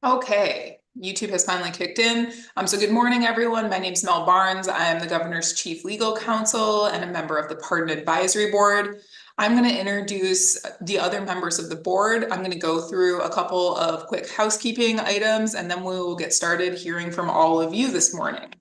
Okay, YouTube has finally kicked in. So good morning, everyone. My name is Mel Barnes. I am the governor's chief legal counsel and a member of the Pardon Advisory Board. I'm going to introduce the other members of the board. I'm going to go through a couple of quick housekeeping items, and then we will get started hearing from all of you this morning.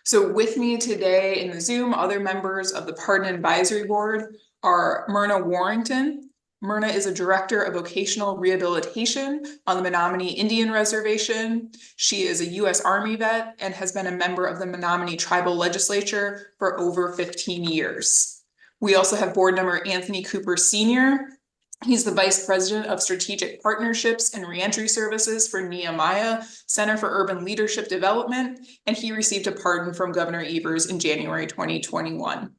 So with me today in the Zoom, other members of the Pardon Advisory Board are Myrna Warrington. Myrna is a director of vocational rehabilitation on the Menominee Indian Reservation. She is a U.S. Army vet and has been a member of the Menominee Tribal Legislature for over 15 years. We also have board member Anthony Cooper Sr. He's the Vice President of Strategic Partnerships and Reentry Services for Nehemiah Center for Urban Leadership Development, and he received a pardon from Governor Evers in January 2021.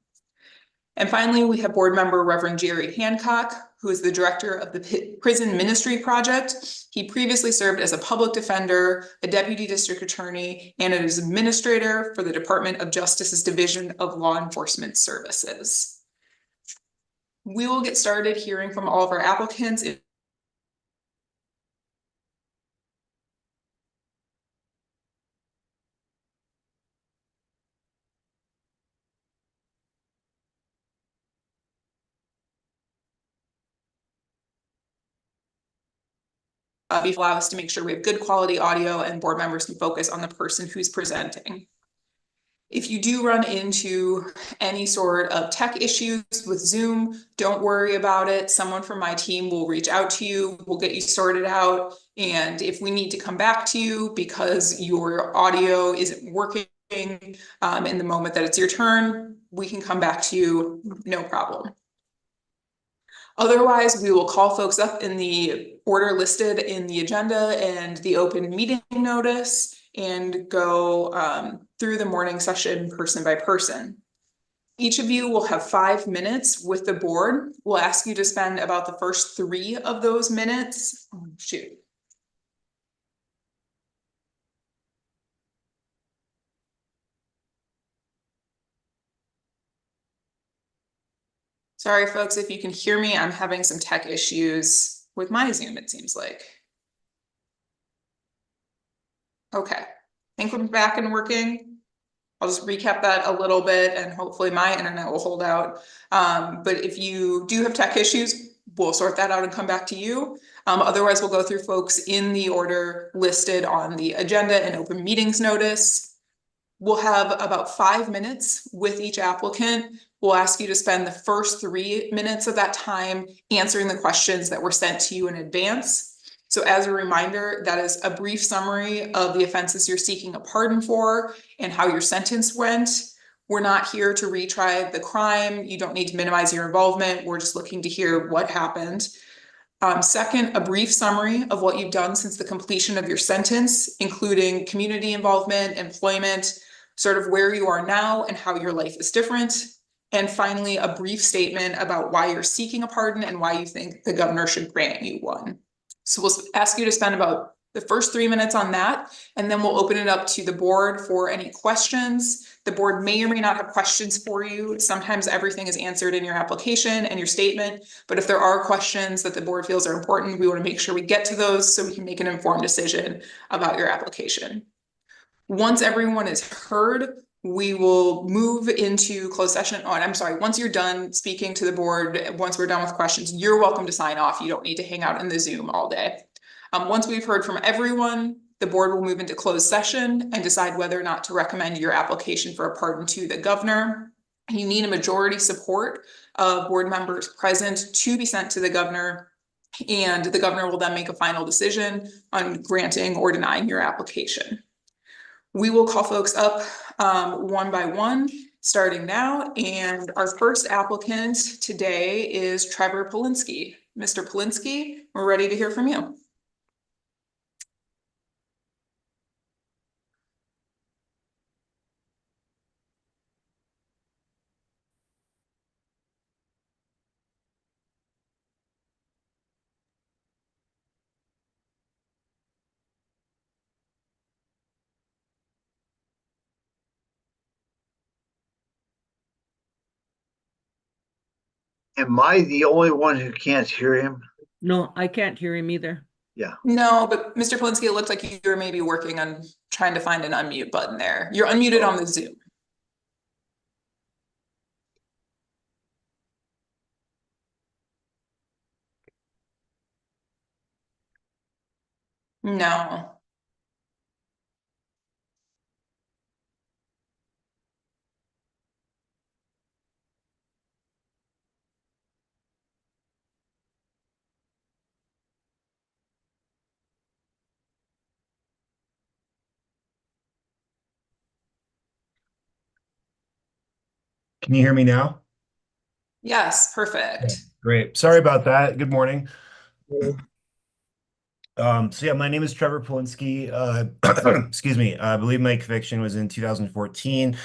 And finally, we have board member Reverend Jerry Hancock, who is the director of the Prison Ministry Project. He previously served as a public defender, a deputy district attorney, and as administrator for the Department of Justice's Division of Law Enforcement Services. We will get started hearing from all of our applicants. Allow us to make sure we have good quality audio and board members can focus on the person who's presenting. If you do run into any sort of tech issues with Zoom, don't worry about it. Someone from my team will reach out to you. We'll get you sorted out. And if we need to come back to you because your audio isn't working in the moment that it's your turn, we can come back to you, no problem. Otherwise, we will call folks up in the order listed in the agenda and the open meeting notice and go through the morning session person by person. Each of you will have 5 minutes with the board. We'll ask you to spend about the first 3 of those minutes. Oh, shoot. Sorry, folks, if you can hear me, I'm having some tech issues with my Zoom, it seems like. Okay, I think we're back and working. I'll just recap that a little bit and hopefully my internet will hold out. But if you do have tech issues, we'll sort that out and come back to you. Otherwise, we'll go through folks in the order listed on the agenda and open meetings notice. We'll have about 5 minutes with each applicant. We'll ask you to spend the first 3 minutes of that time answering the questions that were sent to you in advance. So as a reminder, that is a brief summary of the offenses you're seeking a pardon for and how your sentence went. We're not here to retry the crime. You don't need to minimize your involvement. We're just looking to hear what happened. Second, a brief summary of what you've done since the completion of your sentence, including community involvement, employment, sort of where you are now and how your life is different. And finally, a brief statement about why you're seeking a pardon and why you think the governor should grant you one. So we'll ask you to spend about the first 3 minutes on that, and then we'll open it up to the board for any questions. The board may or may not have questions for you. Sometimes everything is answered in your application and your statement, but if there are questions that the board feels are important, we want to make sure we get to those so we can make an informed decision about your application. Once everyone is heard, we will move into closed session. Oh, and I'm sorry, once you're done speaking to the board, once we're done with questions, you're welcome to sign off. You don't need to hang out in the Zoom all day. Once we've heard from everyone, the board will move into closed session and decide whether or not to recommend your application for a pardon to the governor. You need a majority support of board members present to be sent to the governor, and the governor will then make a final decision on granting or denying your application. We will call folks up one by one, starting now. And our first applicant today is Trevor Polinsky. Mr. Polinsky, we're ready to hear from you. Am I the only one who can't hear him? No, I can't hear him either. Yeah. No, but Mr. Polinsky, it looked like you were maybe working on trying to find an unmute button there. You're unmuted on Oh, the Zoom. No. Can you hear me now? Yes, Okay, perfect. great. Sorry about that. Good morning. So yeah, my name is Trevor Polinsky. Excuse me. I believe my conviction was in 2014.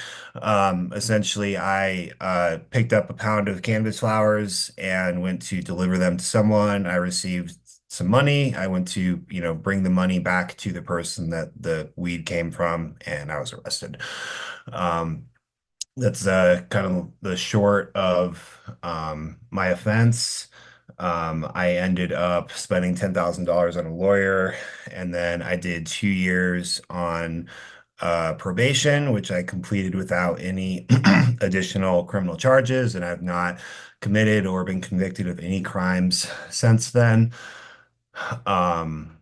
Essentially, I picked up a pound of cannabis flowers and went to deliver them to someone. I received some money. I went to, bring the money back to the person that the weed came from, and I was arrested. Um, that's kind of the short of my offense. I ended up spending $10,000 on a lawyer, and then I did 2 years on probation, which I completed without any additional criminal charges, and I've not committed or been convicted of any crimes since then. Um,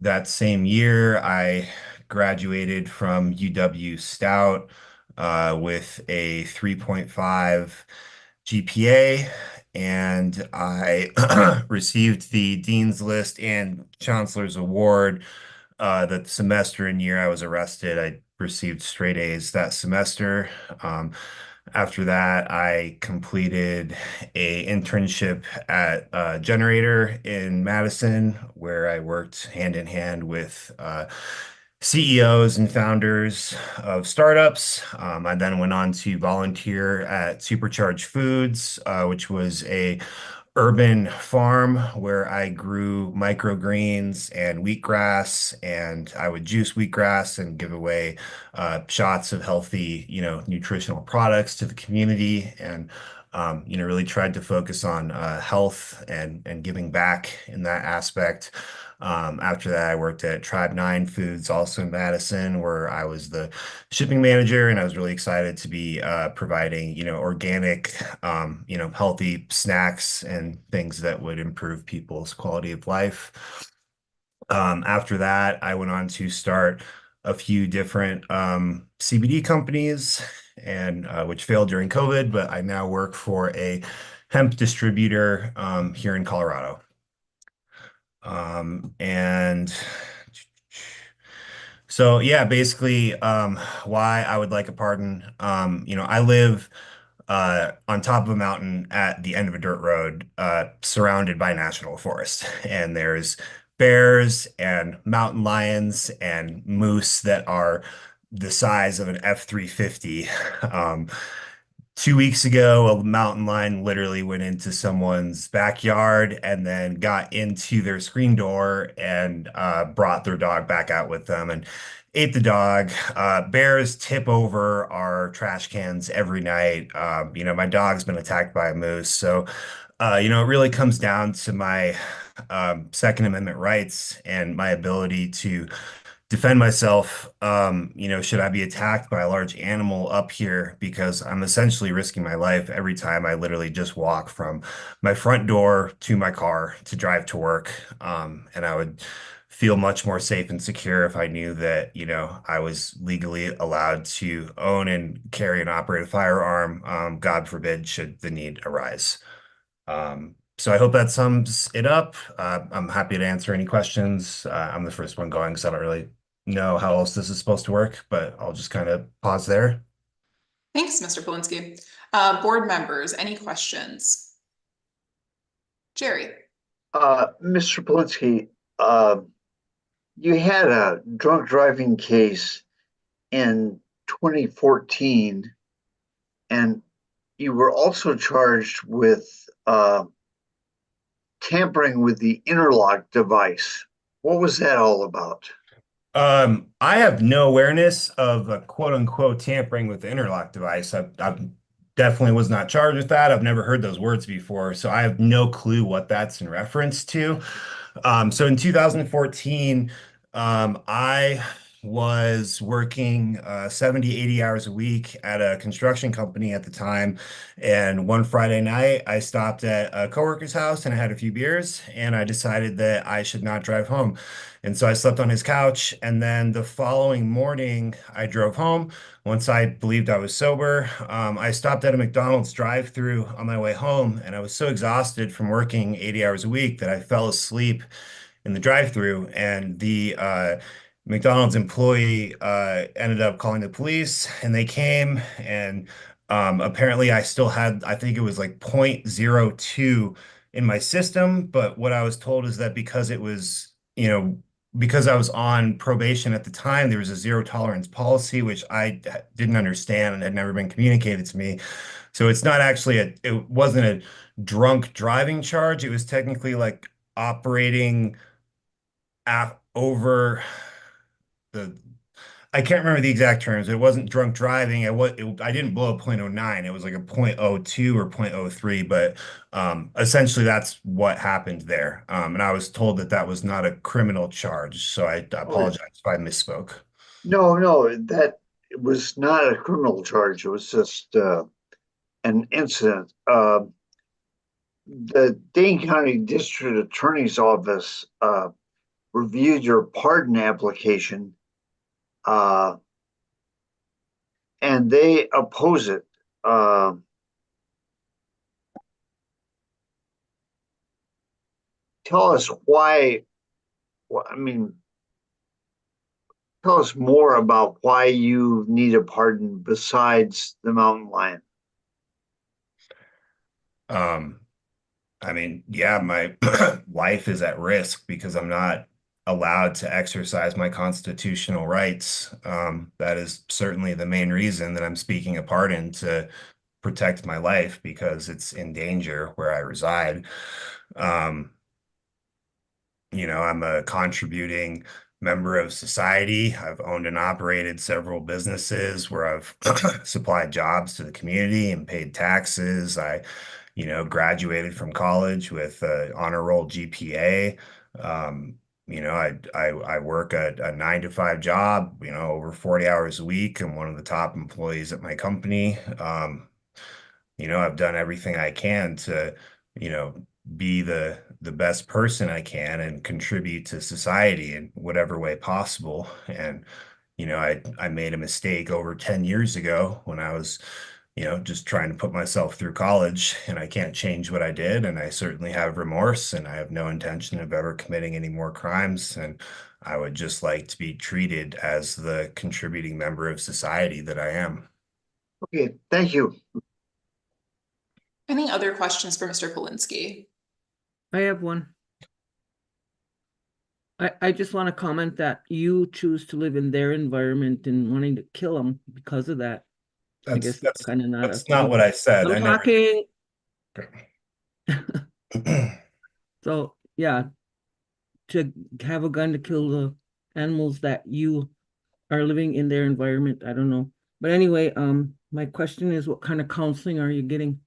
that same year, I graduated from UW Stout with a 3.5 GPA, and I received the Dean's List and Chancellor's Award the semester and year I was arrested. I received straight A's that semester. After that, I completed a internship at Generator in Madison, where I worked hand in hand with CEOs and founders of startups. I then went on to volunteer at Supercharged Foods, which was a urban farm where I grew microgreens and wheatgrass, and I would juice wheatgrass and give away shots of healthy, nutritional products to the community, and really tried to focus on health and giving back in that aspect. After that, I worked at Tribe 9 Foods, also in Madison, where I was the shipping manager, and I was really excited to be providing, organic, healthy snacks and things that would improve people's quality of life. After that, I went on to start a few different CBD companies, and which failed during COVID, but I now work for a hemp distributor here in Colorado. And so yeah, basically, why I would like a pardon. I live on top of a mountain at the end of a dirt road, surrounded by national forest, and there's bears and mountain lions and moose that are the size of an F-350. Um, 2 weeks ago, a mountain lion literally went into someone's backyard and then got into their screen door and brought their dog back out with them and ate the dog. Bears tip over our trash cans every night. My dog's been attacked by a moose. So, it really comes down to my Second Amendment rights and my ability to defend myself, should I be attacked by a large animal up here, because I'm essentially risking my life every time I literally just walk from my front door to my car to drive to work. And I would feel much more safe and secure if I knew that, I was legally allowed to own and carry and operate a firearm, God forbid, should the need arise. So I hope that sums it up. I'm happy to answer any questions. I'm the first one going because I don't really know how else this is supposed to work, but I'll just kind of pause there. Thanks, Mr. Polinsky. Board members, any questions? Jerry. Mr. Polinsky, you had a drunk driving case in 2014, and you were also charged with tampering with the interlock device. What was that all about? I have no awareness of a quote unquote tampering with the interlock device. I definitely was not charged with that. I've never heard those words before, so I have no clue what that's in reference to. So in 2014, I was working 70, 80 hours a week at a construction company at the time. And one Friday night, I stopped at a coworker's house and I had a few beers, and I decided that I should not drive home. And so I slept on his couch. And then the following morning, I drove home. Once I believed I was sober, I stopped at a McDonald's drive-through on my way home, and I was so exhausted from working 80 hours a week that I fell asleep in the drive-through, and the McDonald's employee ended up calling the police, and they came, and apparently I still had, I think it was like 0.02 in my system, but what I was told is that because it was, because I was on probation at the time, there was a zero tolerance policy, which I didn't understand and had never been communicated to me. So it's not actually it wasn't a drunk driving charge. It was technically like operating over the I can't remember the exact terms. It wasn't drunk driving. I didn't blow a .09. It was like a .02 or .03, but essentially that's what happened there. And I was told that that was not a criminal charge, so I Oh, apologize if I misspoke. no, that was not a criminal charge. It was just an incident. The Dane County District Attorney's Office reviewed your pardon application, uh, and they oppose it. Tell us why. I mean, tell us more about why you need a pardon besides the mountain lion. Um, I mean, yeah, my life is at risk because I'm not allowed to exercise my constitutional rights. That is certainly the main reason that I'm speaking a pardon, to protect my life because it's in danger where I reside. Um, I'm a contributing member of society. I've owned and operated several businesses where I've supplied jobs to the community and paid taxes. Graduated from college with an honor roll GPA. Um, I work a 9 to 5 job, over 40 hours a week. I'm one of the top employees at my company. I've done everything I can to, you know, be the best person I can and contribute to society in whatever way possible. And, I made a mistake over 10 years ago when I was, just trying to put myself through college, and I can't change what I did. And I certainly have remorse, and I have no intention of ever committing any more crimes. And I would just like to be treated as the contributing member of society that I am. Okay, thank you. Any other questions for Mr. Polinsky? I have one. I just want to comment that you choose to live in their environment and wanting to kill them because of that. I guess That's kind of not that's not what I said. I'm I never. talking. So yeah, to have a gun to kill the animals that you are living in their environment, I don't know. But anyway, my question is, what kind of counseling are you getting?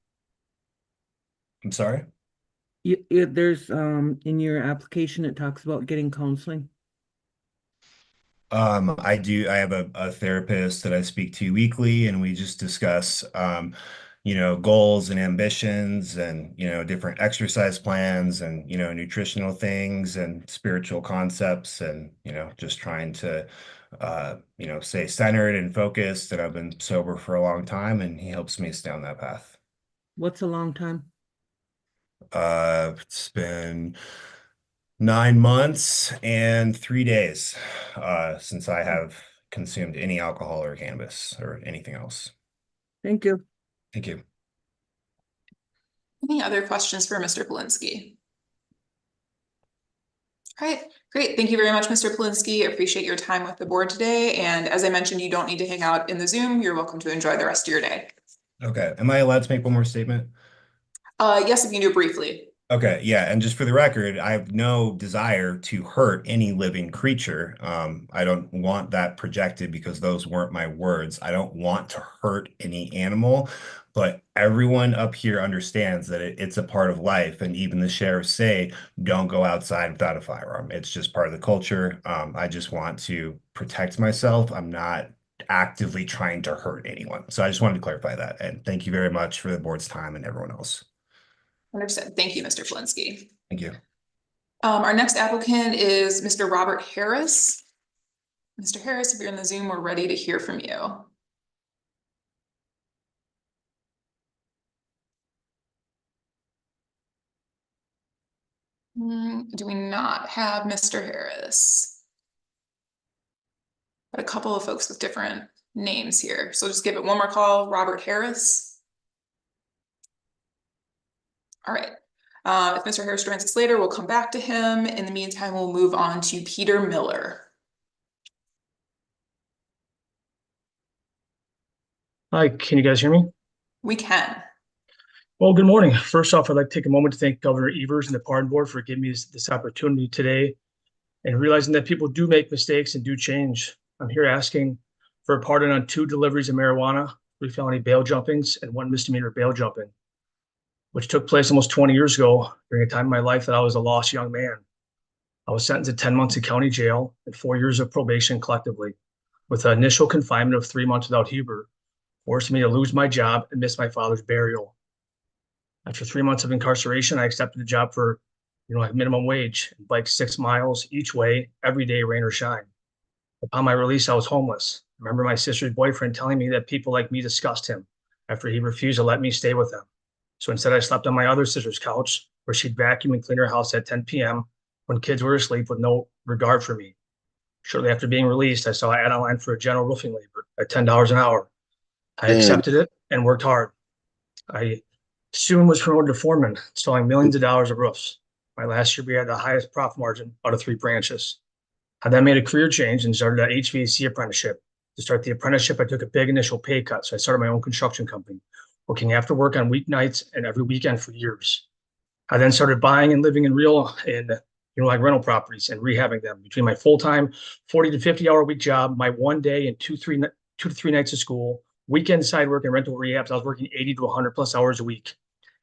I'm sorry. There's in your application it talks about getting counseling. I have a therapist that I speak to weekly, and we just discuss, goals and ambitions and, different exercise plans and, nutritional things and spiritual concepts and, just trying to, stay centered and focused. And I've been sober for a long time, and he helps me stay on that path. What's a long time? It's been 9 months and 3 days since I have consumed any alcohol or cannabis or anything else. Thank you. Thank you. Any other questions for Mr. Polinsky? All right, great. Thank you very much, Mr. Polinsky. Appreciate your time with the board today. And as I mentioned, you don't need to hang out in the Zoom. You're welcome to enjoy the rest of your day. Okay. Am I allowed to make one more statement? Yes, if you can do it briefly. Okay, yeah, and just for the record, I have no desire to hurt any living creature. I don't want that projected because those weren't my words. I don't want to hurt any animal, but everyone up here understands that it's a part of life, and even the sheriffs say, don't go outside without a firearm. It's just part of the culture. I just want to protect myself. I'm not actively trying to hurt anyone. So I just wanted to clarify that, and thank you very much for the board's time and everyone else. Understood. Thank you, Mr. Polinsky. Thank you. Our next applicant is Mr. Robert Harris. Mr. Harris, if you're in the Zoom, we're ready to hear from you. Do we not have Mr. Harris? Got a couple of folks with different names here, so just give it one more call. Robert Harris. All right. If Mr. Harris joins us later, we'll come back to him. In the meantime, we'll move on to Peter Miller. Hi, can you guys hear me? We can. Well, good morning. First off, I'd like to take a moment to thank Governor Evers and the Pardon Board for giving me this opportunity today and realizing that people do make mistakes and do change. I'm here asking for a pardon on 2 deliveries of marijuana, 3 felony bail jumpings, and 1 misdemeanor bail jumping, which took place almost 20 years ago during a time in my life that I was a lost young man. I was sentenced to 10 months in county jail and 4 years of probation collectively, with an initial confinement of 3 months without Huber, forced me to lose my job and miss my father's burial. After 3 months of incarceration, I accepted the job for, like minimum wage, and biked 6 miles each way, every day, rain or shine. Upon my release, I was homeless. I remember my sister's boyfriend telling me that people like me disgust him after he refused to let me stay with them. So instead, I slept on my other sister's couch, where she'd vacuum and clean her house at 10 p.m. when kids were asleep with no regard for me. Shortly after being released, I saw an ad online for a general roofing labor at $10 an hour. I accepted it and worked hard. I soon was promoted to foreman, installing millions of dollars of roofs. My last year, we had the highest profit margin out of 3 branches. I then made a career change and started an HVAC apprenticeship. To start the apprenticeship, I took a big initial pay cut, so I started my own construction company, working after work on weeknights and every weekend for years. I then started buying and living in rental properties and rehabbing them. Between my full-time 40 to 50-hour week job, my 1 day and 2 to 3 nights of school, weekend side work and rental rehabs, I was working 80 to 100 plus hours a week.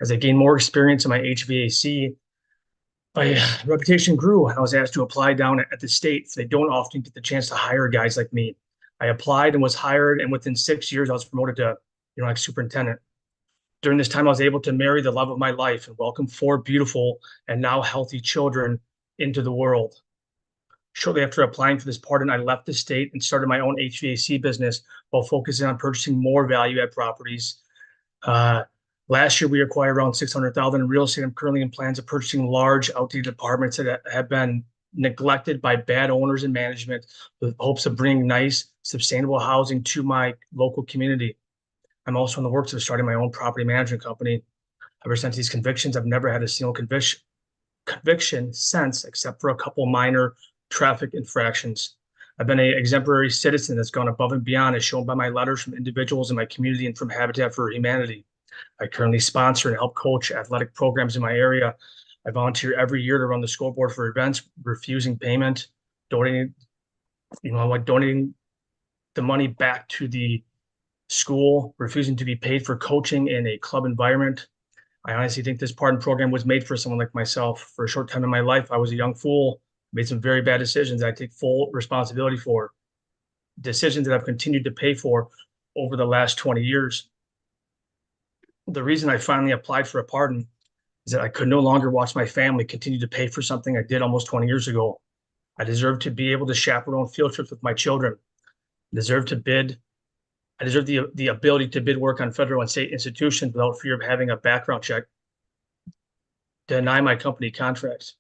As I gained more experience in my HVAC, my reputation grew, and I was asked to apply down at the state. They don't often get the chance to hire guys like me. I applied and was hired, and within 6 years, I was promoted to, superintendent. During this time, I was able to marry the love of my life and welcome 4 beautiful and now healthy children into the world. Shortly after applying for this pardon, I left the state and started my own HVAC business while focusing on purchasing more value-add properties. Last year, we acquired around $600,000 in real estate. I'm currently in plans of purchasing large outdated apartments that have been neglected by bad owners and management, with hopes of bringing nice, sustainable housing to my local community. I'm also in the works of starting my own property management company. Ever since these convictions, I've never had a single conviction since, except for a couple minor traffic infractions. I've been an exemplary citizen that's gone above and beyond, as shown by my letters from individuals in my community and from Habitat for Humanity. I currently sponsor and help coach athletic programs in my area. I volunteer every year to run the scoreboard for events, refusing payment, donating the money back to the school, refusing to be paid for coaching in a club environment. I honestly think this pardon program was made for someone like myself. For a short time in my life, I was a young fool, made some very bad decisions that I take full responsibility for. Decisions that I've continued to pay for over the last 20 years. The reason I finally applied for a pardon is that I could no longer watch my family continue to pay for something I did almost 20 years ago. I deserve to be able to chaperone field trips with my children. I deserve the ability to bid work on federal and state institutions without fear of having a background check deny my company contracts.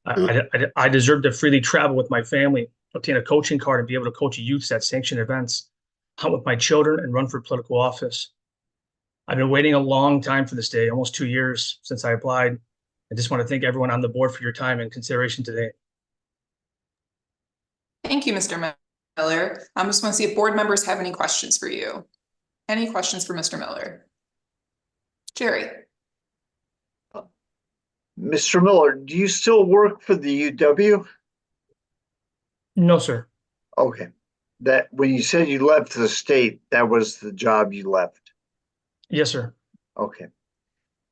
I deserve to freely travel with my family, obtain a coaching card, and be able to coach youths at sanctioned events, hunt with my children, and run for political office. I've been waiting a long time for this day, almost 2 years since I applied. I just want to thank everyone on the board for your time and consideration today. Thank you, Mr. Miller. I just want to see if board members have any questions for you. Any questions for Mr. Miller? Jerry? Mr. Miller, do you still work for the UW? No, sir. Okay. That when you said you left the state, that was the job you left. Yes, sir. Okay.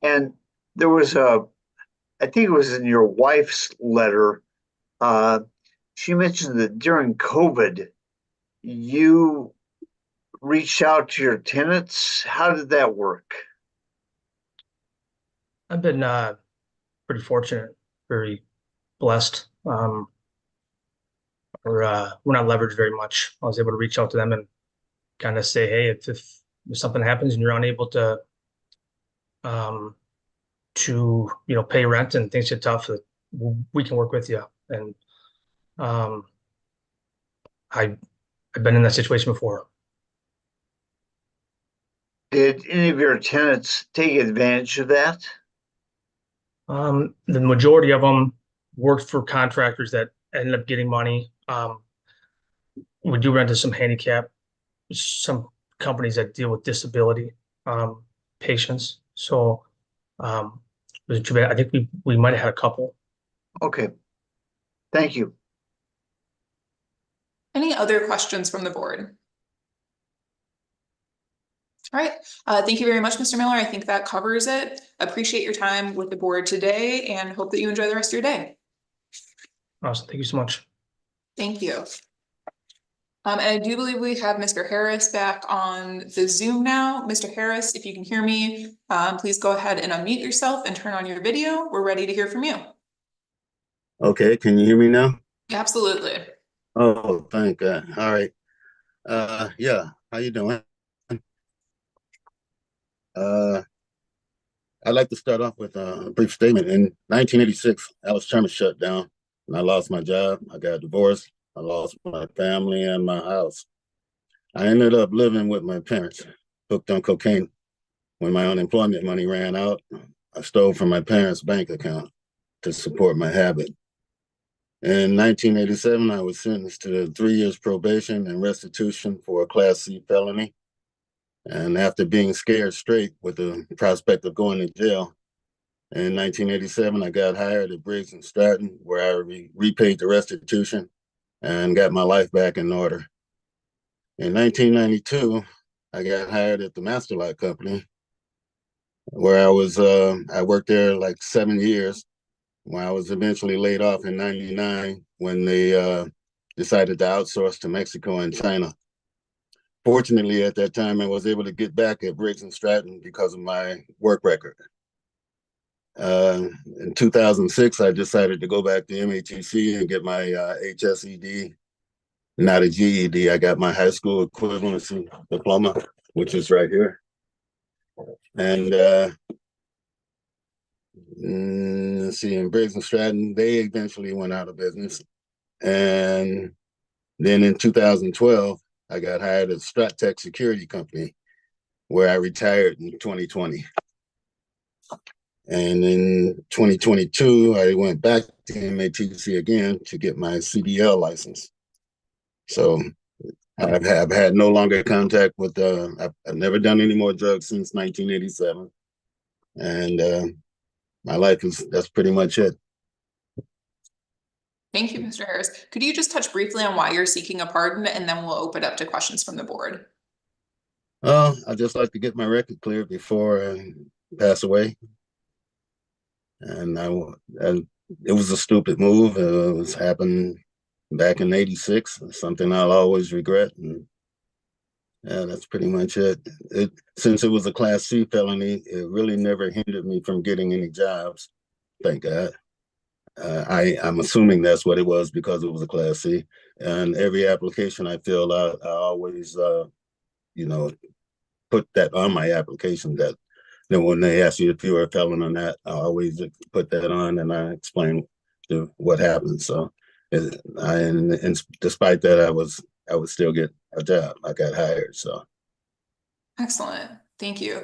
And there was I think it was in your wife's letter. She mentioned that during COVID, you reached out to your tenants. How did that work? I've been pretty fortunate, very blessed. We're not leveraged very much. I was able to reach out to them and kind of say, hey, if something happens and you're unable to pay rent and things get tough, that we can work with you. And I've been in that situation before. Did any of your tenants take advantage of that? The majority of them worked for contractors that ended up getting money. We do rent to some handicap, some companies that deal with disability patients. So it was too bad. I think we might have had a couple. Okay. Thank you. Any other questions from the board? All right, thank you very much, Mr. Miller. I think that covers it. Appreciate your time with the board today and hope that you enjoy the rest of your day. Awesome. Thank you so much. Thank you. And I do believe we have Mr. Harris back on the Zoom now. Mr. Harris, if you can hear me, please go ahead and unmute yourself and turn on your video. We're ready to hear from you. Okay, can you hear me now? Absolutely. Oh, thank God. All right. Yeah, how you doing? I'd like to start off with a brief statement. In 1986, Alice Terminus shut down and I lost my job. I got divorced. I lost my family and my house. I ended up living with my parents, hooked on cocaine. When my unemployment money ran out, I stole from my parents' bank account to support my habit. In 1987, I was sentenced to 3 years probation and restitution for a Class C felony. And after being scared straight with the prospect of going to jail, in 1987, I got hired at Briggs & Stratton, where I repaid the restitution and got my life back in order. In 1992, I got hired at the Master Lock Company, where I worked there like 7 years, when I was eventually laid off in 99 when they decided to outsource to Mexico and China. Fortunately, at that time, I was able to get back at Briggs & Stratton because of my work record. In 2006, I decided to go back to MATC and get my HSED, not a GED. I got my high school equivalency diploma, which is right here. And let's see, in Briggs & Stratton, they eventually went out of business. And then in 2012, I got hired at StratTech Security Company, where I retired in 2020. And in 2022, I went back to MATC again to get my CDL license. So I've had no longer contact with, I've never done any more drugs since 1987. And my life that's pretty much it. Thank you, Mr. Harris. Could you just touch briefly on why you're seeking a pardon, and then we'll open up to questions from the board? I just like to get my record cleared before I pass away. And it was a stupid move. It was happened back in '86, something I'll always regret. And yeah, that's pretty much it. Since it was a Class C felony, it really never hindered me from getting any jobs. Thank God. I'm assuming that's what it was because it was a Class C. And every application I filled out, I always, put that on my application that then when they ask you if you were a felon or not, I always put that on and I explain what happened. So, and despite that, I would still get a job. I got hired. So, excellent. Thank you.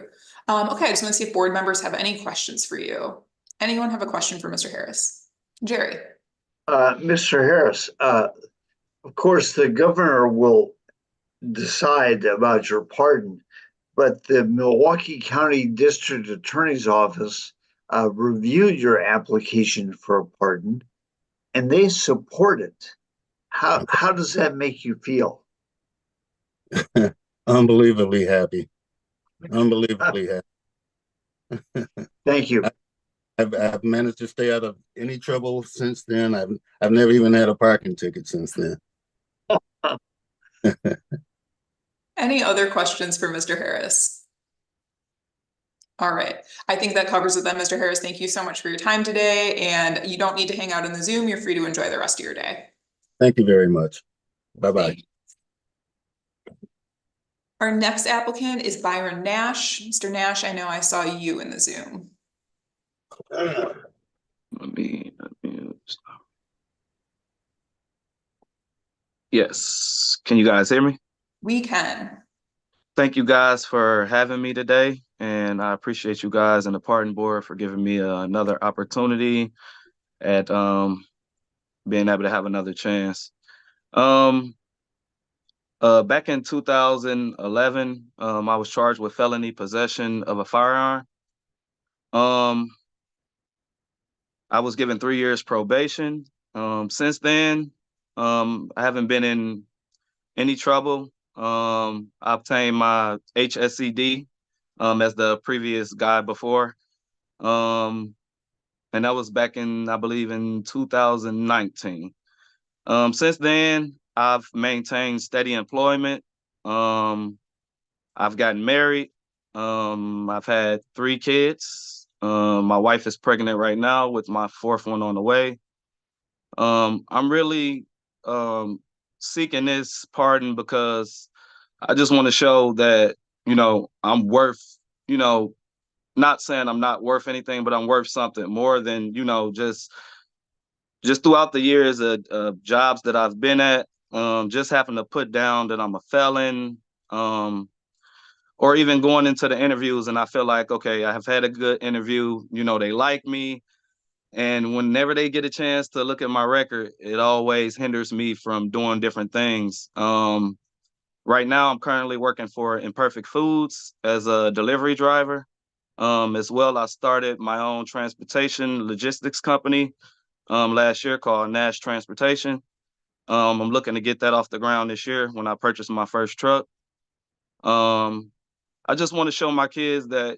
Okay, I just want to see if board members have any questions for you. Anyone have a question for Mr. Harris? Jerry. Mr. Harris, of course, the governor will decide about your pardon, but the Milwaukee County District Attorney's Office reviewed your application for a pardon, and they support it. How does that make you feel? Unbelievably happy. Unbelievably happy. Thank you. I've managed to stay out of any trouble since then. I've never even had a parking ticket since then. Any other questions for Mr. Harris? All right, I think that covers it then, Mr. Harris. Thank you so much for your time today, and you don't need to hang out in the Zoom. You're free to enjoy the rest of your day. Thank you very much. Bye-bye. Our next applicant is Byron Nash. Mr. Nash, I know I saw you in the Zoom. Yes. Can you guys hear me? We can. Thank you guys for having me today. And I appreciate you guys and the pardon board for giving me another opportunity at being able to have another chance. Back in 2011, I was charged with felony possession of a firearm. I was given 3 years probation. Since then, I haven't been in any trouble. I obtained my HSCD as the previous guy before. And that was back in, I believe, in 2019. Since then, I've maintained steady employment. I've gotten married. I've had 3 kids. My wife is pregnant right now with my 4th one on the way. I'm really seeking this pardon because I just want to show that, I'm worth, not saying I'm not worth anything, but I'm worth something more than, just throughout the years of jobs that I've been at, just having to put down that I'm a felon, or even going into the interviews and I feel like, okay, I have had a good interview, they like me. And whenever they get a chance to look at my record, it always hinders me from doing different things. Right now, I'm currently working for Imperfect Foods as a delivery driver. As well, I started my own transportation logistics company last year called Nash Transportation. I'm looking to get that off the ground this year when I purchase my first truck. I just want to show my kids that,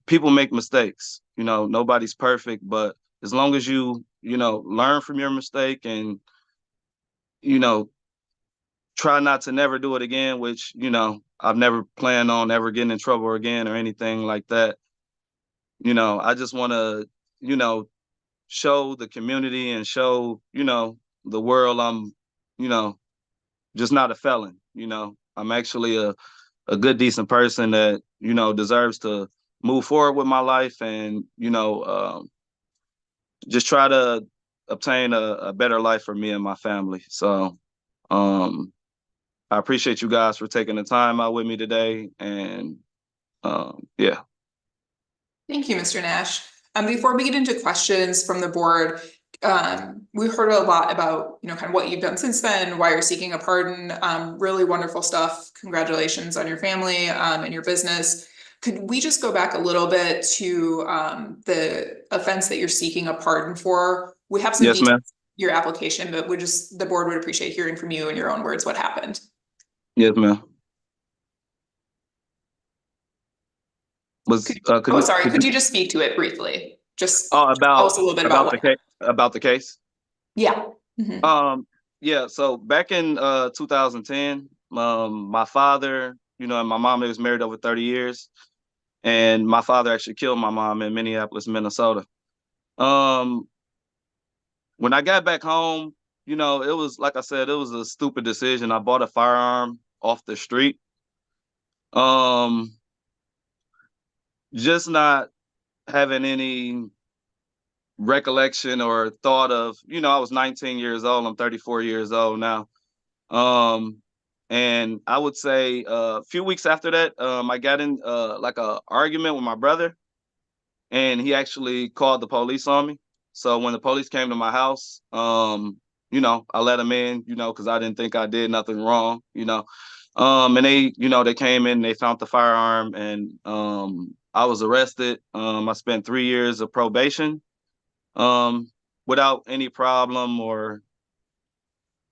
people make mistakes, nobody's perfect, but as long as you learn from your mistake and, try not to never do it again, which, I've never planned on ever getting in trouble again or anything like that. I just want to, show the community and show, the world I'm, just not a felon, I'm actually a good, decent person that, deserves to move forward with my life and, just try to obtain a better life for me and my family. So I appreciate you guys for taking the time out with me today. And yeah. Thank you, Mr. Nash. Before we get into questions from the board, we heard a lot about, kind of what you've done since then, why you're seeking a pardon. Really wonderful stuff. Congratulations on your family and your business. Could we just go back a little bit to the offense that you're seeking a pardon for? We have some details in your application, but the board would appreciate hearing from you in your own words what happened. Yes, ma'am. Could you just speak to it briefly? Just tell us a little bit about the case. Yeah. Mm-hmm. Yeah. So back in 2010, my father, and my mom, they was married over 30 years, and my father actually killed my mom in Minneapolis, Minnesota. When I got back home, it was, like I said, it was a stupid decision. I bought a firearm off the street. Just not having any recollection or thought of, I was 19 years old. I'm 34 years old now. And I would say a few weeks after that, I got in like a argument with my brother, and he actually called the police on me. So when the police came to my house, I let them in, because I didn't think I did nothing wrong, and they, they came in, they found the firearm, and I was arrested. I spent 3 years of probation without any problem or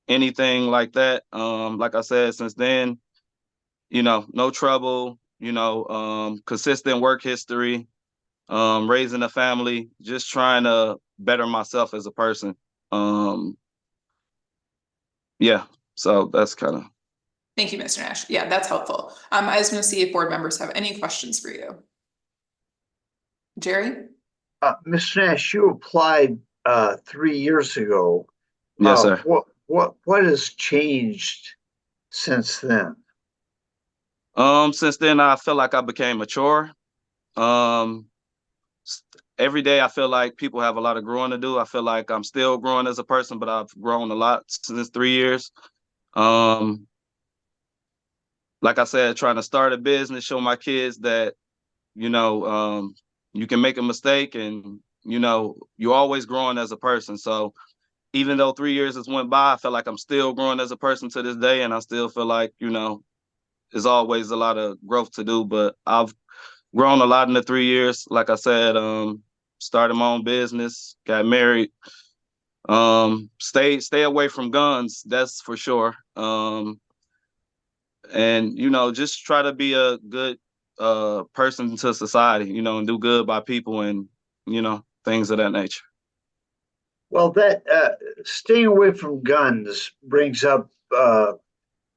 anything like that. Like I said, since then, no trouble, consistent work history, raising a family, just trying to better myself as a person. Yeah, so that's kind of. Thank you, Mr. Nash. Yeah, that's helpful. I just want to see if board members have any questions for you. Jerry? Mr. Nash, you applied 3 years ago. Yes, sir. What has changed since then? Since then, I feel like I became mature. Every day I feel like people have a lot of growing to do. I feel like I'm still growing as a person, but I've grown a lot since 3 years. Like I said, trying to start a business, show my kids that, you can make a mistake and, you're always growing as a person. So even though 3 years has went by, I feel like I'm still growing as a person to this day. And I still feel like, there's always a lot of growth to do, but I've grown a lot in the 3 years. Like I said, started my own business, got married, stay away from guns. That's for sure. And, just try to be a good person to society, and do good by people and, things of that nature. Well, that staying away from guns brings up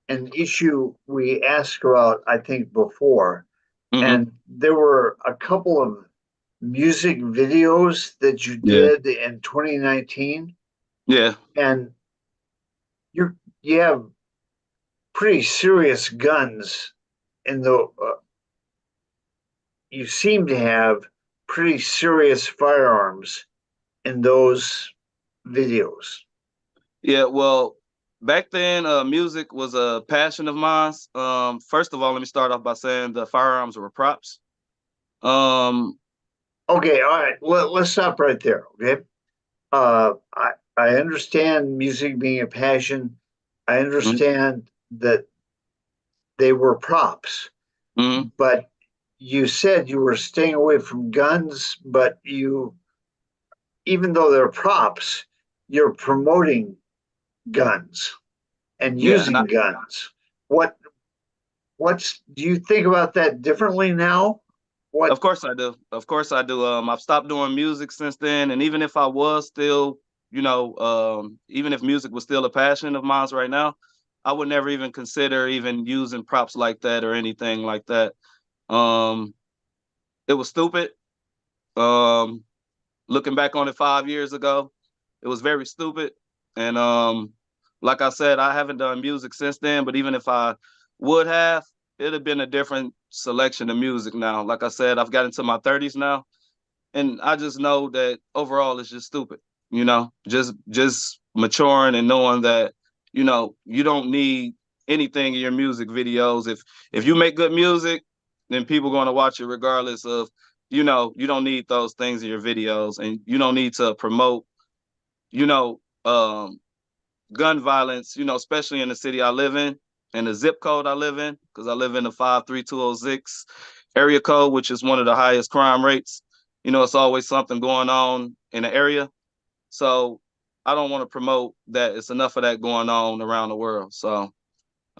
an issue we asked about, I think, before. And there were a couple of music videos that you did in 2019. Yeah. And you have pretty serious guns in the you seem to have pretty serious firearms in those videos. Yeah, well, back then, music was a passion of mine. First of all, let me start off by saying the firearms were props. Okay, all right. Let's stop right there. Okay. I understand music being a passion. I understand that they were props, but you said you were staying away from guns, but even though they're props, you're promoting guns and using guns. Do you think about that differently now? Of course I do. Of course I do. I've stopped doing music since then. And even if I was still, even if music was still a passion of mine right now, I would never even consider even using props like that or anything like that. It was stupid. Looking back on it 5 years ago, it was very stupid. And like I said, I haven't done music since then, but even if I would have, it'd have been a different selection of music now. Like I said, I've got into my 30s now, and I just know that overall it's just stupid, just maturing and knowing that, you don't need anything in your music videos. If you make good music, then people are going to watch it regardless of, you don't need those things in your videos, and you don't need to promote, gun violence, especially in the city I live in and the zip code I live in, because I live in the 53206 area code, which is one of the highest crime rates. It's always something going on in the area. So I don't want to promote that. It's enough of that going on around the world. So,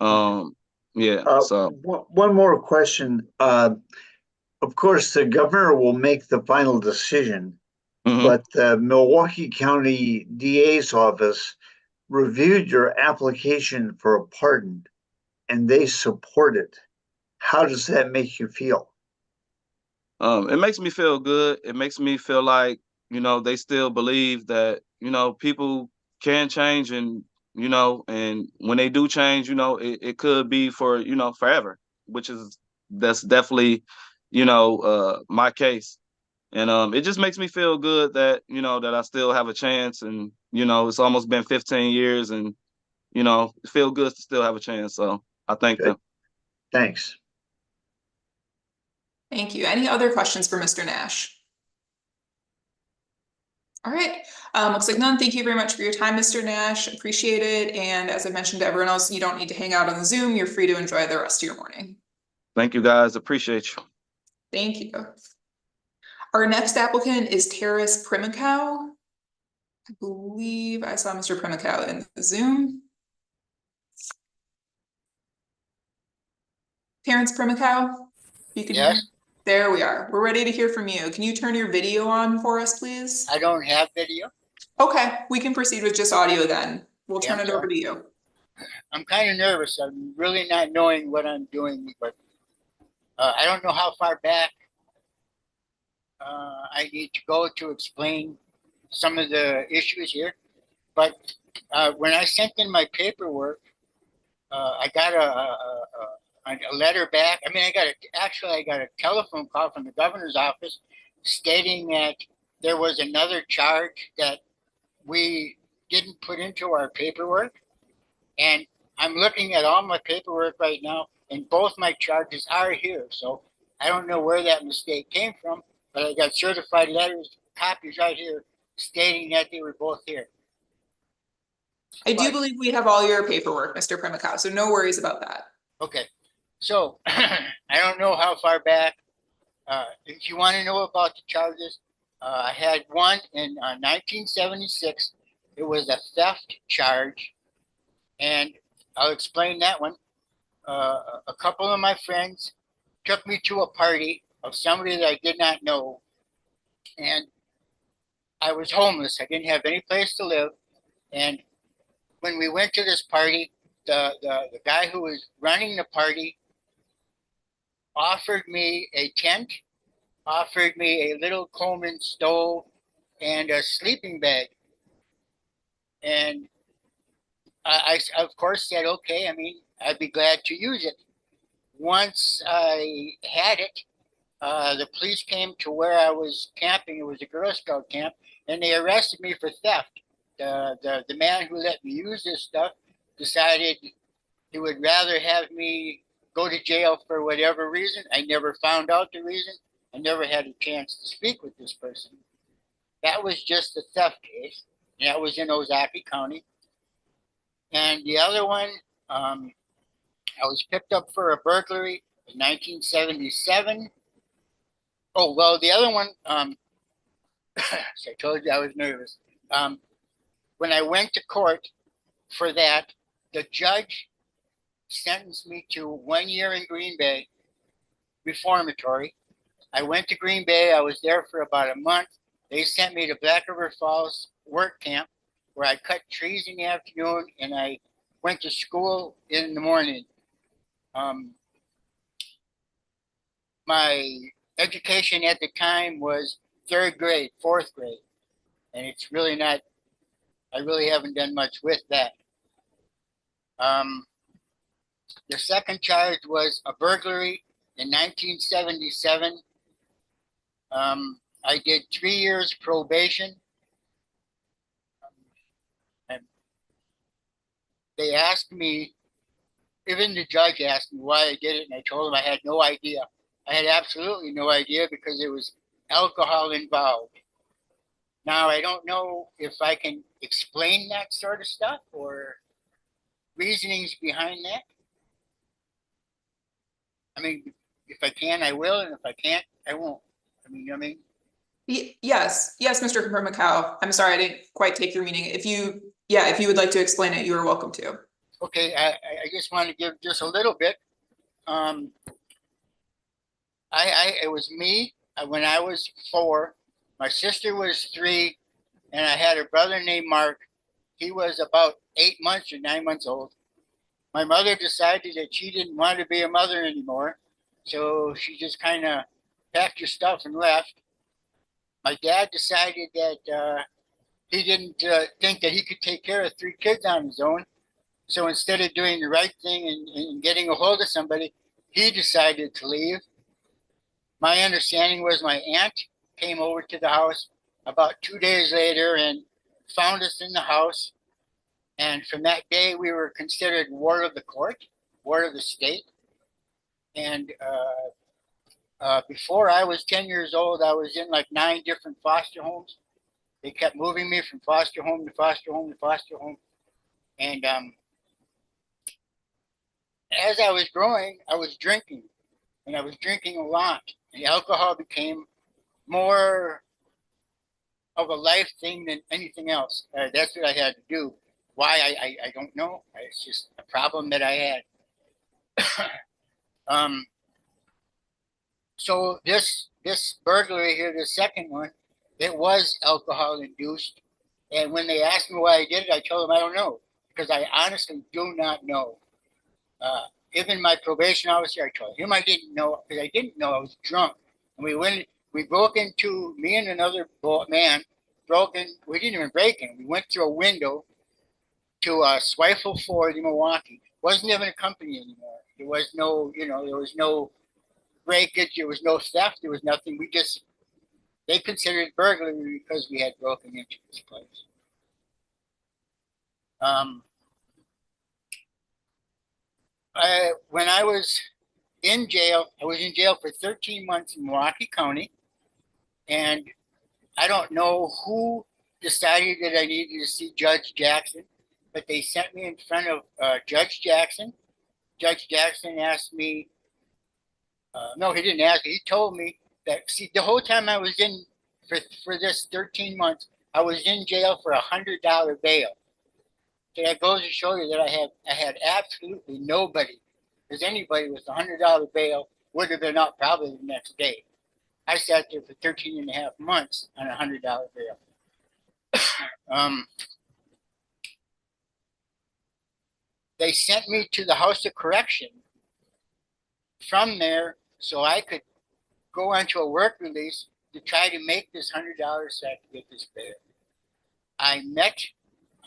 yeah. So one more question. Of course, the governor will make the final decision, but the Milwaukee County DA's office reviewed your application for a pardon, and they support it. How does that make you feel? It makes me feel good. It makes me feel like, they still believe that, people can change, and, and when they do change, it could be for, forever, that's definitely, my case. And it just makes me feel good that, that I still have a chance, and, it's almost been 15 years, and, it feels good to still have a chance. So I thank them. Thanks. Thank you. Any other questions for Mr. Nash? All right. Looks like none. Thank you very much for your time, Mr. Nash. Appreciate it. And as I mentioned to everyone else, you don't need to hang out on the Zoom. You're free to enjoy the rest of your morning. Thank you, guys. Appreciate you. Thank you. Our next applicant is Terrance Primakow. I believe I saw Mr. Primakow in the Zoom. Terrance Primakow, you can hear? Yes, There we are. We're ready to hear from you. Can you turn your video on for us, please? I don't have video. Okay, we can proceed with just audio then. We'll Yeah, turn I'm it over sorry. to you. I'm kind of nervous. I'm really not knowing what I'm doing, but I don't know how far back I need to go to explain some of the issues here. But when I sent in my paperwork, I got a letter back. I mean, I got a telephone call from the governor's office stating that there was another charge that we didn't put into our paperwork. And I'm looking at all my paperwork right now, and both my charges are here. So I don't know where that mistake came from, but I got certified letters, copies right here stating that they were both here. I do But- believe we have all your paperwork, Mr. Primakow, so no worries about that. Okay, so I don't know how far back. If you want to know about the charges, I had one in 1976. It was a theft charge, and I'll explain that one. A couple of my friends took me to a party of somebody that I did not know, and I was homeless. I didn't have any place to live, and when we went to this party, the guy who was running the party offered me a tent, offered me a little Coleman stove, and a sleeping bag. And I of course said, okay, I mean, I'd be glad to use it. Once I had it, the police came to where I was camping. It was a Girl Scout camp, and they arrested me for theft. The man who let me use this stuff decided he would rather have me go to jail for whatever reason. I never found out the reason. I never had a chance to speak with this person. That was just a theft case. And that was in Ozaukee County. And the other one, I was picked up for a burglary in 1977. Oh, well, the other one, so I told you I was nervous. When I went to court for that, the judge sentenced me to 1 year in Green Bay reformatory. I went to Green Bay. I was there for about a month. They sent me to Black River Falls work camp where I cut trees in the afternoon and I went to school in the morning. My education at the time was 3rd grade, 4th grade, and it's really not, I really haven't done much with that. The second charge was a burglary in 1977. I did 3 years probation. And they asked me, even the judge asked me why I did it, and I told him I had no idea. I had absolutely no idea because there was alcohol involved. Now, I don't know if I can explain that sort of stuff or reasonings behind that. I mean, if I can, I will, and if I can't, I won't. I mean, Yes, Mr. Primakow. I'm sorry, I didn't quite take your meaning. If you would like to explain it, you are welcome to. okay, I just want to give just a little bit. It was me when I was 4. My sister was 3, and I had a brother named Mark. He was about 8 months or 9 months old. My mother decided that she didn't want to be a mother anymore, so she just kind of packed her stuff and left. My dad decided that he didn't think that he could take care of 3 kids on his own. So instead of doing the right thing and getting a hold of somebody, he decided to leave. My understanding was my aunt came over to the house about 2 days later and found us in the house. And from that day, we were considered ward of the court, ward of the state. And before I was 10 years old, I was in like 9 different foster homes. They kept moving me from foster home to foster home to foster home. And as I was growing, I was drinking, and I was drinking a lot. And alcohol became more of a life thing than anything else. That's what I had to do. Why, I don't know. It's just a problem that I had. So this burglary here, the second one, it was alcohol induced. And when they asked me why I did it, I told them I don't know, because I honestly do not know. Even my probation officer, I told him I didn't know, because I didn't know I was drunk. And we broke into, me and another man broke in, we didn't even break in. We went through a window to Swifel Ford in Milwaukee. Wasn't even a company anymore. There was no, there was no breakage, there was no theft, there was nothing. They considered it burglary because we had broken into this place. When I was in jail for 13 months in Milwaukee County, and I don't know who decided that I needed to see Judge Jackson, but they sent me in front of Judge Jackson. Judge Jackson asked me, no, he didn't ask me, he told me that, see, the whole time I was in, for this 13 months, I was in jail for $100 bail. So that goes to show you that I had absolutely nobody, because anybody with $100 bail would have been up probably the next day. I sat there for 13 and a half months on $100 bail. They sent me to the House of Correction from there so I could go onto a work release to try to make this $100 so I could get this bail. I met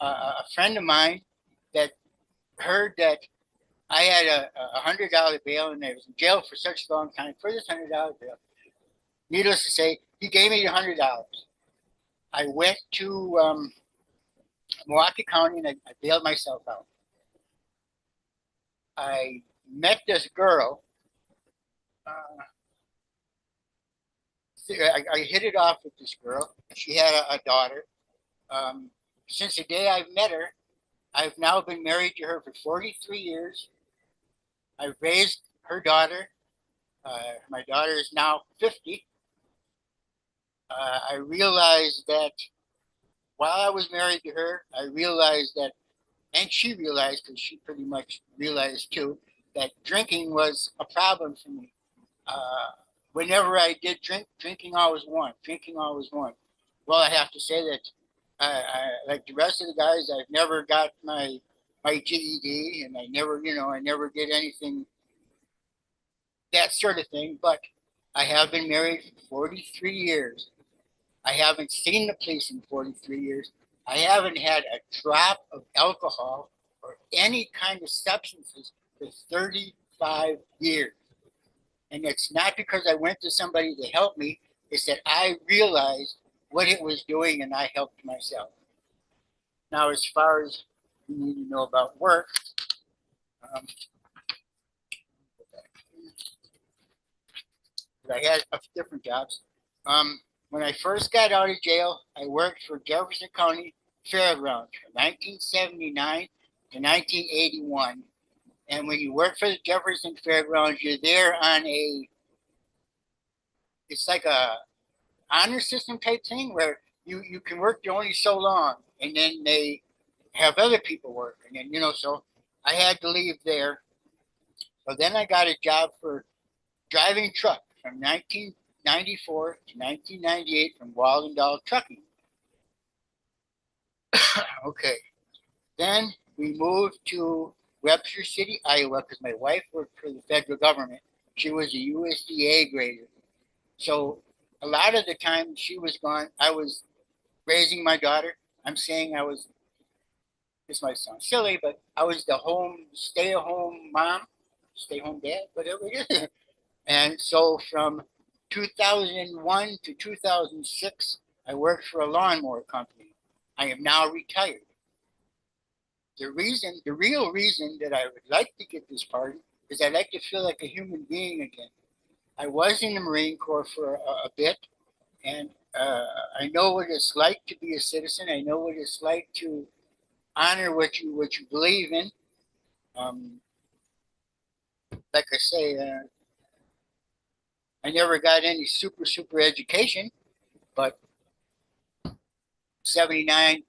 a friend of mine that heard that I had a $100 bail and I was in jail for such a long time for this $100 bail. Needless to say, he gave me the $100. I went to Milwaukee County and I bailed myself out. I met this girl. I hit it off with this girl. She had a daughter. Since the day I've met her, I've now been married to her for 43 years. I've raised her daughter. My daughter is now 50. I realized that while I was married to her, I realized that, and she realized, because she pretty much realized too, that drinking was a problem for me. Whenever I did drink, drinking always won. Well, I have to say that like the rest of the guys, I've never got my GED, and I never did anything, that sort of thing. But I have been married for 43 years. I haven't seen the police in 43 years. I haven't had a drop of alcohol or any kind of substances for 35 years. And it's not because I went to somebody to help me. It's that I realized what it was doing and I helped myself. Now, as far as you need to know about work, I had different jobs. When I first got out of jail, I worked for Jefferson County Fairgrounds from 1979 to 1981. And when you work for the Jefferson Fairgrounds, you're there on it's like a honor system type thing where you can work there only so long, and then they have other people work. And then, so I had to leave there. So then I got a job for driving truck from 1994 to 1998 from Waldendahl Trucking. Okay. Then we moved to Webster City, Iowa, because my wife worked for the federal government. She was a USDA grader. So a lot of the time she was gone, I was raising my daughter. I'm saying this might sound silly, but I was the stay-at-home mom, stay-home dad, whatever it is. And so from 2001 to 2006, I worked for a lawnmower company. I am now retired. The real reason that I would like to get this party is I'd like to feel like a human being again. I was in the Marine Corps for a bit, and I know what it's like to be a citizen. I know what it's like to honor what you believe in. Like I say, I never got any super education, but 79,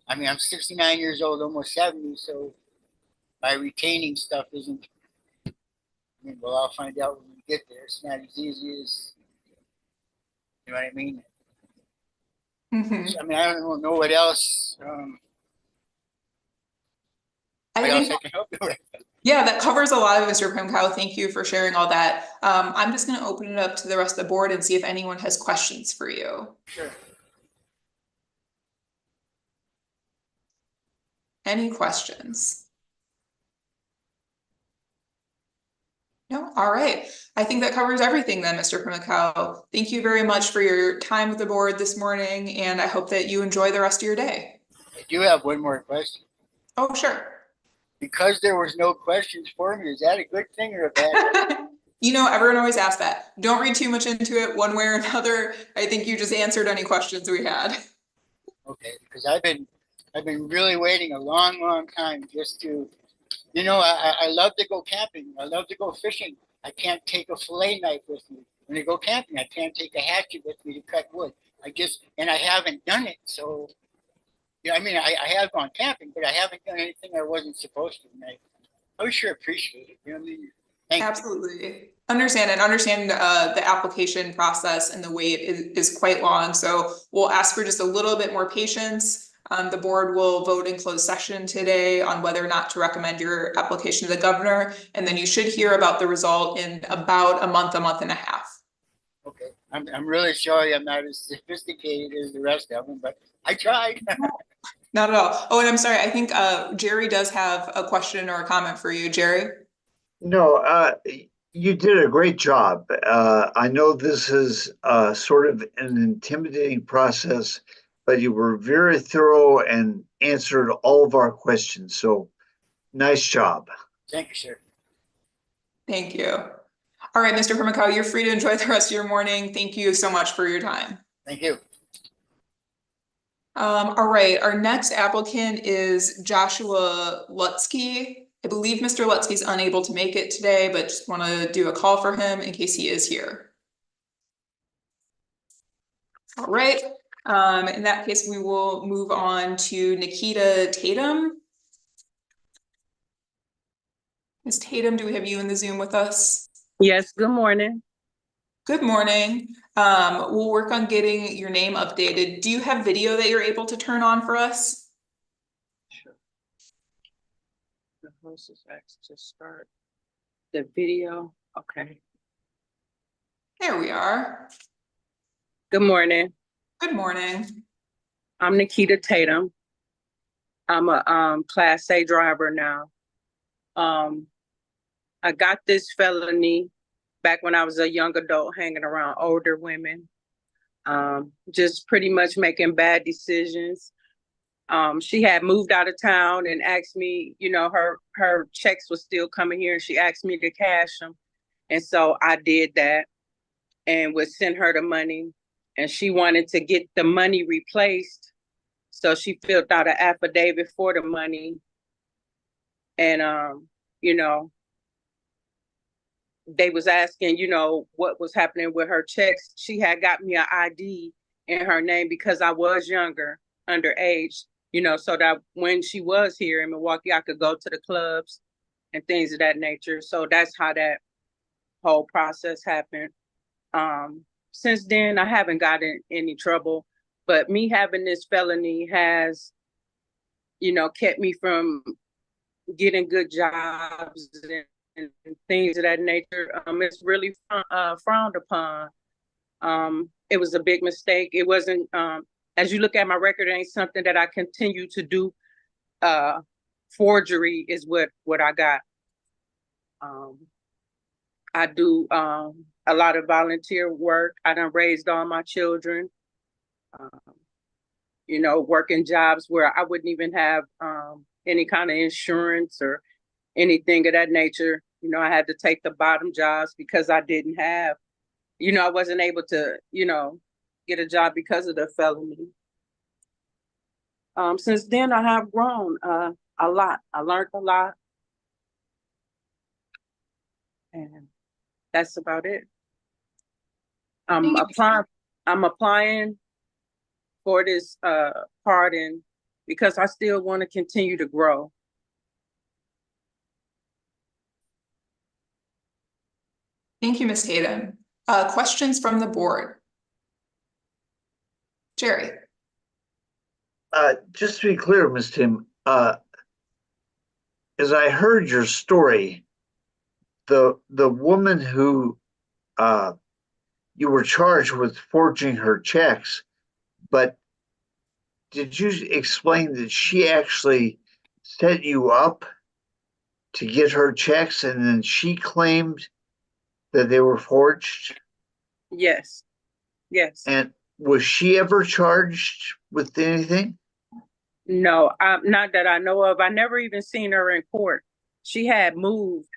I mean, I'm 69 years old, almost 70, so my retaining stuff isn't, I mean, well, I'll find out when we get there. It's not as easy as, you know what I mean? Mhm. I mean, I don't know what else, I what else think I can help you with. Yeah, that covers a lot, Mr. Primakow. Thank you for sharing all that. I'm just going to open it up to the rest of the board and see if anyone has questions for you. Sure. Any questions? No? All right. I think that covers everything then, Mr. Primakow. Thank you very much for your time with the board this morning, and I hope that you enjoy the rest of your day. I do have one more question. Oh, sure. Because there was no questions for me, is that a good thing or a bad thing? You know, everyone always asks that. Don't read too much into it one way or another. I think you just answered any questions we had. Okay, because I've been really waiting a long time just to, you know, I love to go camping. I love to go fishing. I can't take a fillet knife with me. When I go camping, I can't take a hatchet with me to cut wood. And I haven't done it. So, yeah, I mean, I have gone camping, but I haven't done anything I wasn't supposed to. And I would sure appreciate it. You know what I mean? Thank you. Absolutely. Understand the application process and the wait is quite long. So we'll ask for just a little bit more patience. The board will vote in closed session today on whether or not to recommend your application to the governor. And then you should hear about the result in about a month and a half. Okay. I'm really sorry I'm not as sophisticated as the rest of them, but I tried. Not at all. Oh, and I'm sorry. I think Jerry does have a question or a comment for you. Jerry? No, you did a great job. I know this is sort of an intimidating process, but you were very thorough and answered all of our questions. So nice job. Thank you, sir. Thank you. All right, Mr. Primakow, you're free to enjoy the rest of your morning. Thank you so much for your time. Thank you. All right, our next applicant is Joshua Lutsky. I believe Mr. Lutsky's unable to make it today, but just want to do a call for him in case he is here. All right, in that case, we will move on to Nakita Tatum. Ms. Tatum, do we have you in the Zoom with us? Yes, good morning. Good morning. We'll work on getting your name updated. Do you have video that you're able to turn on for us? Sure. The host is asked to start the video. Okay. There we are. Good morning. Good morning. I'm Nakita Tatum. I'm a Class A driver now. I got this felony back when I was a young adult hanging around older women. Just pretty much making bad decisions. She had moved out of town and asked me, you know, her checks was still coming here and she asked me to cash them. And so I did that and would send her the money. And she wanted to get the money replaced. So she filled out an affidavit for the money. And, you know, they was asking, you know, what was happening with her checks. She had got me an ID in her name because I was younger, underage, you know, so that when she was here in Milwaukee, I could go to the clubs and things of that nature. So that's how that whole process happened. Since then, I haven't gotten any trouble, but me having this felony has, you know, kept me from getting good jobs and things of that nature. It's really frowned upon. It was a big mistake. It wasn't, as you look at my record, it ain't something that I continue to do. Forgery is what I got. I do a lot of volunteer work. I done raised all my children, you know, working jobs where I wouldn't even have any kind of insurance or anything of that nature. You know, I had to take the bottom jobs because I didn't have, you know, I wasn't able to, you know, get a job because of the felony. Since then, I have grown a lot. I learned a lot. And that's about it. I'm Thank you. applying for this pardon because I still want to continue to grow. Thank you, Ms. Tatum. Questions from the board? Jerry. Just to be clear, Ms. Tim, as I heard your story, the woman who you were charged with forging her checks, but did you explain that she actually set you up to get her checks and then she claimed that they were forged? Yes. Yes. And was she ever charged with anything? No, not that I know of. I never even seen her in court. She had moved,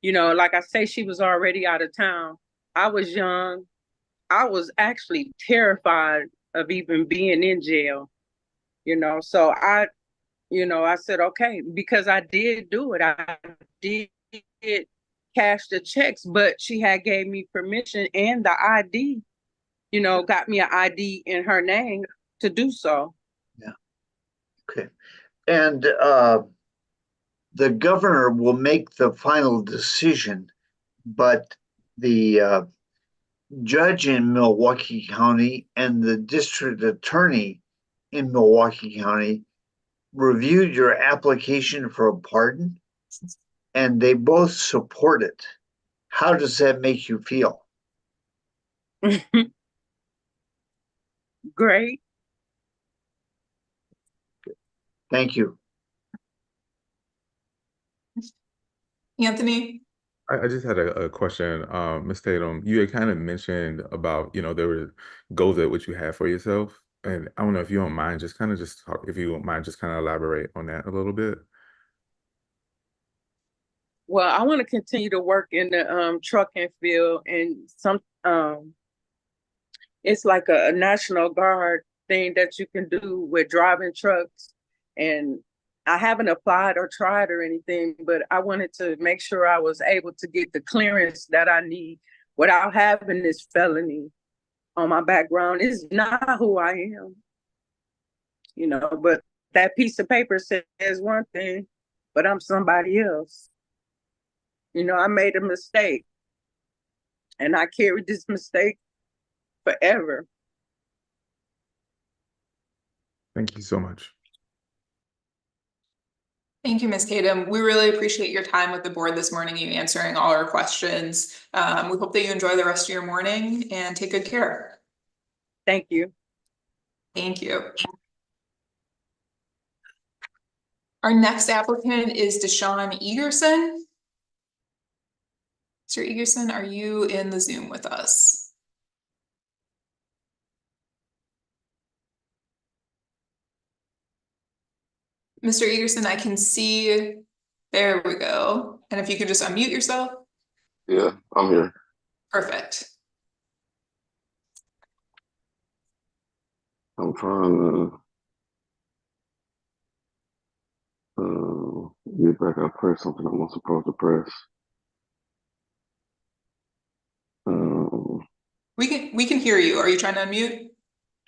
you know, like I say, she was already out of town. I was young. I was actually terrified of even being in jail, you know. So I said, okay, because I did do it. I did cash the checks, but she had gave me permission and the ID, you know, got me an ID in her name to do so. Yeah. Okay. And the governor will make the final decision, but the judge in Milwaukee County and the district attorney in Milwaukee County reviewed your application for a pardon, and they both support it. How does that make you feel? Great. Thank you. Anthony. I just had a question, Ms. Tatum. You had kind of mentioned about, you know, there were goals at which you had for yourself. And I don't know if you don't mind just kind of elaborate on that a little bit. Well, I want to continue to work in the trucking field, and it's like a National Guard thing that you can do with driving trucks. And I haven't applied or tried or anything, but I wanted to make sure I was able to get the clearance that I need without having this felony on my background. It's not who I am, you know, but that piece of paper says one thing, but I'm somebody else. You know, I made a mistake and I carried this mistake forever. Thank you so much. Thank you, Ms. Tatum. We really appreciate your time with the board this morning, you answering all our questions. We hope that you enjoy the rest of your morning and take good care. Thank you. Thank you. Our next applicant is Deshaun Egerson. Mr. Egerson, are you in the Zoom with us? Mr. Egerson, I can see, there we go. And if you could just unmute yourself. Yeah, I'm here. Perfect. I'm trying to get back. I pressed something I'm not supposed to press. We can hear you. Are you trying to unmute?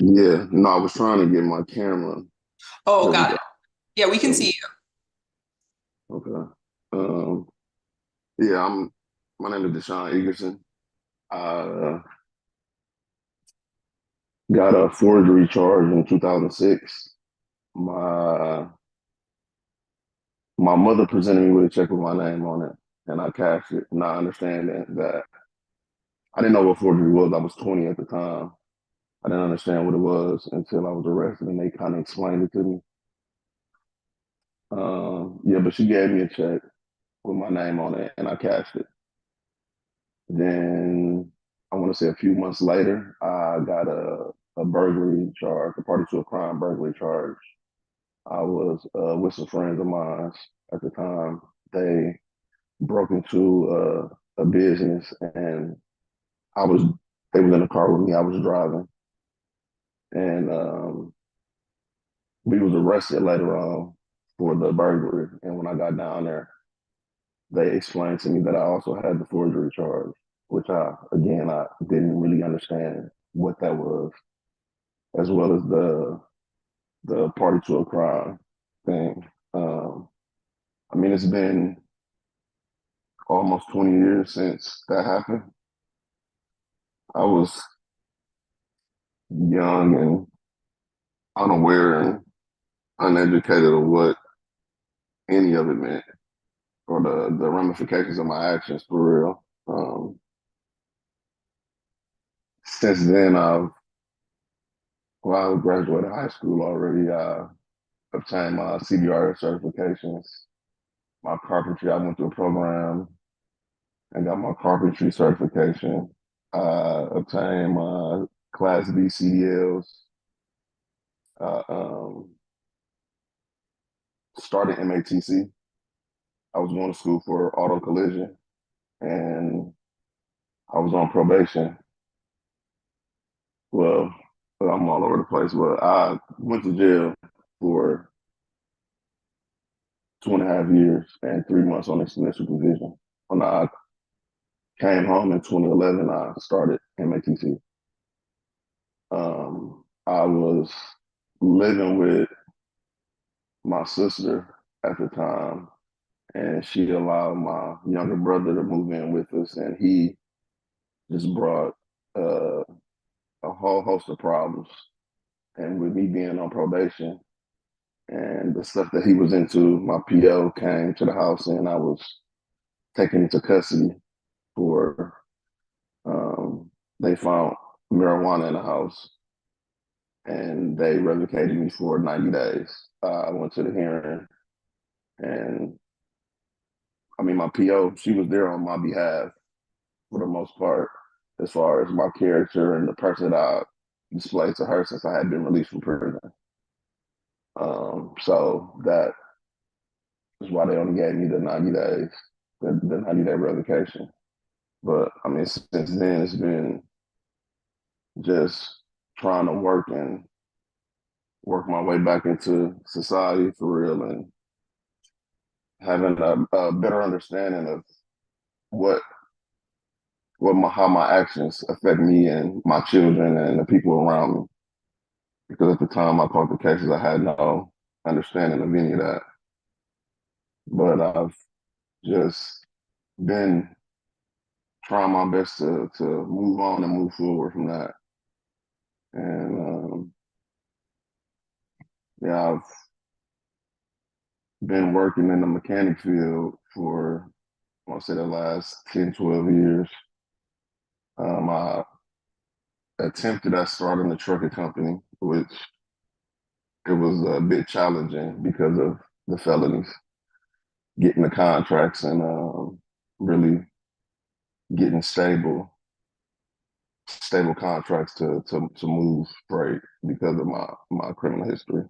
Yeah, no, I was trying to get my camera. Oh, got it. Yeah, we can see you. Okay. Yeah, my name is Deshaun Egerson. I got a forgery charge in 2006. My mother presented me with a check with my name on it, and I cashed it. And I understand that I didn't know what forgery was. I was 20 at the time. I didn't understand what it was until I was arrested, and they kind of explained it to me. Yeah, but she gave me a check with my name on it, and I cashed it. Then I want to say a few months later, I got a burglary charge, a party to a crime burglary charge. I was with some friends of mine at the time. They broke into a business, and they were in the car with me. I was driving, and we was arrested later on for the burglary. And when I got down there, they explained to me that I also had the forgery charge. which I didn't really understand what that was, as well as the party to a crime thing. I mean, it's been almost 20 years since that happened. I was young and unaware and uneducated of what any of it meant or the ramifications of my actions for real. Since then, I graduated high school already. I obtained my CBR certifications. My carpentry, I went through a program and got my carpentry certification. I obtained my Class B CDLs. Started MATC. I was going to school for auto collision, and I was on probation. Well, I'm all over the place, but I went to jail for 2.5 years and 3 months on extension provision. When I came home in 2011, I started MATC. I was living with my sister at the time, and she allowed my younger brother to move in with us, and he just brought a whole host of problems. And with me being on probation and the stuff that he was into, my PO came to the house and I was taken into custody for, they found marijuana in the house and they revocated me for 90 days. I went to the hearing and I mean, my PO, she was there on my behalf for the most part, as far as my character and the person that I displayed to her since I had been released from prison. So that is why they only gave me the 90 days, the 90-day revocation. But I mean, since then, it's been just trying to work my way back into society for real and having a better understanding of how my actions affect me and my children and the people around me. Because at the time I caught the cases, I had no understanding of any of that. But I've just been trying my best to move on and move forward from that. And yeah, I've been working in the mechanic field for, I'll say, the last 10, 12 years. I attempted at starting a trucking company, which it was a bit challenging because of the felonies, getting the contracts and really getting stable contracts to move freight because of my criminal history.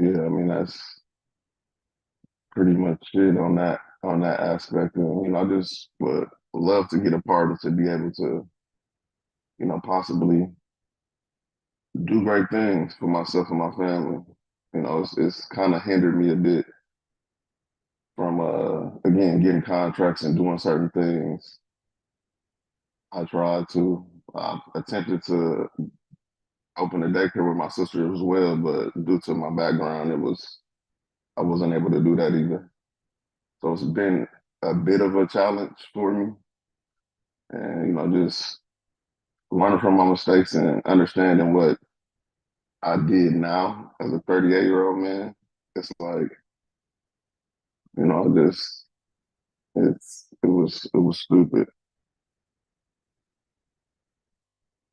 Yeah, I mean, that's pretty much it on that aspect. And I just would love to get a part of to be able to, possibly do great things for myself and my family. It's kind of hindered me a bit from again getting contracts and doing certain things. I attempted to open a daycare with my sister as well, but due to my background, I wasn't able to do that either. So it's been a bit of a challenge for me. And, just learning from my mistakes and understanding what I did now as a 38-year-old man. It's like, it was stupid.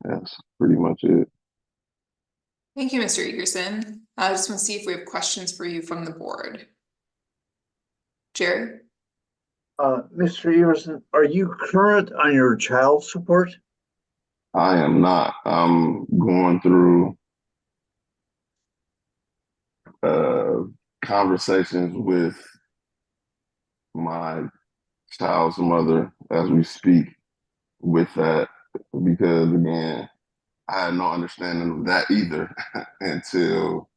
That's pretty much it. Thank you, Mr. Egerson. I just want to see if we have questions for you from the board. Jerry? Mr. Egerson, are you current on your child support? I am not. I'm going through conversations with my child's mother as we speak with that, because again, I had no understanding of that either until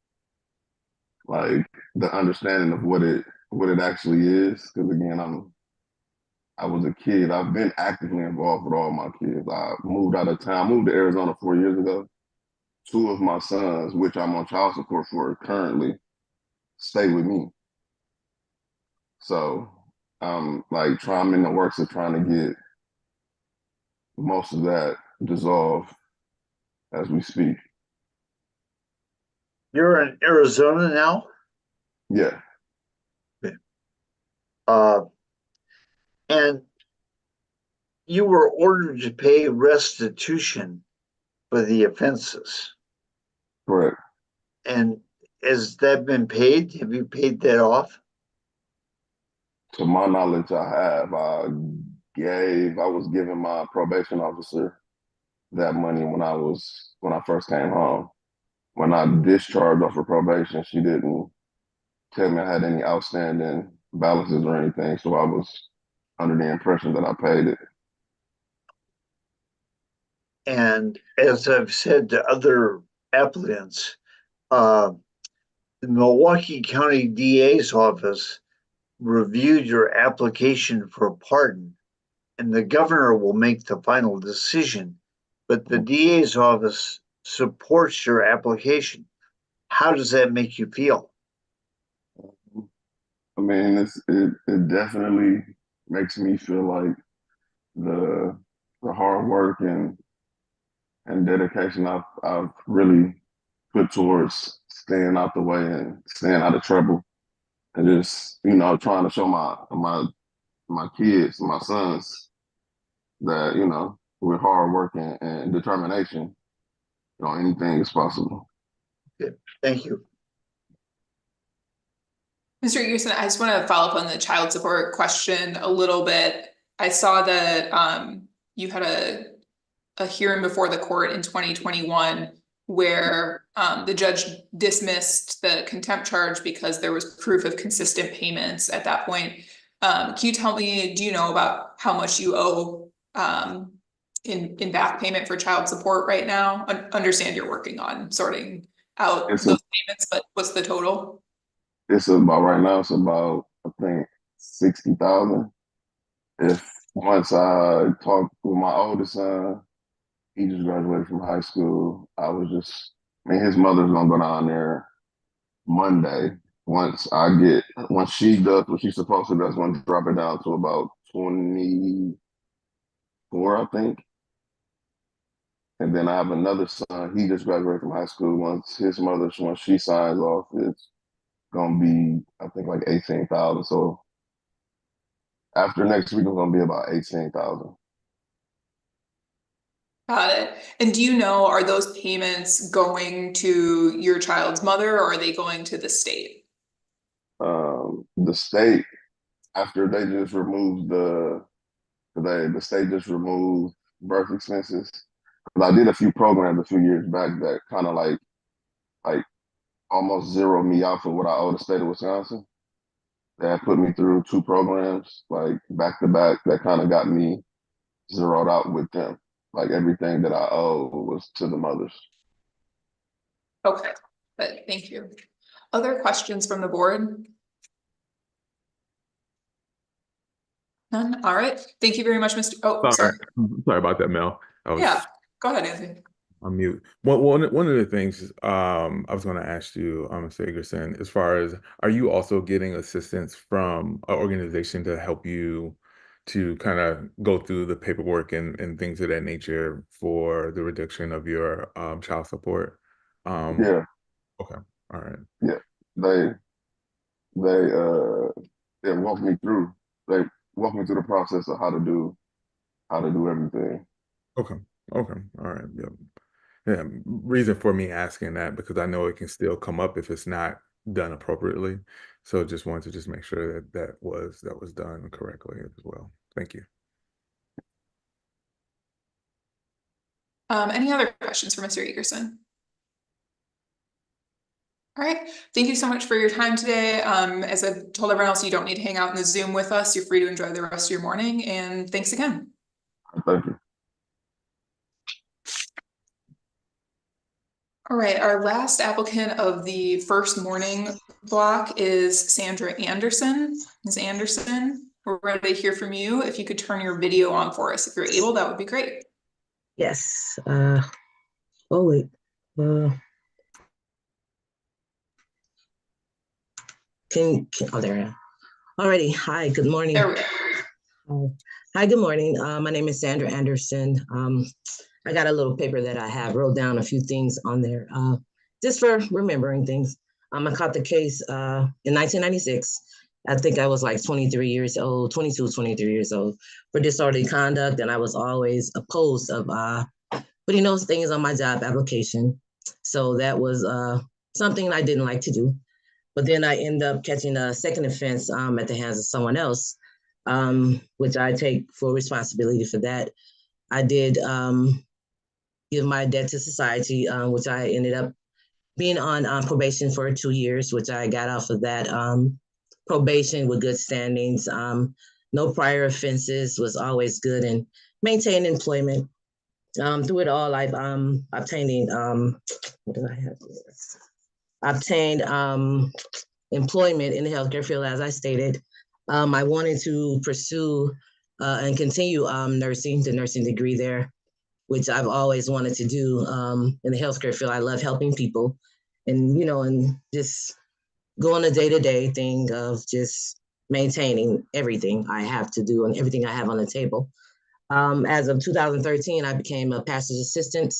like the understanding of what it actually is. Because again, I'm I was a kid. I've been actively involved with all my kids. I moved out of town, moved to Arizona 4 years ago. Two of my sons, which I'm on child support for currently, stay with me. So I'm in the works of trying to get most of that dissolved as we speak. You're in Arizona now? Yeah. And you were ordered to pay restitution for the offenses. Correct. And has that been paid? Have you paid that off? To my knowledge, I have. I was giving my probation officer that money when I first came home. When I discharged off of probation, she didn't tell me I had any outstanding balances or anything, so I was under the impression that I paid it. And as I've said to other applicants, the Milwaukee County DA's office reviewed your application for a pardon, and the governor will make the final decision. But the DA's office supports your application. How does that make you feel? I mean, it definitely makes me feel like the hard work and dedication I've really put towards staying out the way and staying out of trouble, and just trying to show my kids, my sons, that with hard work and determination, anything is possible. Good. Thank you. Mr. Egerson, I just want to follow up on the child support question a little bit. I saw that you had a hearing before the court in 2021 where the judge dismissed the contempt charge because there was proof of consistent payments at that point. Can you tell me, do you know about how much you owe in back payment for child support right now? Understand you're working on sorting out those payments, but what's the total? It's about right now. It's about, I think, 60,000. If once I talked with my oldest son, he just graduated from high school. His mother's gonna go down there Monday. Once she does what she's supposed to, that's gonna drop it down to about 24, I think. And then I have another son. He just graduated from high school. Once she signs off, it's gonna be, I think, like 18,000. So after next week, it's gonna be about 18,000. Got it. And do you know, are those payments going to your child's mother or are they going to the state? The state, after they just removed the state just removed birth expenses. Because I did a few programs a few years back that kind of like almost zeroed me out for what I owe the state of Wisconsin. They had put me through 2 programs, like back to back, that kind of got me zeroed out with them. Like everything that I owe was to the mothers. Okay, but thank you. Other questions from the board? None? All right. Thank you very much, Mr. Oh, sorry. Sorry about that, Mel. Yeah, go ahead, Anthony. I'm mute. One of the things I was going to ask you, Mr. Egerson, as far as, are you also getting assistance from an organization to help you to kind of go through the paperwork and things of that nature for the reduction of your child support? Yeah. Okay. All right. Yeah. They walked me through. They walked me through the process of how to do everything. Okay. Okay. All right. Yeah. Yeah. Reason for me asking that, because I know it can still come up if it's not done appropriately. So just wanted to just make sure that that was done correctly as well. Thank you. Any other questions for Mr. Egerson? All right, thank you so much for your time today. As I've told everyone else, you don't need to hang out in the Zoom with us. You're free to enjoy the rest of your morning, and thanks again. Thank you. All right, our last applicant of the first morning block is Sandra Anderson. Ms. Anderson, We're ready to hear from you. If you could turn your video on for us, if you're able, that would be great. Yes. Oh wait. Oh, there I am. Alrighty. Hi, good morning. There we go. Hi, good morning. My name is Sandra Anderson. I got a little paper that I have wrote down a few things on there, just for remembering things. I caught the case in 1996. I think I was like 23 years old, 22, 23 years old for disorderly conduct. And I was always opposed of putting those things on my job application. So that was something I didn't like to do. But then I end up catching a second offense at the hands of someone else, which I take full responsibility for that. I did give my debt to society, which I ended up being on probation for 2 years, which I got off of that probation with good standings. No prior offenses, was always good, and maintained employment. Through it all, I've obtained, what did I have? Obtained employment in the healthcare field, as I stated. I wanted to pursue and continue nursing, the nursing degree there, which I've always wanted to do in the healthcare field. I love helping people, and and just going a day-to-day thing of just maintaining everything I have to do and everything I have on the table. As of 2013, I became a pastor's assistant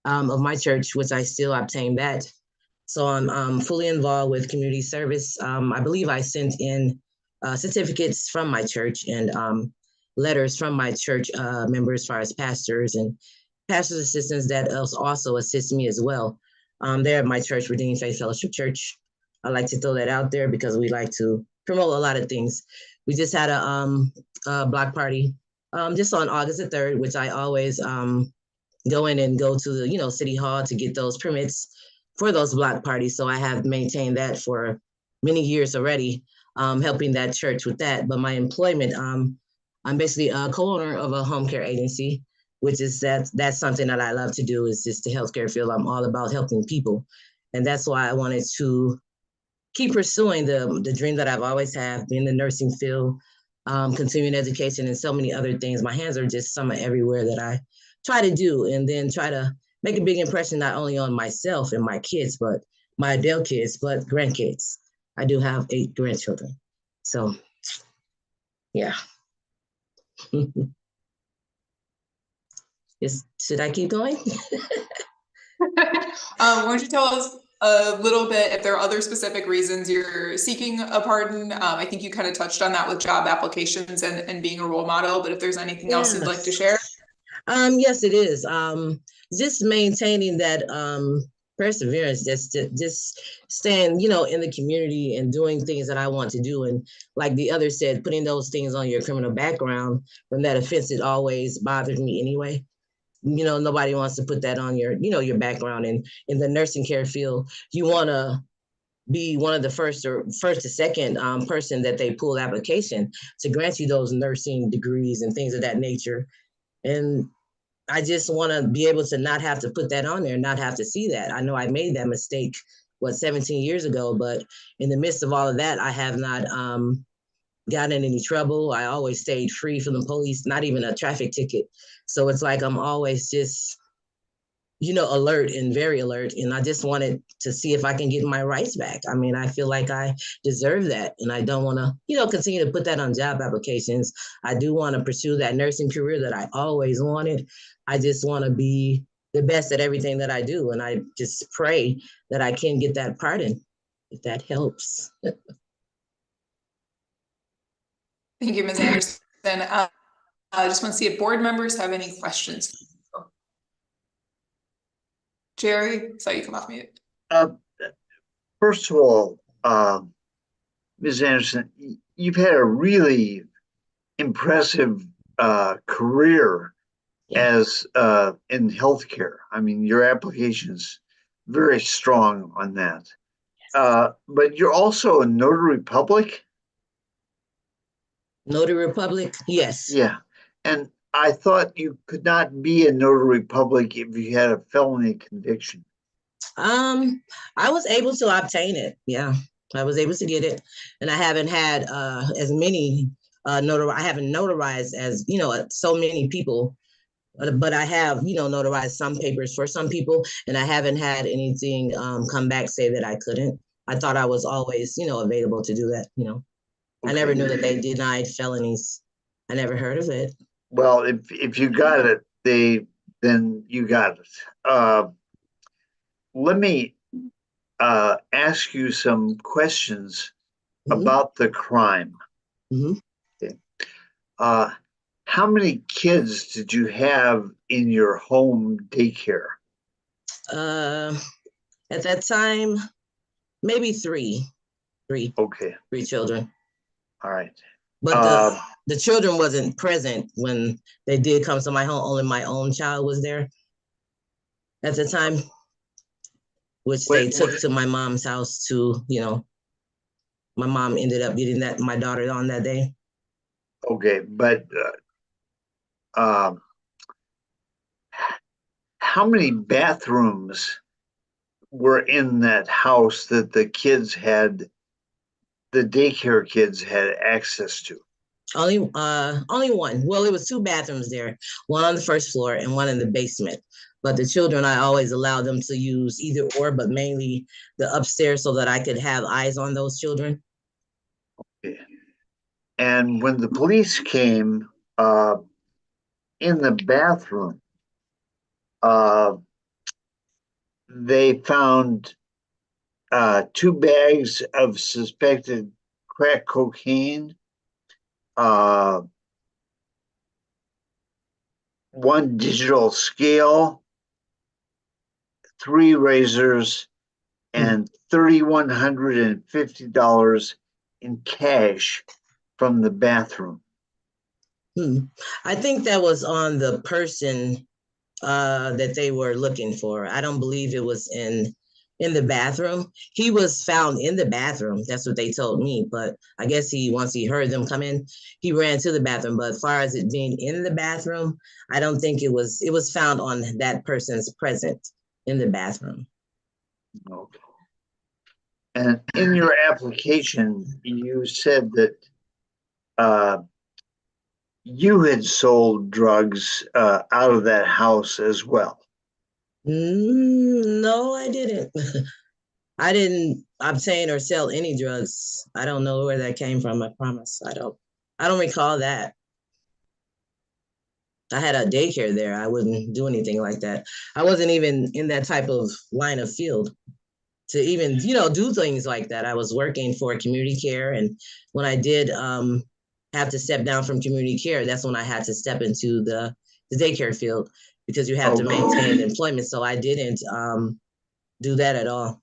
of my church, which I still obtained that. So I'm fully involved with community service. I believe I sent in certificates from my church and letters from my church members, as far as pastors and pastor's assistants that also assist me as well. They're at my church, Redeemed Faith Fellowship Church. I like to throw that out there because we like to promote a lot of things. We just had a block party just on August the 3rd, which I always go in and go to the City Hall to get those permits for those block parties. So I have maintained that for many years already, helping that church with that. But my employment, I'm basically a co-owner of a home care agency, which is that's something that I love to do, is just the healthcare field. I'm all about helping people. And that's why I wanted to keep pursuing the dream that I've always had, being in the nursing field, continuing education, and so many other things. My hands are just somewhere everywhere that I try to do, and then try to make a big impression not only on myself and my kids, but my adult kids, but grandkids. I do have 8 grandchildren. So, yeah. Should I keep going? Why don't you tell us a little bit if there are other specific reasons you're seeking a pardon? I think you kind of touched on that with job applications and being a role model, but if there's anything else you'd like to share? Yes, it is. Just maintaining that perseverance, just staying, in the community and doing things that I want to do. And like the other said, putting those things on your criminal background from that offense, it always bothered me anyway. Nobody wants to put that on your, your background. And in the nursing care field, you want to be one of the first to second person that they pull application to grant you those nursing degrees and things of that nature. And I just want to be able to not have to put that on there, not have to see that. I know I made that mistake, 17 years ago, but in the midst of all of that, I have not gotten in any trouble. I always stayed free from the police, not even a traffic ticket. So it's like I'm always just, alert and very alert. And I just wanted to see if I can get my rights back. I mean, I feel like I deserve that. And I don't want to, continue to put that on job applications. I do want to pursue that nursing career that I always wanted. I just want to be the best at everything that I do. And I just pray that I can get that pardon, if that helps. Thank you, Ms. Anderson. I just want to see if board members have any questions. Jerry, saw you come off mute. First of all, Ms. Anderson, you've had a really impressive career as in healthcare. I mean, your application's very strong on that. But you're also a notary public? Notary public, yes. Yeah, and I thought you could not be a notary public if you had a felony conviction. I was able to obtain it. Yeah, I was able to get it, and I haven't had as many I haven't notarized as, so many people, but I have, notarized some papers for some people, and I haven't had anything come back say that I couldn't. I thought I was always, available to do that, I never knew that they denied felonies. I never heard of it. Well, if you got it, then you got it. Let me ask you some questions about the crime. Okay. How many kids did you have in your home daycare? At that time, maybe three. Okay. 3 children. All right. But the children wasn't present when they did come to my home. Only my own child was there at the time, which they took to my mom's house to, my mom ended up getting my daughter on that day. Okay, but how many bathrooms were in that house that the daycare kids had access to? Only one. Well, it was 2 bathrooms there, one on the first floor and one in the basement. But the children, I always allowed them to use either or, but mainly the upstairs so that I could have eyes on those children. Okay. And when the police came in the bathroom, they found 2 bags of suspected crack cocaine, 1 digital scale, 3 razors, and $3,150 in cash from the bathroom. I think that was on the person that they were looking for. I don't believe it was in the bathroom. He was found in the bathroom. That's what they told me. But I guess once he heard them come in, he ran to the bathroom. But as far as it being in the bathroom, I don't think it was found on that person's present in the bathroom. Okay. And in your application, you said that you had sold drugs out of that house as well. No, I didn't. I didn't obtain or sell any drugs. I don't know where that came from. I promise. I don't recall that. I had a daycare there. I wouldn't do anything like that. I wasn't even in that type of line of field to even, do things like that. I was working for community care. And when I did have to step down from community care, that's when I had to step into the daycare field, because you have to maintain employment. So I didn't do that at all.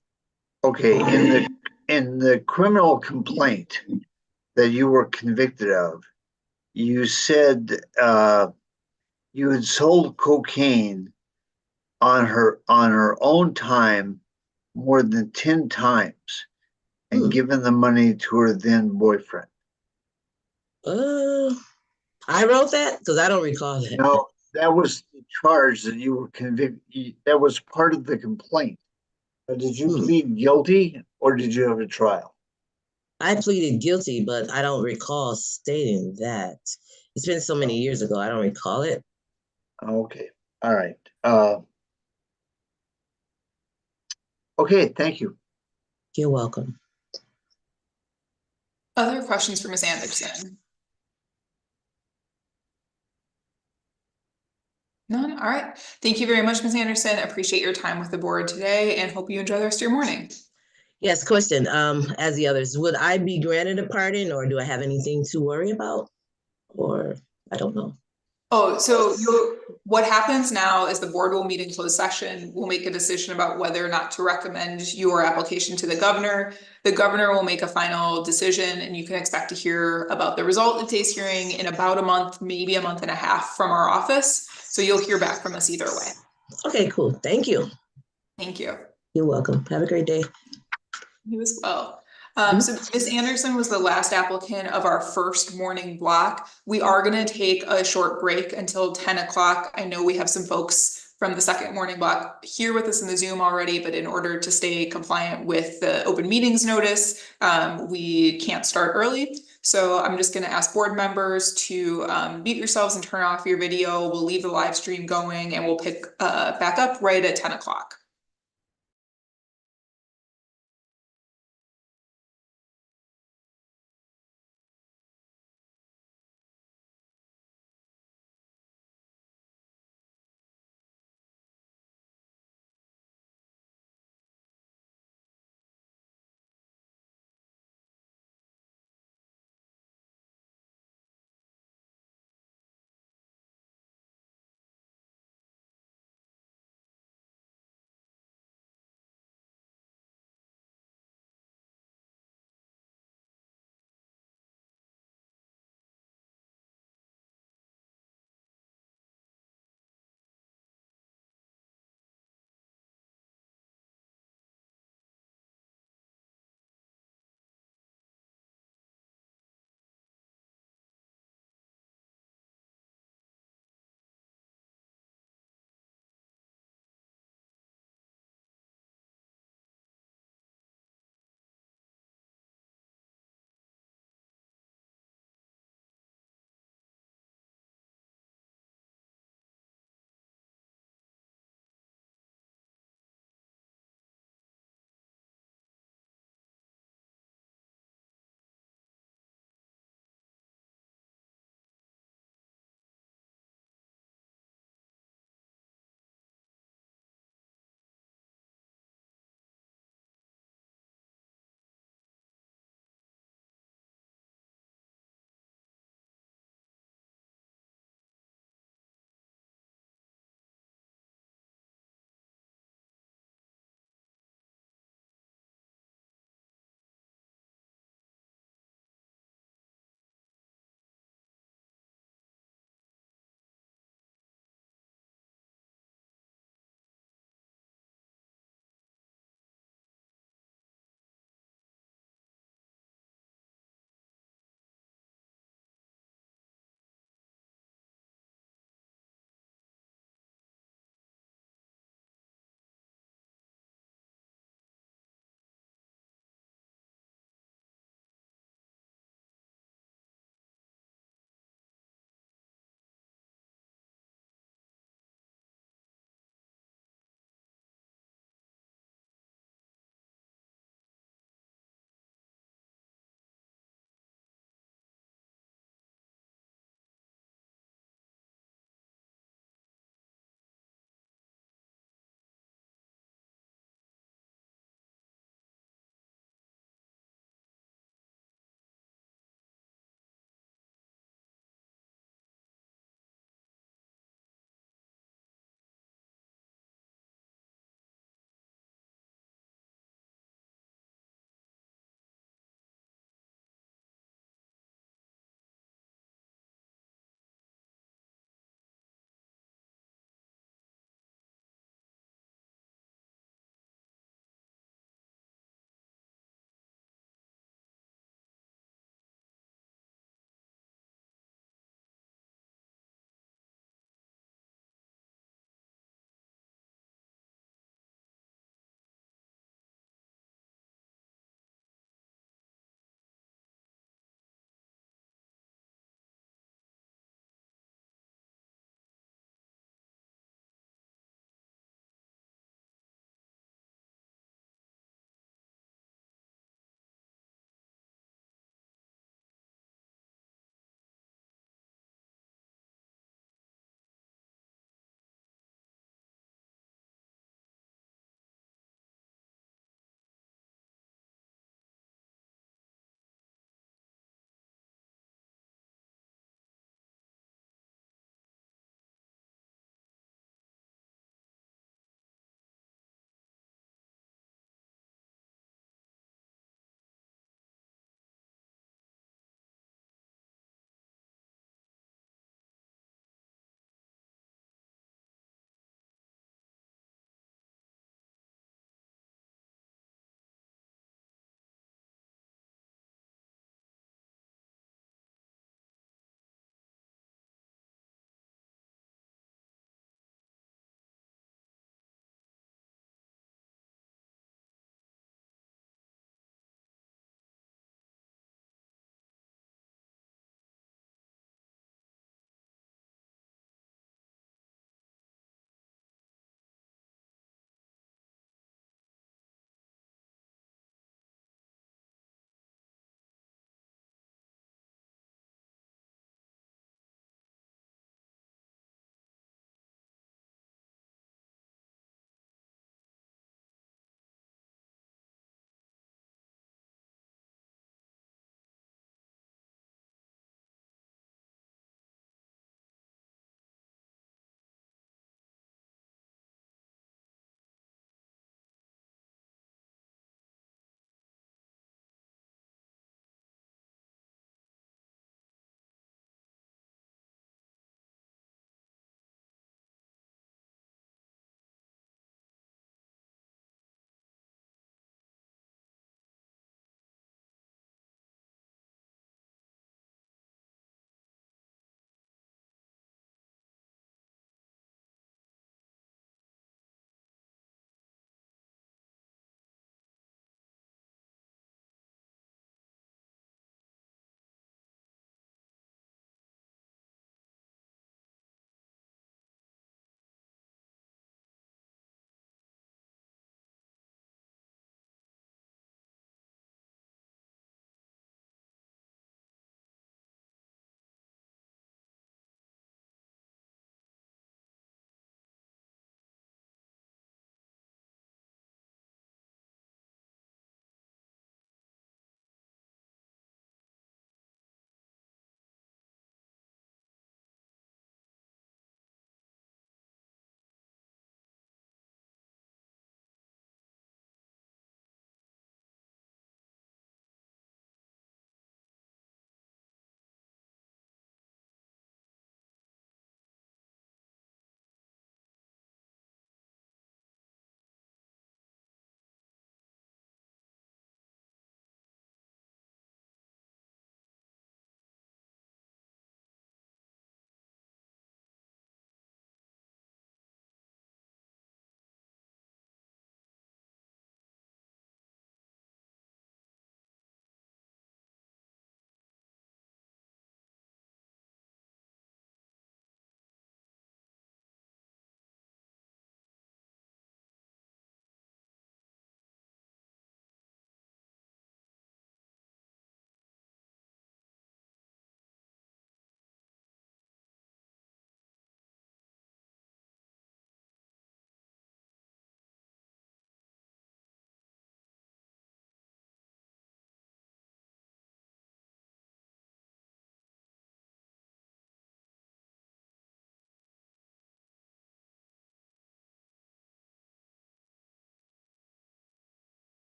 Okay, in the criminal complaint that you were convicted of, you said you had sold cocaine on her own time more than 10 times and given the money to her then boyfriend. I wrote that because I don't recall that. No, that was the charge that you were convicted. That was part of the complaint. But did you plead guilty or did you have a trial? I pleaded guilty, but I don't recall stating that. It's been so many years ago, I don't recall it. Okay, all right. Okay, thank you. You're welcome. Other questions for Ms. Anderson? None? All right. Thank you very much, Ms. Anderson. Appreciate your time with the board today and hope you enjoy the rest of your morning. Yes, question. As the others, would I be granted a pardon or do I have anything to worry about? Or I don't know. Oh, so what happens now is the board will meet in closed session. We'll make a decision about whether or not to recommend your application to the governor. The governor will make a final decision and you can expect to hear about the result of today's hearing in about a month, maybe a month and a half from our office. So you'll hear back from us either way. Okay, cool. Thank you. Thank you. You're welcome. Have a great day. You as well. So Ms. Anderson was the last applicant of our first morning block. We are going to take a short break until 10 o'clock. I know we have some folks from the second morning block here with us in the Zoom already, but in order to stay compliant with the open meetings notice, we can't start early. So I'm just going to ask board members to mute yourselves and turn off your video. We'll leave the live stream going and we'll pick back up right at 10 o'clock.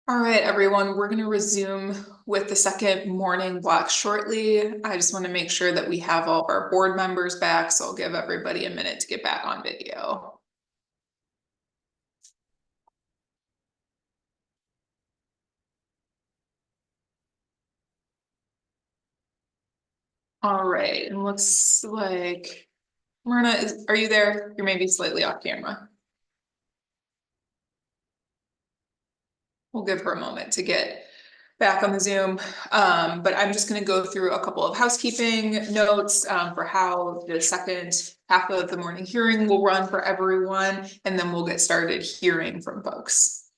All right, everyone, we're going to resume with the second morning block shortly. I just want to make sure that we have all of our board members back, so I'll give everybody a minute to get back on video. All right, and looks like Myrna, are you there? You're maybe slightly off camera. We'll give her a moment to get back on the Zoom, but I'm just going to go through a couple of housekeeping notes for how the second half of the morning hearing will run for everyone, and then we'll get started hearing from folks.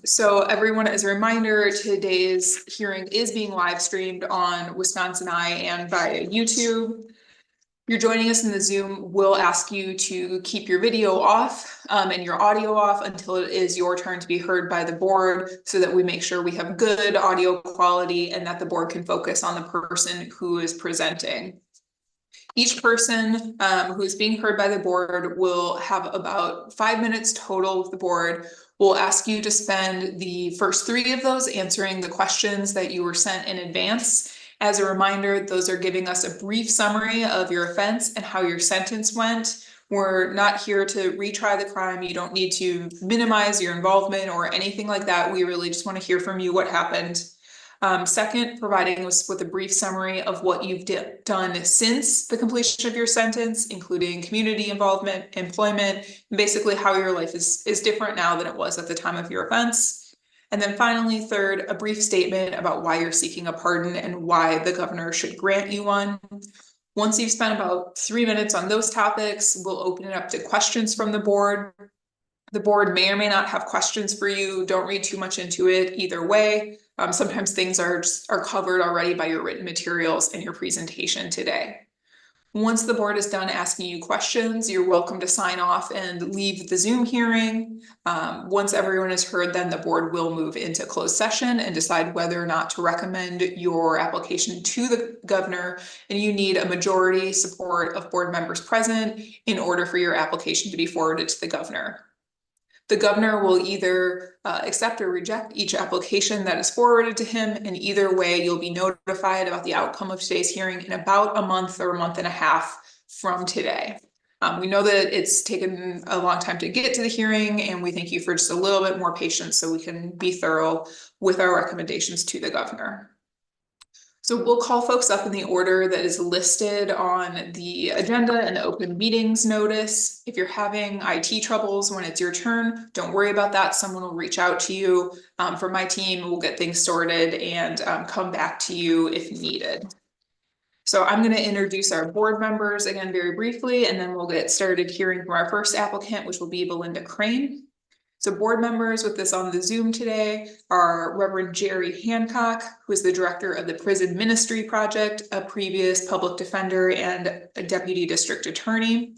So everyone, as a reminder, today's hearing is being live streamed on Wisconsin Eye and via YouTube. You're joining us in the Zoom, we'll ask you to keep your video off and your audio off until it is your turn to be heard by the board, so that we make sure we have good audio quality and that the board can focus on the person who is presenting. Each person who is being heard by the board will have about 5 minutes total with the board. We'll ask you to spend the first 3 of those answering the questions that you were sent in advance. As a reminder, those are giving us a brief summary of your offense and how your sentence went. We're not here to retry the crime. You don't need to minimize your involvement or anything like that. We really just want to hear from you what happened. Second, providing us with a brief summary of what you've done since the completion of your sentence, including community involvement, employment, and basically how your life is different now than it was at the time of your offense. And then finally, third, a brief statement about why you're seeking a pardon and why the governor should grant you one. Once you've spent about 3 minutes on those topics, we'll open it up to questions from the board. The board may or may not have questions for you. Don't read too much into it either way. Sometimes things are covered already by your written materials and your presentation today. Once the board is done asking you questions, you're welcome to sign off and leave the Zoom hearing. Once everyone is heard, then the board will move into closed session and decide whether or not to recommend your application to the governor. And you need a majority support of board members present in order for your application to be forwarded to the governor. The governor will either accept or reject each application that is forwarded to him, and either way, you'll be notified about the outcome of today's hearing in about a month or a month and a half from today. We know that it's taken a long time to get to the hearing, and we thank you for just a little bit more patience so we can be thorough with our recommendations to the governor. So we'll call folks up in the order that is listed on the agenda and the open meetings notice. If you're having IT troubles when it's your turn, don't worry about that. Someone will reach out to you from my team. We'll get things sorted and come back to you if needed. So I'm going to introduce our board members again very briefly, and then we'll get started hearing from our first applicant, which will be Belinda Crane. So board members with us on the Zoom today are Reverend Jerry Hancock, who is the director of the Prison Ministry Project, a previous public defender and a deputy district attorney.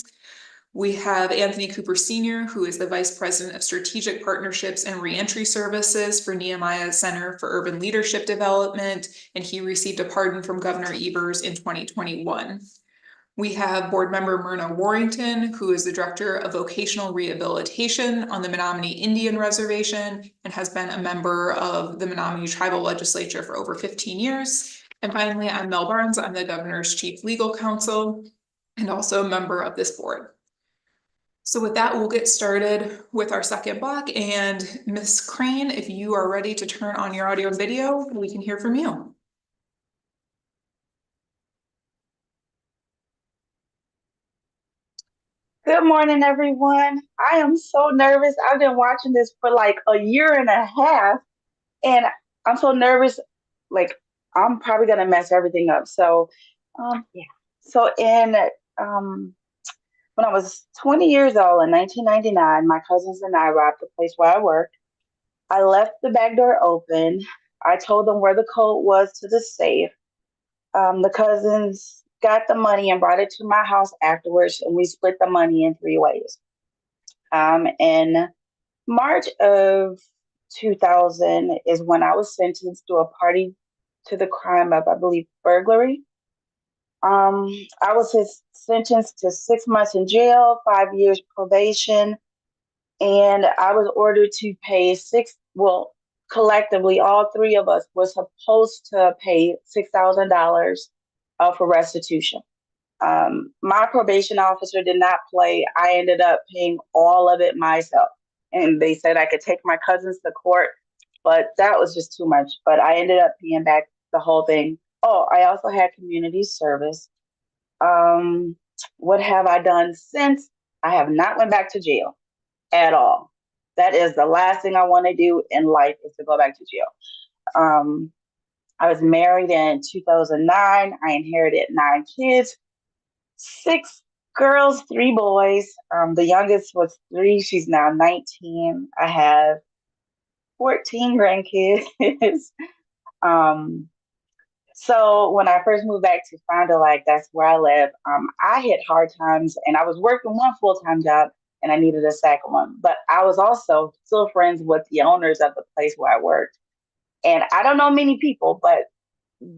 We have Anthony Cooper Sr., who is the vice president of strategic partnerships and reentry services for Nehemiah Center for Urban Leadership Development, and he received a pardon from Governor Evers in 2021. We have board member Myrna Warrington, who is the director of vocational rehabilitation on the Menominee Indian Reservation and has been a member of the Menominee Tribal Legislature for over 15 years. And finally, I'm Mel Barnes. I'm the governor's chief legal counsel and also a member of this board. So with that, we'll get started with our second block. And Ms. Crane, if you are ready to turn on your audio and video, we can hear from you. Good morning, everyone. I am so nervous. I've been watching this for like a year and a half, and I'm so nervous. Like, I'm probably gonna mess everything up. So, yeah. So when I was 20 years old in 1999, my cousins and I robbed the place where I worked. I left the back door open. I told them where the code was to the safe. The cousins got the money and brought it to my house afterwards, and we split the money in 3 ways. In March of 2000 is when I was sentenced to a party to the crime of, I believe, burglary. I was sentenced to 6 months in jail, 5 years probation, and I was ordered to pay well, collectively, all three of us were supposed to pay $6,000 for restitution. My probation officer did not play. I ended up paying all of it myself. And they said I could take my cousins to court, but that was just too much. But I ended up paying back the whole thing. Oh, I also had community service. What have I done since? I have not went back to jail at all. That is the last thing I want to do in life, is to go back to jail. I was married in 2009. I inherited 9 kids, 6 girls, 3 boys. The youngest was 3. She's now 19. I have 14 grandkids. So when I first moved back to Fond du Lac, that's where I live, I hit hard times, and I was working one full-time job and I needed a second one. But I was also still friends with the owners of the place where I worked. And I don't know many people, but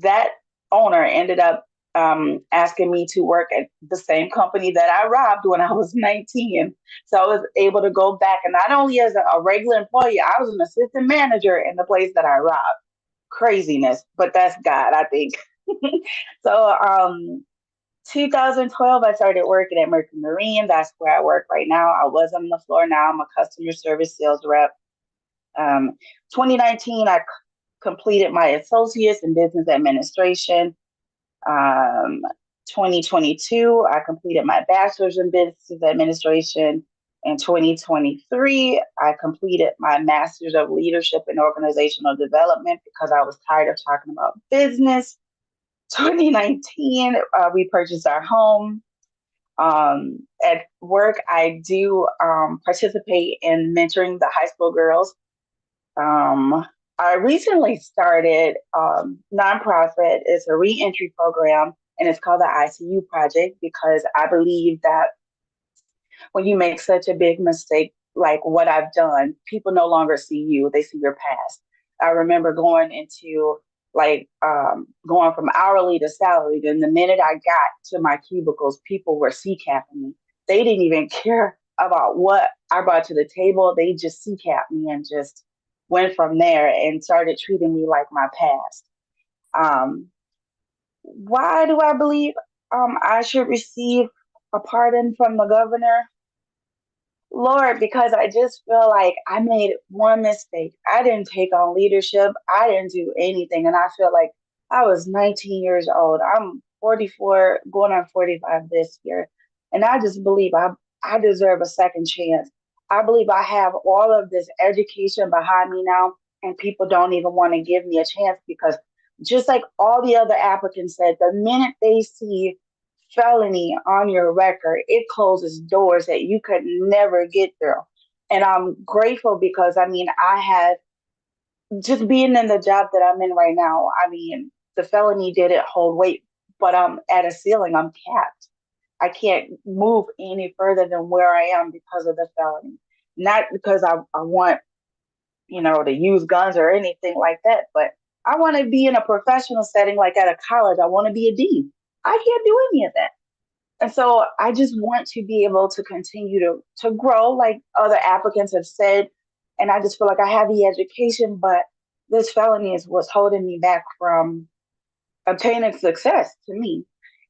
that owner ended up asking me to work at the same company that I robbed when I was 19. So I was able to go back, and not only as a regular employee, I was an assistant manager in the place that I robbed. Craziness, but that's God, I think. So 2012, I started working at Mercury Marine. That's where I work right now. I was on the floor. Now I'm a customer service sales rep. 2019, I completed my associates in business administration. 2022, I completed my bachelor's in business administration. In 2023, I completed my master's of leadership and organizational development because I was tired of talking about business. 2019, we purchased our home. At work, I do participate in mentoring the high school girls. I recently started nonprofit. It's a reentry program, and it's called the ICU Project, because I believe that when you make such a big mistake like what I've done, people no longer see you, they see your past. I remember going into going from hourly to salary. Then the minute I got to my cubicles, people were C-capping me. They didn't even care about what I brought to the table. They just C-capped me and just went from there and started treating me like my past. Why do I believe I should receive a pardon from the governor? Lord, because I just feel like I made one mistake. I didn't take on leadership. I didn't do anything. And I feel like I was 19 years old. I'm 44, going on 45 this year. And I just believe I deserve a second chance. I believe I have all of this education behind me now, and people don't even want to give me a chance, because just like all the other applicants said, the minute they see felony on your record, it closes doors that you could never get through. And I'm grateful because, I mean, I had just being in the job that I'm in right now. I mean, the felony didn't hold weight, but I'm at a ceiling. I'm capped. I can't move any further than where I am because of the felony. Not because I want, to use guns or anything like that, but I want to be in a professional setting, like at a college. I want to be a dean. I can't do any of that. And so I just want to be able to continue to grow, like other applicants have said. And I just feel like I have the education, but this felony is what's holding me back from obtaining success to me.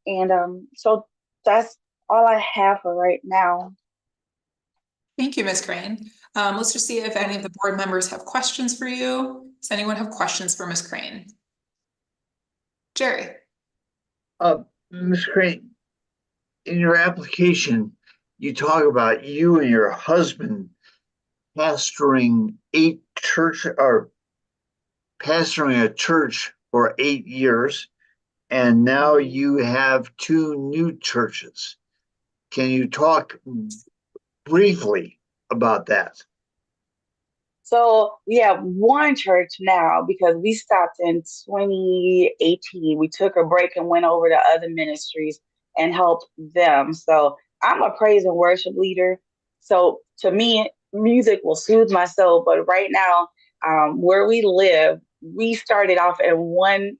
And so that's all I have for right now. Thank you, Ms. Crane. Let's just see if any of the board members have questions for you. Does anyone have questions for Ms. Crane? Jerry. Ms. Crane, in your application, you talk about you and your husband pastoring a church for 8 years, and now you have 2 new churches. Can you talk briefly about that? So we have one church now because we stopped in 2018. We took a break and went over to other ministries and helped them. So I'm a praise and worship leader. So to me, music will soothe my soul. But right now, where we live, we started off in one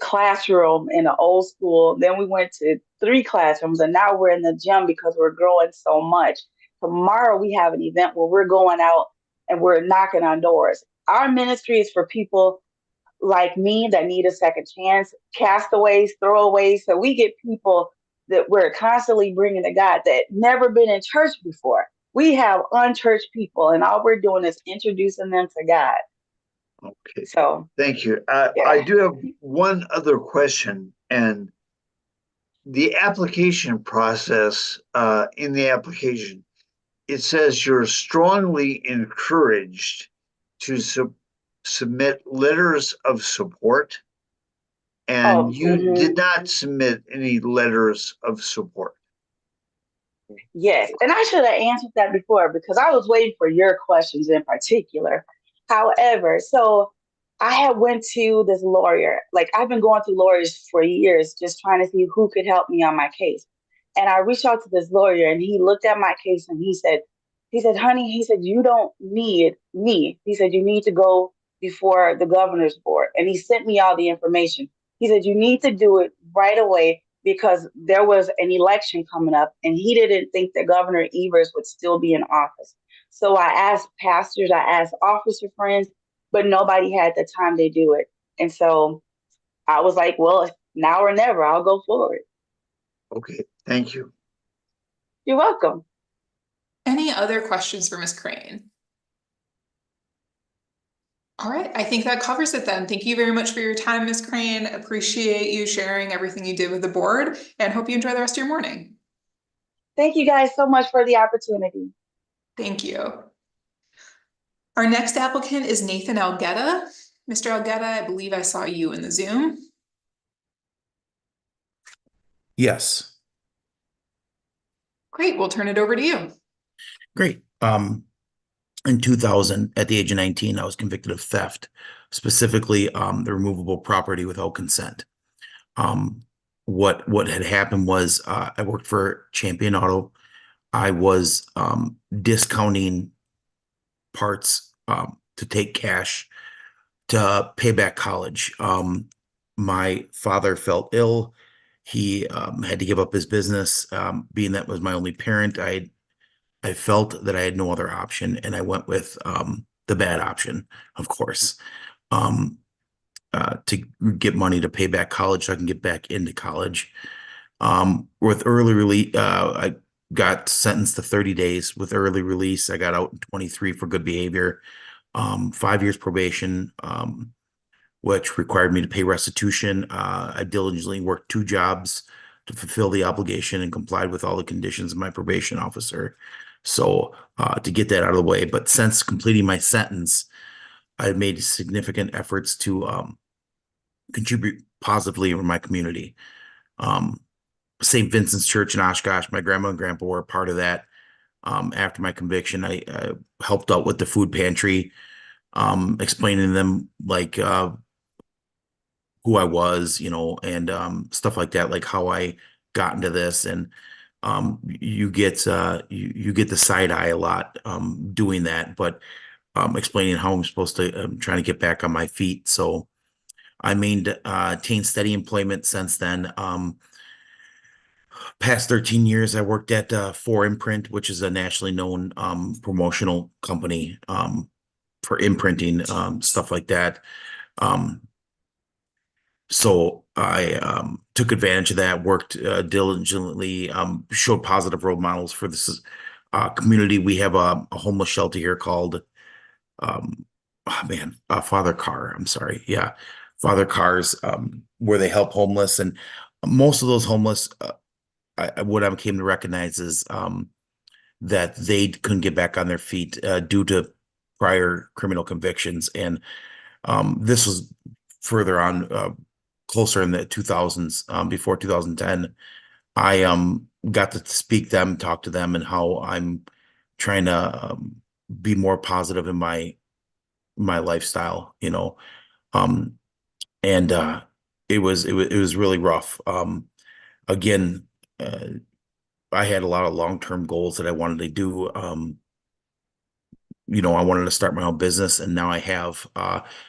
classroom in an old school. Then we went to 3 classrooms, and now we're in the gym because we're growing so much. Tomorrow we have an event where we're going out and we're knocking on doors. Our ministry is for people like me that need a second chance, castaways, throwaways. So we get people that we're constantly bringing to God that never been in church before. We have unchurched people, and all we're doing is introducing them to God. Okay. So thank you. yeah. I do have one other question, and the application process, in the application, it says you're strongly encouraged to submit letters of support, and you did not submit any letters of support. Yes, and I should have answered that before because I was waiting for your questions in particular. However, so I had went to this lawyer. Like I've been going to lawyers for years, just trying to see who could help me on my case. And I reached out to this lawyer, and he looked at my case, and he said, honey, he said, you don't need me. He said, you need to go before the governor's board. And he sent me all the information. He said, you need to do it right away because there was an election coming up, and he didn't think that Governor Evers would still be in office. So I asked pastors, I asked officer friends, but nobody had the time to do it. And so I was like, well, now or never, I'll go forward. Okay, thank you. You're welcome. Any other questions for Ms. Crane? All right, I think that covers it then. Thank you very much for your time, Ms. Crane. Appreciate you sharing everything you did with the board, and hope you enjoy the rest of your morning. Thank you guys so much for the opportunity. Thank you. Our next applicant is Nathan Algetta. Mr. Algetta, I believe I saw you in the Zoom. Yes. Great, we'll turn it over to you. Great. In 2000, at the age of 19, I was convicted of theft, specifically the removable property without consent. What had happened was I worked for Champion Auto. I was discounting parts to take cash to pay back college. My father felt ill. He had to give up his business. Being that was my only parent, I felt that I had no other option, and I went with the bad option, of course, to get money to pay back college so I can get back into college. With early release, I got sentenced to 30 days. With early release, I got out in 23 for good behavior, 5 years probation, which required me to pay restitution. I diligently worked 2 jobs to fulfill the obligation and complied with all the conditions of my probation officer. So to get that out of the way, but since completing my sentence, I've made significant efforts to contribute positively in my community. St. Vincent's Church in Oshkosh, my grandma and grandpa were a part of that. After my conviction, I helped out with the food pantry, explaining to them like who I was, and stuff like that, like how I got into this. And you get the side eye a lot doing that, but explaining how I'm supposed to trying to get back on my feet. So I maintained steady employment since then. Past 13 years, I worked at 4imprint, which is a nationally known promotional company for imprinting, stuff like that. So I took advantage of that, worked diligently, showed positive role models for this community. We have a homeless shelter here called, Father Carr. I'm sorry. Yeah. Father Carr's, where they help homeless. And most of those homeless, what I came to recognize is that they couldn't get back on their feet due to prior criminal convictions. And this was further on, closer in the 2000s, before 2010. I got to speak to them, talk to them, and how I'm trying to be more positive in my lifestyle, and it was really rough. Again, I had a lot of long-term goals that I wanted to do. I wanted to start my own business, and now I have,